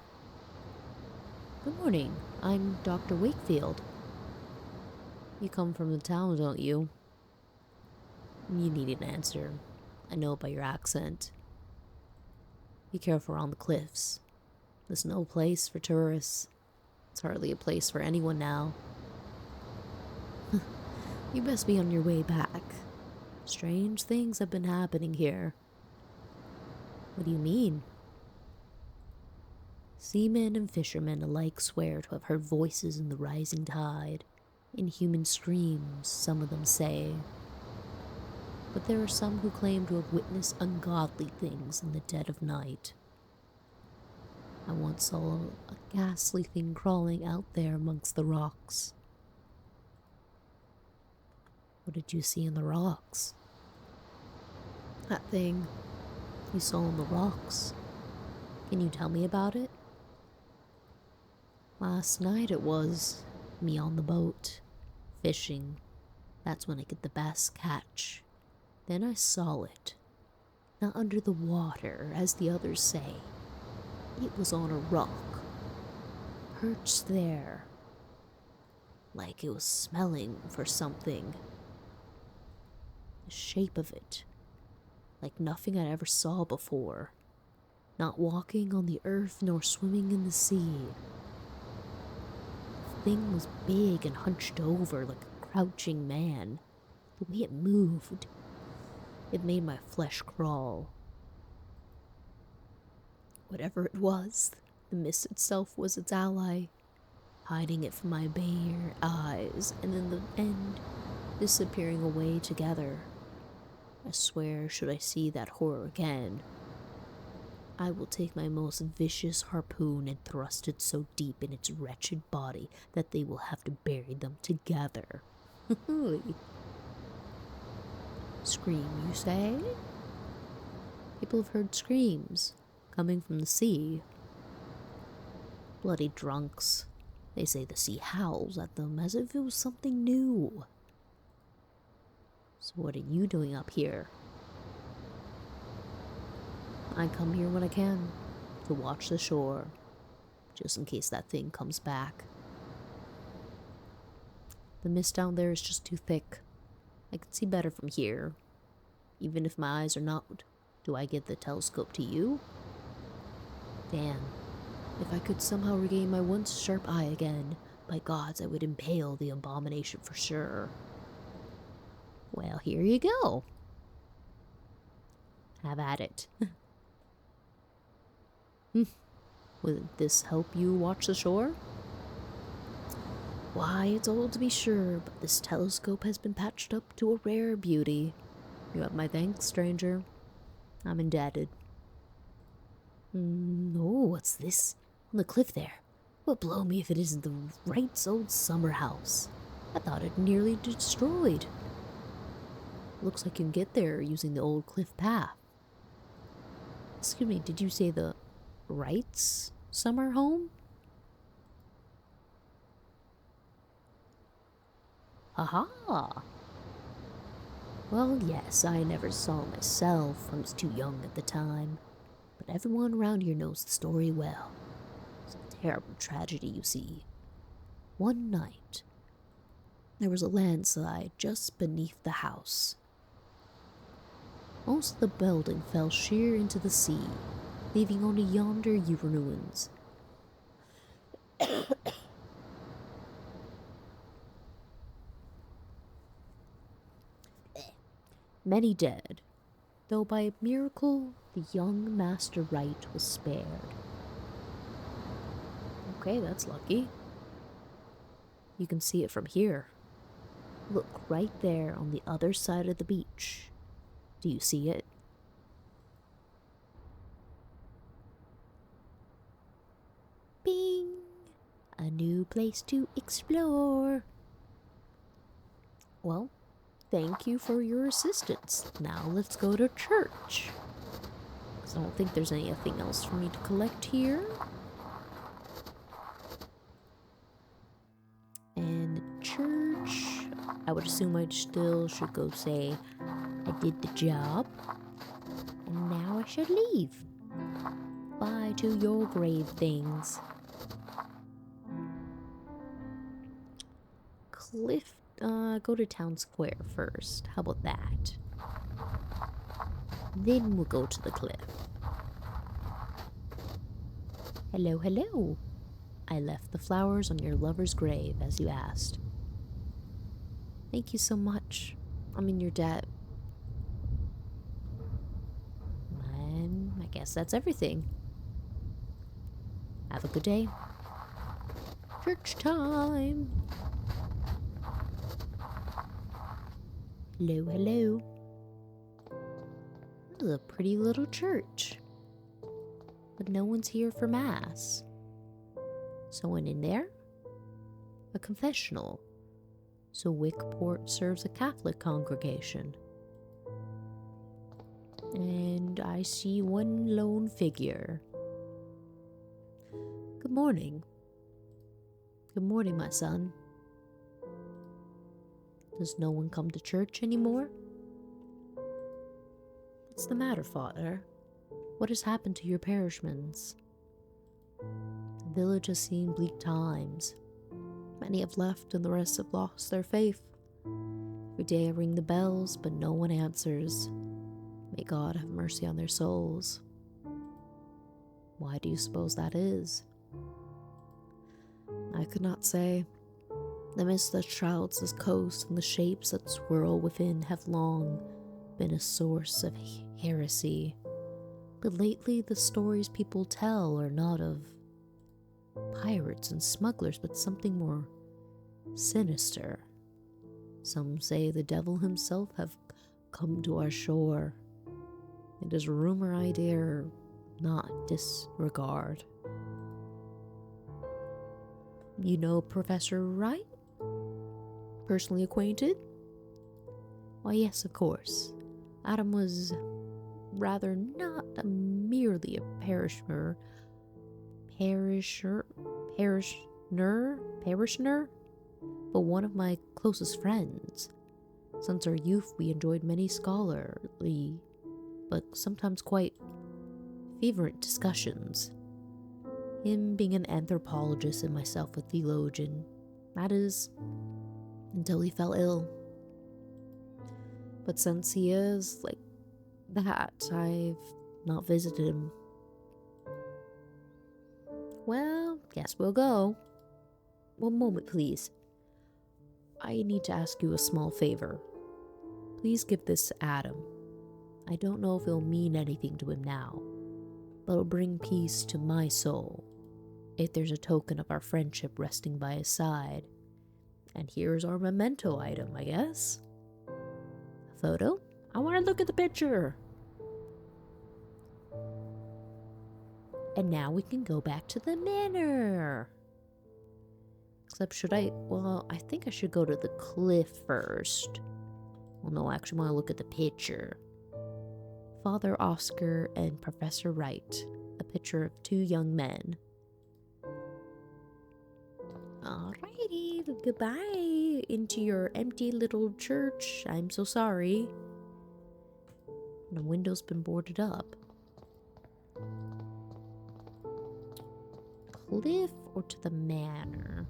A: Good morning, I'm Dr. Wakefield. You come from the town, don't you? You need an answer. I know by your accent. Be careful around the cliffs. There's no place for tourists. It's hardly a place for anyone now. You best be on your way back. Strange things have been happening here. What do you mean? Seamen and fishermen alike swear to have heard voices in the rising tide. Inhuman screams, some of them say. But there are some who claim to have witnessed ungodly things in the dead of night. I once saw a ghastly thing crawling out there amongst the rocks. What did you see in the rocks? That thing you saw in the rocks. Can you tell me about it? Last night it was me on the boat, fishing. That's when I get the best catch. Then I saw it. Not under the water, as the others say. It was on a rock, perched there, like it was smelling for something. The shape of it, like nothing I ever saw before. Not walking on the earth nor swimming in the sea. The thing was big and hunched over like a crouching man. The way it moved, it made my flesh crawl. Whatever it was, the mist itself was its ally, hiding it from my bare eyes, and in the end, disappearing away together. I swear, should I see that horror again, I will take my most vicious harpoon and thrust it so deep in its wretched body that they will have to bury them together. Scream, you say? People have heard screams coming from the sea. Bloody drunks. They say the sea howls at them as if it was something new. So what are you doing up here? I come here when I can, to watch the shore, just in case that thing comes back. The mist down there is just too thick. I can see better from here, even if my eyes are not Do I give the telescope to you? Damn. If I could somehow regain my once sharp eye again, by gods, I would impale the abomination for sure. Well, here you go. Have at it. Will this help you watch the shore? Why, it's old to be sure, but this telescope has been patched up to a rare beauty. You have my thanks, stranger. I'm indebted. Oh, what's this? On the cliff there. Well, blow me if it isn't the Wright's old summer house. I thought it nearly destroyed. Looks like you can get there using the old cliff path. Excuse me, did you say the Wright's summer home? Aha! Well, yes, I never saw myself. I was too young at the time. But everyone around here knows the story well. It's a terrible tragedy, you see. One night, there was a landslide just beneath the house. Most of the building fell sheer into the sea, leaving only yonder ruins. Many dead, though by a miracle the young Master Wright was spared. Okay, that's lucky. You can see it from here. Look, right there on the other side of the beach. Do you see it? Bing! A new place to explore. Well, thank you for your assistance. Now let's go to church. 'Cause I don't think there's anything else for me to collect here. And church, I would assume I still should go say, I did the job. And now I should leave. Bye to your grave things. Cliff, go to town square first. How about that? Then we'll go to the cliff. Hello, hello. I left the flowers on your lover's grave, as you asked. Thank you so much. I'm in your debt. And I guess that's everything. Have a good day. Church time. Hello, hello. This is a pretty little church. But no one's here for mass. Someone in there? A confessional. So Wickport serves a Catholic congregation. And I see one lone figure. Good morning. Good morning, my son. Does no one come to church anymore? What's the matter, Father? What has happened to your parishioners? The village has seen bleak times. Many have left and the rest have lost their faith. Every day I ring the bells, but no one answers. May God have mercy on their souls. Why do you suppose that is? I could not say. The mist that shrouds this coast and the shapes that swirl within have long been a source of heresy. But lately the stories people tell are not of pirates and smugglers, but something more sinister. Some say the devil himself have come to our shore. It is a rumor I dare not disregard. You know Professor Wright? Personally acquainted? Why, yes, of course. Adam was rather not merely a parishioner, but one of my closest friends. Since our youth, we enjoyed many scholarly, but sometimes quite fervent discussions. Him being an anthropologist and myself a theologian. That is, until he fell ill. But since he is, like That I've not visited him. Well, guess we'll go. One moment, please. I need to ask you a small favor. Please give this to Adam. I don't know if it'll mean anything to him now, but it'll bring peace to my soul if there's a token of our friendship resting by his side. And here's our memento item, I guess. A photo? I want to look at the picture. And now we can go back to the manor. Except I think I should go to the cliff first. Well, no, I actually want to look at the picture. Father Oscar and Professor Wright. A picture of two young men. Alrighty, goodbye into your empty little church. I'm so sorry. The window's been boarded up. Cliff or to the manor?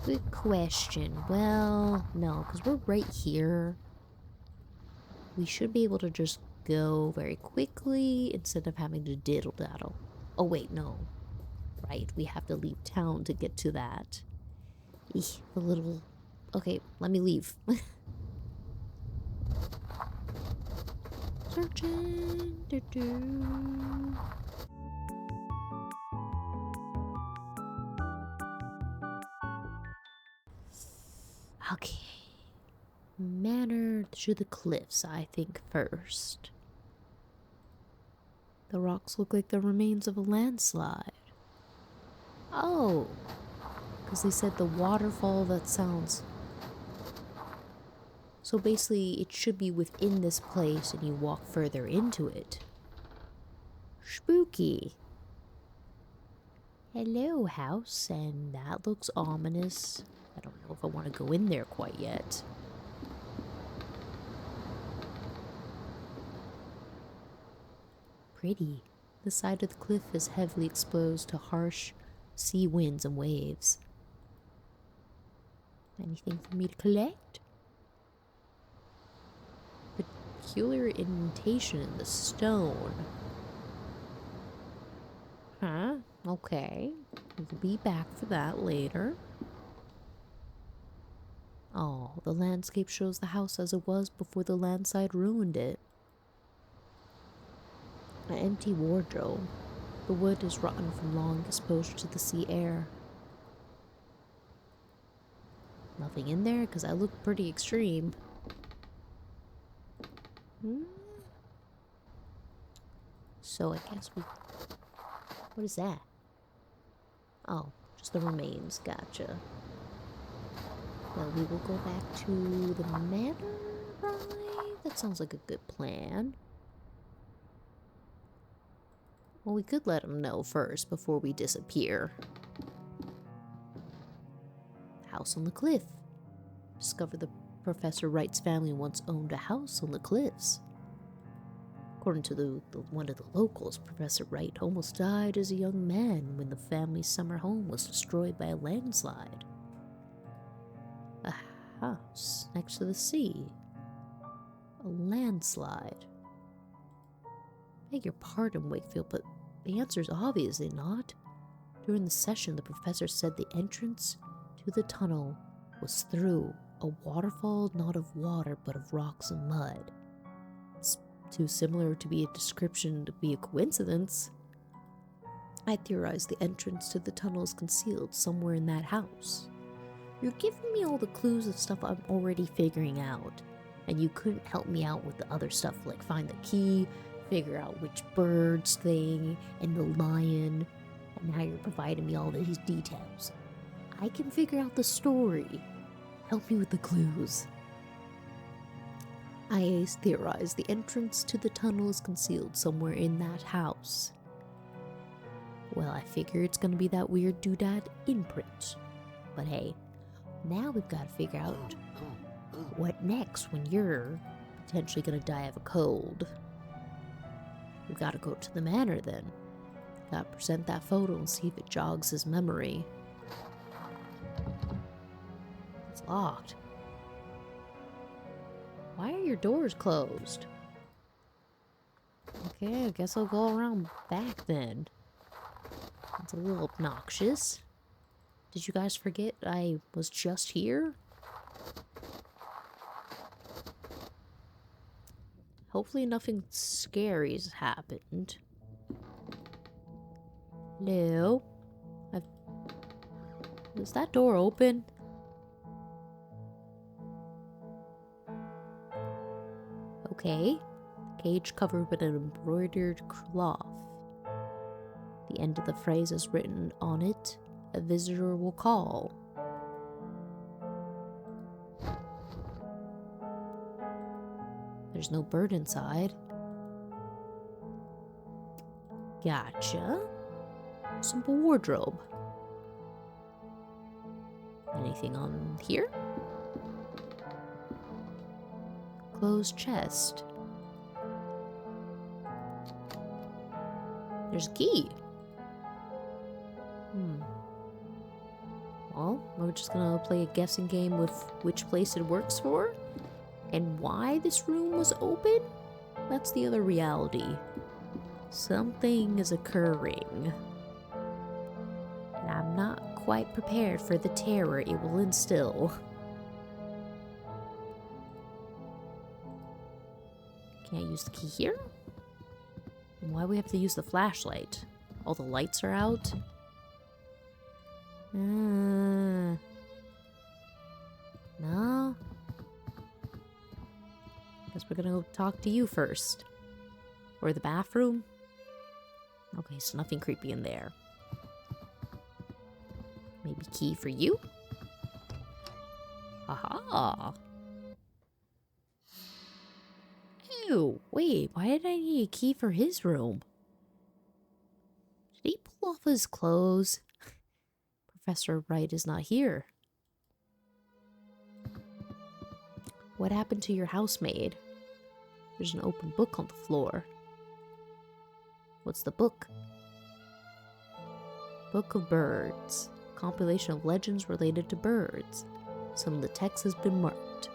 A: Good question. Well, no, because we're right here. We should be able to just go very quickly instead of having to diddle-daddle. Oh, wait, no. Right, we have to leave town to get to that. Eeh, the little... Okay, let me leave. Searching. Doo-doo. Okay. Manor to the cliffs, I think, first. The rocks look like the remains of a landslide. Oh, because they said the waterfall that sounds. So basically, it should be within this place and you walk further into it. Spooky. Hello, house, and that looks ominous. I don't know if I want to go in there quite yet. Pretty. The side of the cliff is heavily exposed to harsh sea winds and waves. Anything for me to collect? Peculiar indentation in the stone. Huh? Okay. We'll be back for that later. Oh, the landscape shows the house as it was before the landslide ruined it. An empty wardrobe. The wood is rotten from long exposure to the sea air. Nothing in there because I look pretty extreme. So I guess what is that? Oh, just the remains. Gotcha. Well, we will go back to the manor, right? That sounds like a good plan. Well, we could let him know first before we disappear. House on the cliff. Discover the Professor Wright's family once owned a house on the cliffs. According to one of the locals, Professor Wright almost died as a young man when the family's summer home was destroyed by a landslide. A house next to the sea. A landslide. Beg your pardon, Wakefield, but the answer is obviously not. During the session, the professor said the entrance to the tunnel was through a waterfall not of water but of rocks and mud. It's too similar to be a description to be a coincidence. I theorize the entrance to the tunnel is concealed somewhere in that house. You're giving me all the clues of stuff I'm already figuring out, and you couldn't help me out with the other stuff like find the key, figure out which bird's thing, and the lion, and now you're providing me all these details. I can figure out the story. Help me with the clues. I theorize the entrance to the tunnel is concealed somewhere in that house. Well, I figure it's gonna be that weird doodad imprint. But hey, now we've got to figure out what next when you're potentially gonna die of a cold. We've got to go to the manor then. Got to present that photo and see if it jogs his memory. It's locked. Why are your doors closed? Okay, I guess I'll go around back then. It's a little obnoxious. Did you guys forget I was just here? Hopefully nothing scary's happened. Hello? Is that door open? Okay. Cage covered with an embroidered cloth. The end of the phrase is written on it. A visitor will call. There's no bird inside. Gotcha. Simple wardrobe. Anything on here? Closed chest. There's a key. Well, we're just gonna play a guessing game with which place it works for. And why this room was open? That's the other reality. Something is occurring. And I'm not quite prepared for the terror it will instill. Can I use the key here? And why do we have to use the flashlight? All the lights are out? No. Guess we're gonna go talk to you first. Or the bathroom? Okay, so nothing creepy in there. Maybe key for you? Aha! Ew, wait, why did I need a key for his room? Did he pull off his clothes? Professor Wright is not here. What happened to your housemaid? There's an open book on the floor. What's the book? Book of Birds. Compilation of legends related to birds. Some of the text has been marked.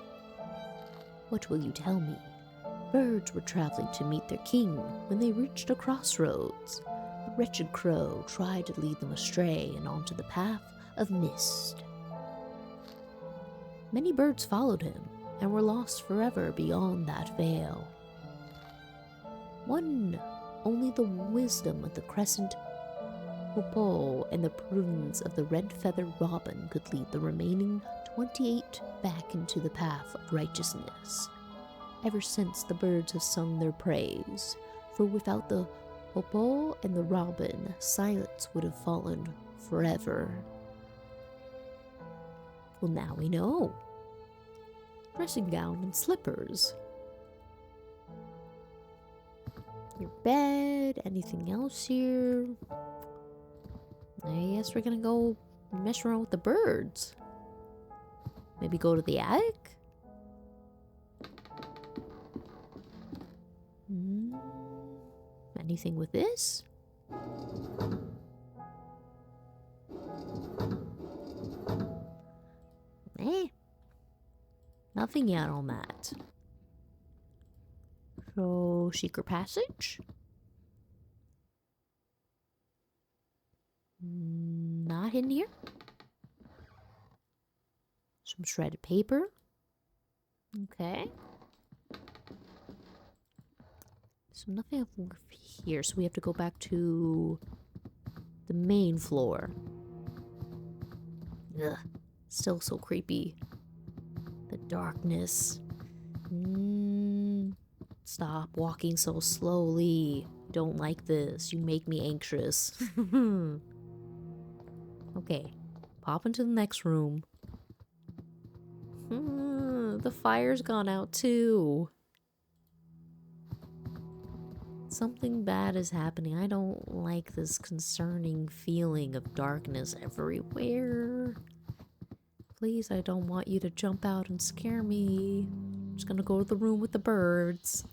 A: What will you tell me? Birds were traveling to meet their king when they reached a crossroads. The wretched crow tried to lead them astray and onto the path of mist. Many birds followed him and were lost forever beyond that veil. Only the wisdom of the crescent hoopoe and the prudence of the red-feathered robin could lead the remaining 28 back into the path of righteousness. Ever since the birds have sung their praise, for without the hoopoe and the robin, silence would have fallen forever. Well, now we know. Dressing gown and slippers. Your bed, anything else here? I guess we're gonna go mess around with the birds. Maybe go to the attic? Anything with this? Nothing yet on that. So, secret passage? Not in here. Some shredded paper. Okay. So nothing over here, so we have to go back to the main floor. Ugh, still so creepy. The darkness. Stop walking so slowly. Don't like this. You make me anxious. Okay, pop into the next room. The fire's gone out too. Something bad is happening. I don't like this concerning feeling of darkness everywhere. Please, I don't want you to jump out and scare me. I'm just gonna go to the room with the birds.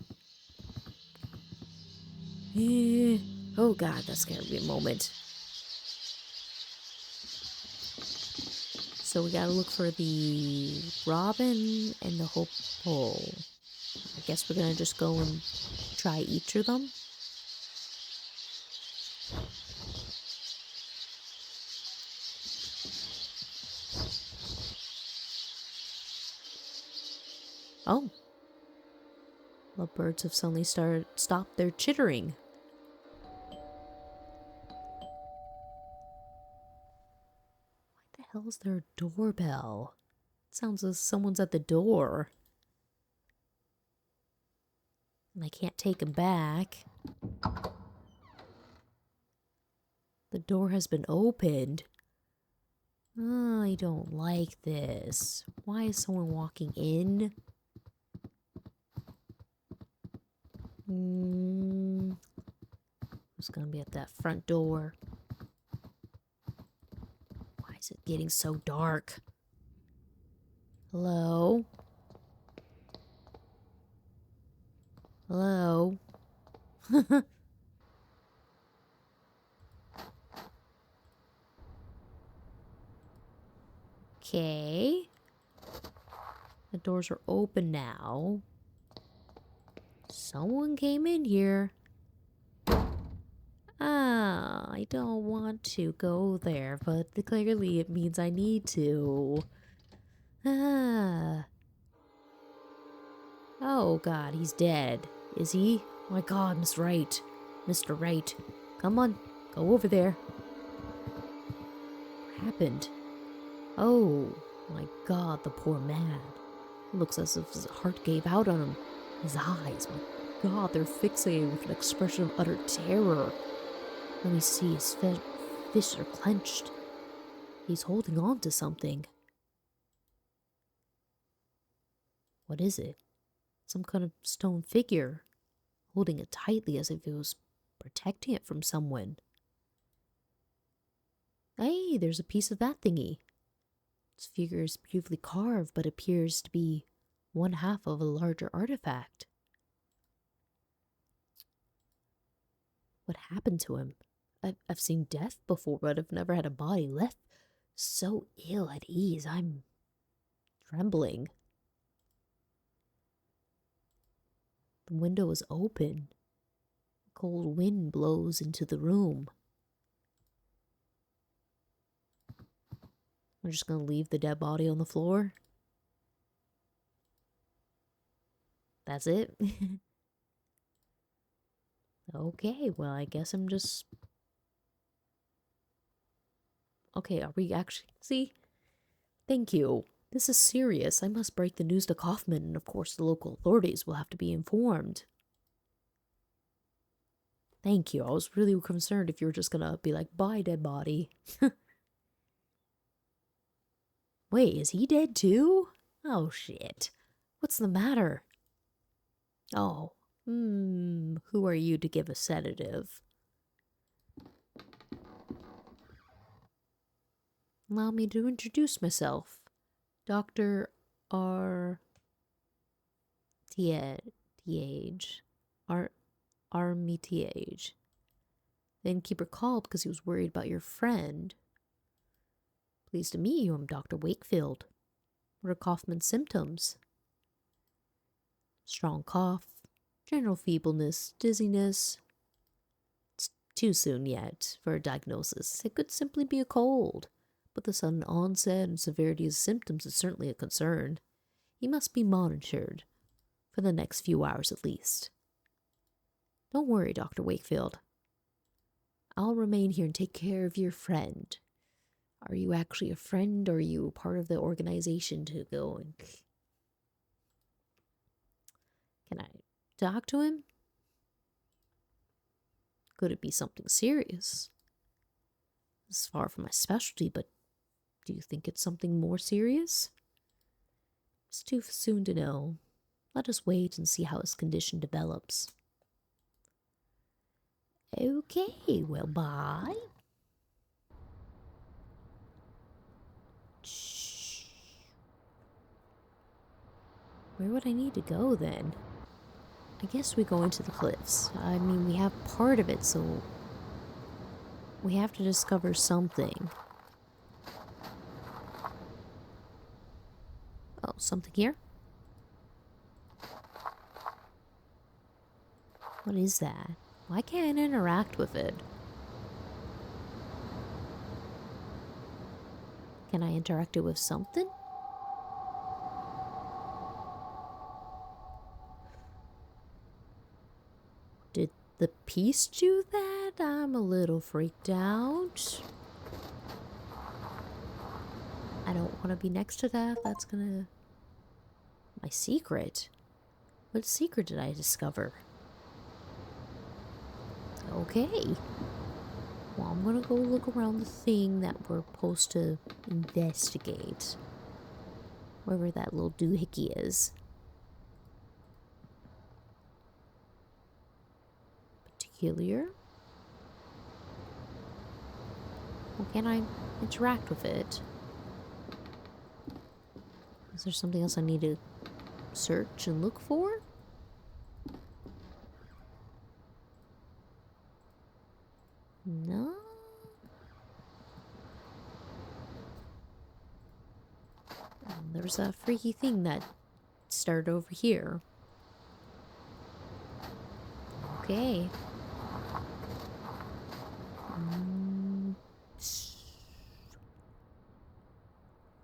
A: Oh god, that scared me a moment. So we gotta look for the robin and the hoopoe. I guess we're gonna just go and try each of them. Oh. Lovebirds have suddenly stopped their chittering. Why the hell is there a doorbell? It sounds as someone's at the door. And I can't take him back. The door has been opened. I don't like this. Why is someone walking in? Who's gonna be at that front door? Why is it getting so dark? Hello? Hello? Okay. The doors are open now. Someone came in here. I don't want to go there, but clearly it means I need to. Oh god, he's dead. Is he? My god, Miss Wright. Mr. Wright. Come on, go over there. What happened? Oh, my god, the poor man. It looks as if his heart gave out on him. His eyes, my god, they're fixated with an expression of utter terror. Let me see, his fists are clenched. He's holding on to something. What is it? Some kind of stone figure, holding it tightly as if it was protecting it from someone. Hey, there's a piece of that thingy. This figure is beautifully carved, but appears to be one half of a larger artifact. What happened to him? I've seen death before, but I've never had a body left so ill at ease. I'm trembling. The window is open. A cold wind blows into the room. I'm just gonna leave the dead body on the floor. That's it? Okay, well, I guess I'm just... Okay, are we actually... See? Thank you. This is serious. I must break the news to Kaufman, and of course the local authorities will have to be informed. Thank you. I was really concerned if you were just gonna be like, bye, dead body. Wait, is he dead too? Oh, shit. What's the matter? Oh, who are you to give a sedative? Allow me to introduce myself. Dr. R. T.H. Armitage. The innkeeper called because he was worried about your friend. Pleased to meet you, I'm Dr. Wakefield. What are Kaufman's symptoms? Strong cough, general feebleness, dizziness. It's too soon yet for a diagnosis. It could simply be a cold, but the sudden onset and severity of symptoms is certainly a concern. He must be monitored for the next few hours at least. Don't worry, Dr. Wakefield. I'll remain here and take care of your friend. Are you actually a friend, or are you part of the organization to go and... Can I talk to him? Could it be something serious? It's far from my specialty, but do you think it's something more serious? It's too soon to know. Let us wait and see how his condition develops. Okay, well, bye. Shh. Where would I need to go then? I guess we go into the cliffs. I mean, we have part of it, so we have to discover something. Oh, something here? What is that? Why can't I interact with it? Can I interact it with something? the piece do that, I'm a little freaked out. I don't want to be next to that. That's gonna... My secret? What secret did I discover? Okay. Well, I'm gonna go look around the thing that we're supposed to investigate. Wherever that little doohickey is. Particular. Well, can I interact with it? Is there something else I need to search and look for? No. There's that freaky thing that started over here. Okay.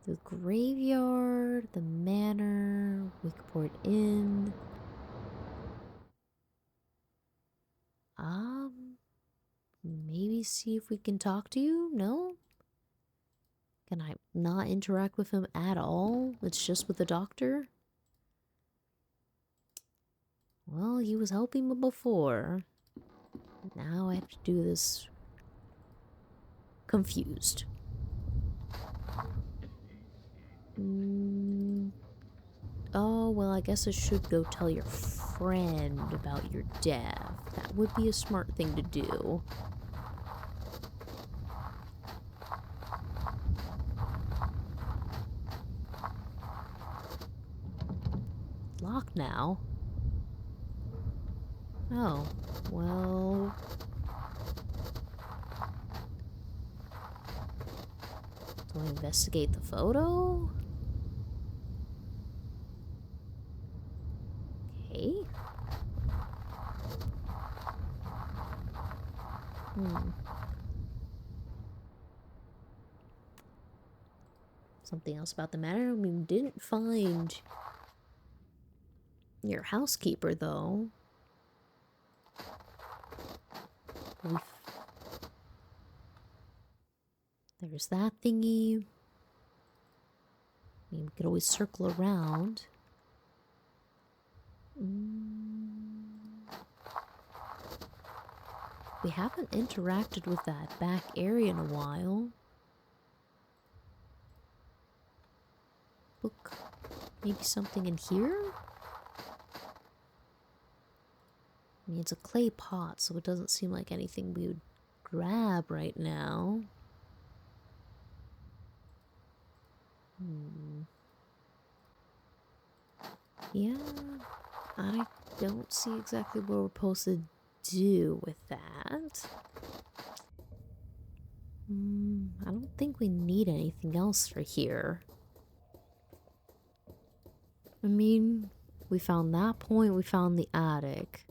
A: The graveyard, the manor, Wickport Inn. Maybe see if we can talk to you? No? Can I not interact with him at all? It's just with the doctor? Well, he was helping me before. Now I have to do this confused. Oh, well, I guess I should go tell your friend about your death. That would be a smart thing to do. Locked now. Oh, well... Do I investigate the photo? Okay. Something else about the matter? I mean, we didn't find your housekeeper, though. There's that thingy. I mean, we could always circle around. We haven't interacted with that back area in a while. Book. Maybe something in here? I mean, it's a clay pot, so it doesn't seem like anything we would grab right now. Yeah, I don't see exactly what we're supposed to do with that. I don't think we need anything else for here. I mean, we found that point, we found the attic.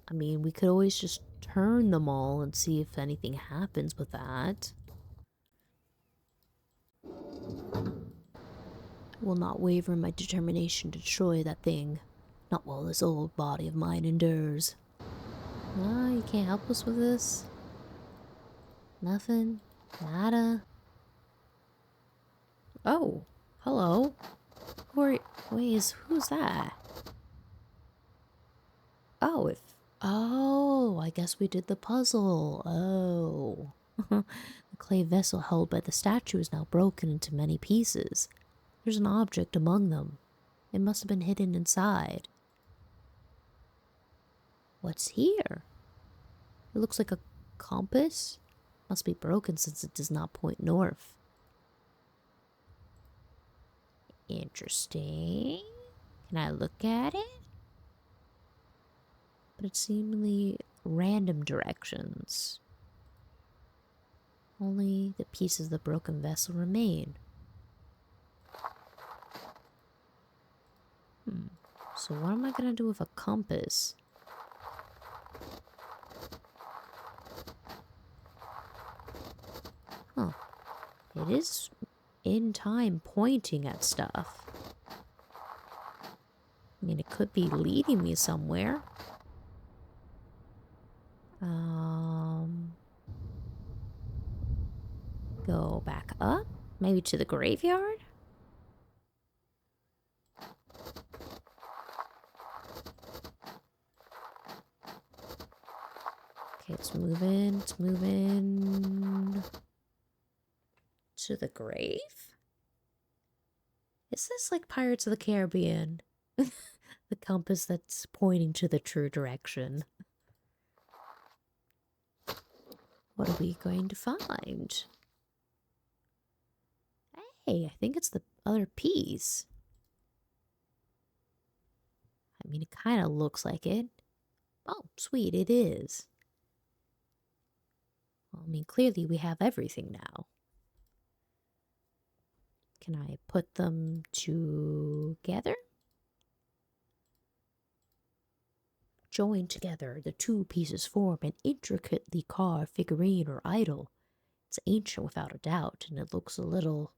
A: I mean, we could always just turn them all and see if anything happens with that. I will not waver in my determination to destroy that thing. Not while this old body of mine endures. Ah, you can't help us with this? Nothing? Nada? Oh, hello. Wait, who's that? Oh, I guess we did the puzzle. Oh. The clay vessel held by the statue is now broken into many pieces. There's an object among them. It must have been hidden inside. What's here? It looks like a compass. Must be broken since it does not point north. Interesting. Can I look at it? But it's seemingly random directions. Only the pieces of the broken vessel remain. So what am I gonna do with a compass? Huh. It is in time pointing at stuff. I mean, it could be leading me somewhere. Go back up, maybe to the graveyard? Okay, it's moving, to the grave? Is this like Pirates of the Caribbean? The compass that's pointing to the true direction. What are we going to find? Hey, I think it's the other piece. I mean, it kind of looks like it. Oh, sweet, it is. Well, I mean, clearly we have everything now. Can I put them together? Joined together, the two pieces form an intricately carved figurine or idol. It's ancient without a doubt, and it looks a little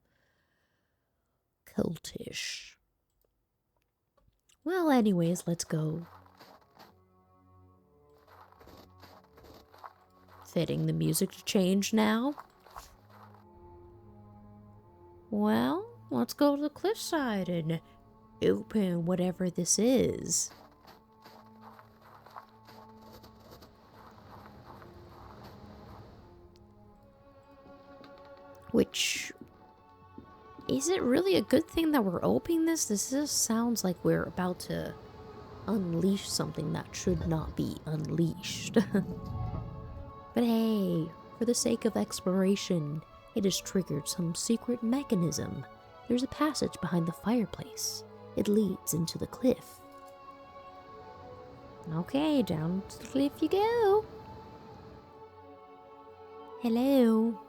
A: cultish. Well, anyways, let's go. Fitting the music to change now. Well, let's go to the cliffside and open whatever this is. Which, is it really a good thing that we're opening this? This just sounds like we're about to unleash something that should not be unleashed. But hey, for the sake of exploration, it has triggered some secret mechanism. There's a passage behind the fireplace. It leads into the cliff. Okay, down to the cliff you go. Hello.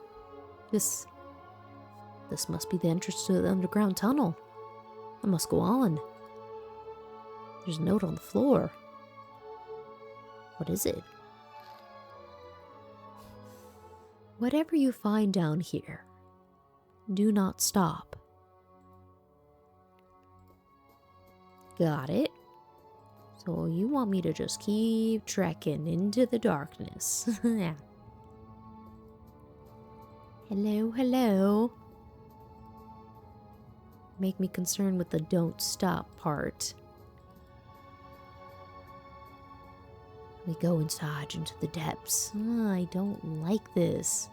A: This must be the entrance to the underground tunnel. I must go on. There's a note on the floor. What is it? Whatever you find down here, do not stop. Got it. So you want me to just keep trekking into the darkness. Yeah. Hello, hello. Make me concerned with the don't stop part. We go inside into the depths. I don't like this.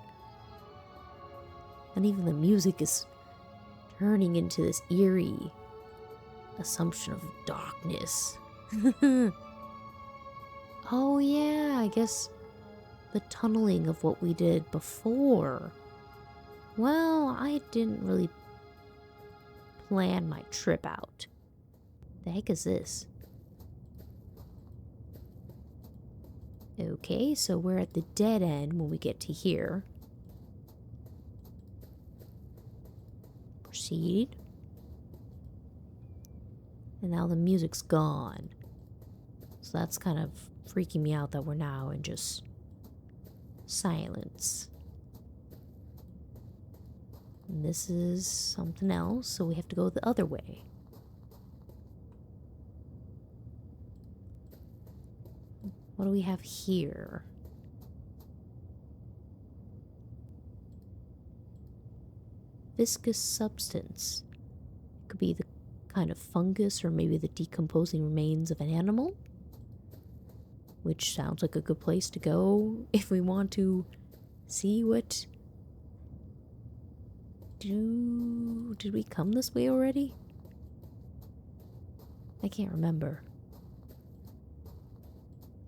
A: And even the music is turning into this eerie assumption of darkness. Oh yeah, I guess the tunneling of what we did before. Well, I didn't really plan my trip out. The heck is this? Okay, so we're at the dead end when we get to here. Proceed. And now the music's gone. So that's kind of freaking me out that we're now in just silence. And this is something else, so we have to go the other way. What do we have here? Viscous substance. Could be the kind of fungus or maybe the decomposing remains of an animal. Which sounds like a good place to go if we want to see what... Did we come this way already? I can't remember.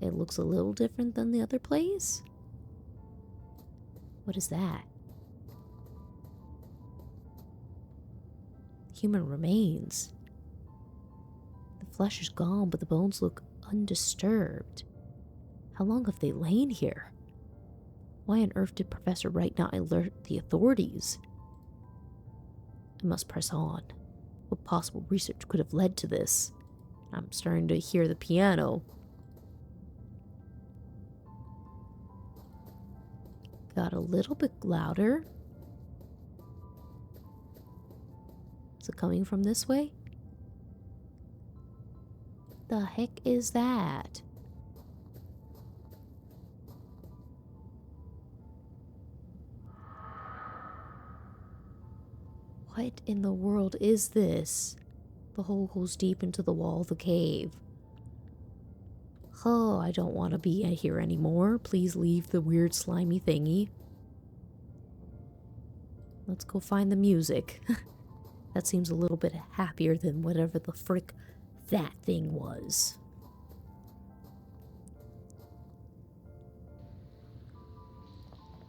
A: It looks a little different than the other place. What is that? Human remains. The flesh is gone, but the bones look undisturbed. How long have they lain here? Why on earth did Professor Wright not alert the authorities? I must press on. What possible research could have led to this? I'm starting to hear the piano. Got a little bit louder. Is it coming from this way? The heck is that? What in the world is this? The hole goes deep into the wall of the cave. Oh, I don't want to be here anymore. Please leave the weird slimy thingy. Let's go find the music. That seems a little bit happier than whatever the frick that thing was.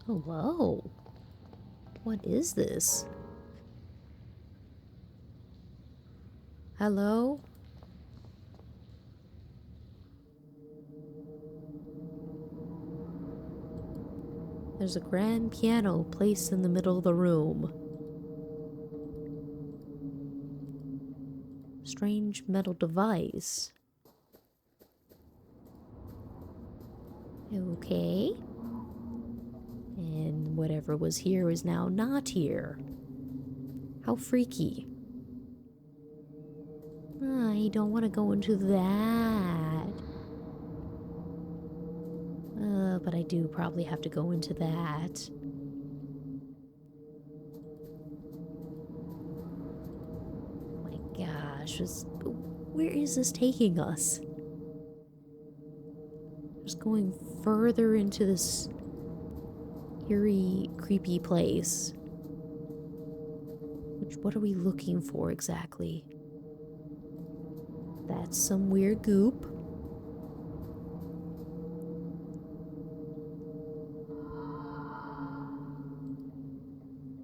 A: Oh, whoa. What is this? Hello? There's a grand piano placed in the middle of the room. Strange metal device. Okay. And whatever was here is now not here. How freaky. I don't want to go into that. But I do probably have to go into that. My gosh, where is this taking us? Just going further into this eerie, creepy place. What are we looking for exactly? That's some weird goop.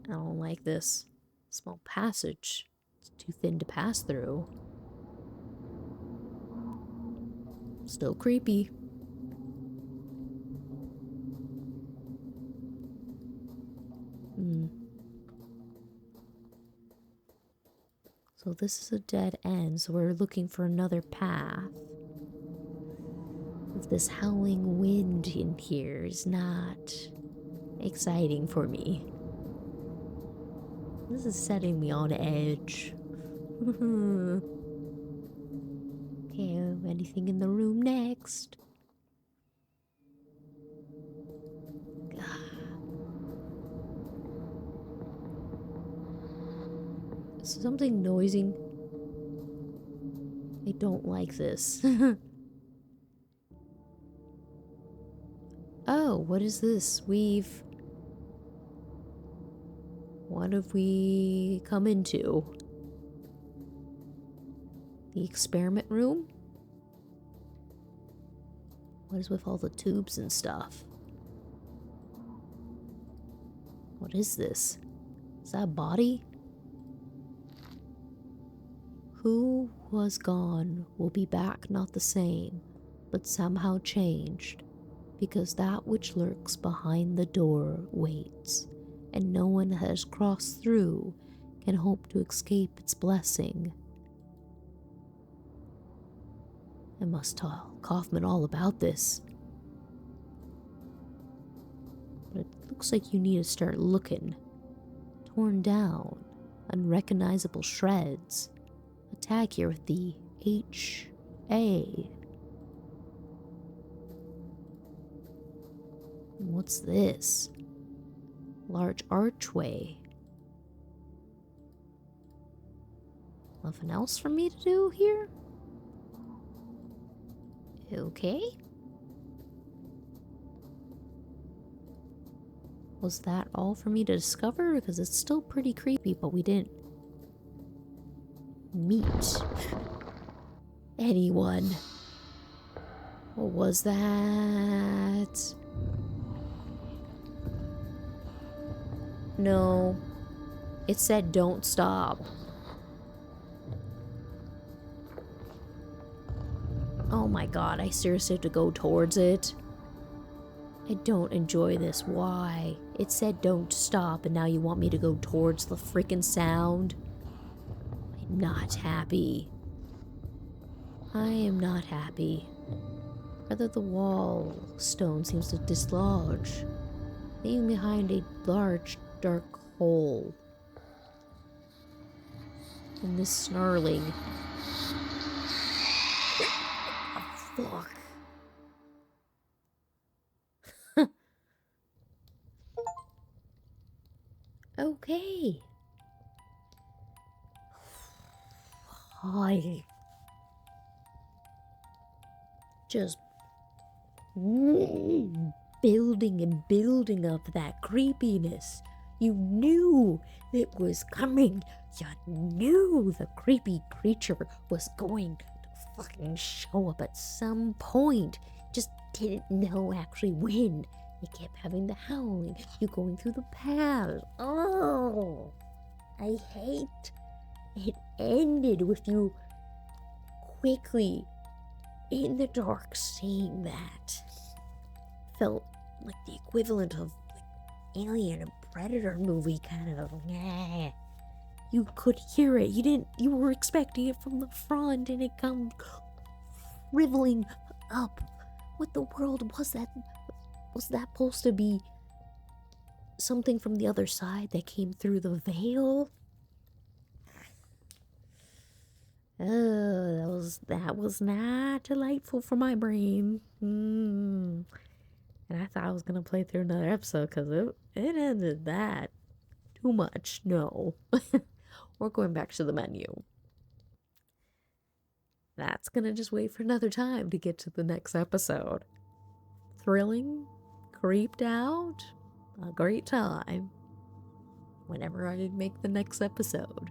A: I don't like this. Small passage. It's too thin to pass through. Still creepy. So this is a dead end, so we're looking for another path. This howling wind in here is not exciting for me. This is setting me on edge. Okay, anything in the room next? Is something noising? I don't like this. Oh, what is this? What have we come into? The experiment room? What is with all the tubes and stuff? What is this? Is that a body? Who was gone will be back not the same, but somehow changed, because that which lurks behind the door waits, and no one has crossed through can hope to escape its blessing. I must tell Kaufman all about this. But it looks like you need to start looking. Torn down, unrecognizable shreds. A tag here with the H.A. What's this? Large archway. Nothing else for me to do here? Okay. Was that all for me to discover? Because it's still pretty creepy, but we didn't meet anyone. What was that? No. It said don't stop. Oh my god, I seriously have to go towards it. I don't enjoy this. Why? It said don't stop and now you want me to go towards the freaking sound? I'm not happy. I am not happy. Rather, the wall stone seems to dislodge, leaving behind a large dark hole. And this snarling. Fuck. Okay. god. Just building and building up that creepiness. You knew it was coming. You knew the creepy creature was going to fucking show up at some point. Just didn't know actually when. You kept having the howling. You going through the paths. Oh, I hate. It ended with you quickly in the dark seeing that. Felt like the equivalent of like Alien and Predator movie kind of. You could hear it. You were expecting it from the front and it comes riveling up. What the world was that? Was that supposed to be something from the other side that came through the veil? Oh, that was not delightful for my brain. And I thought I was gonna play through another episode because it ended that too much. No, we're going back to the menu. That's gonna just wait for another time to get to the next episode. Thrilling, creeped out, a great time. Whenever I make the next episode.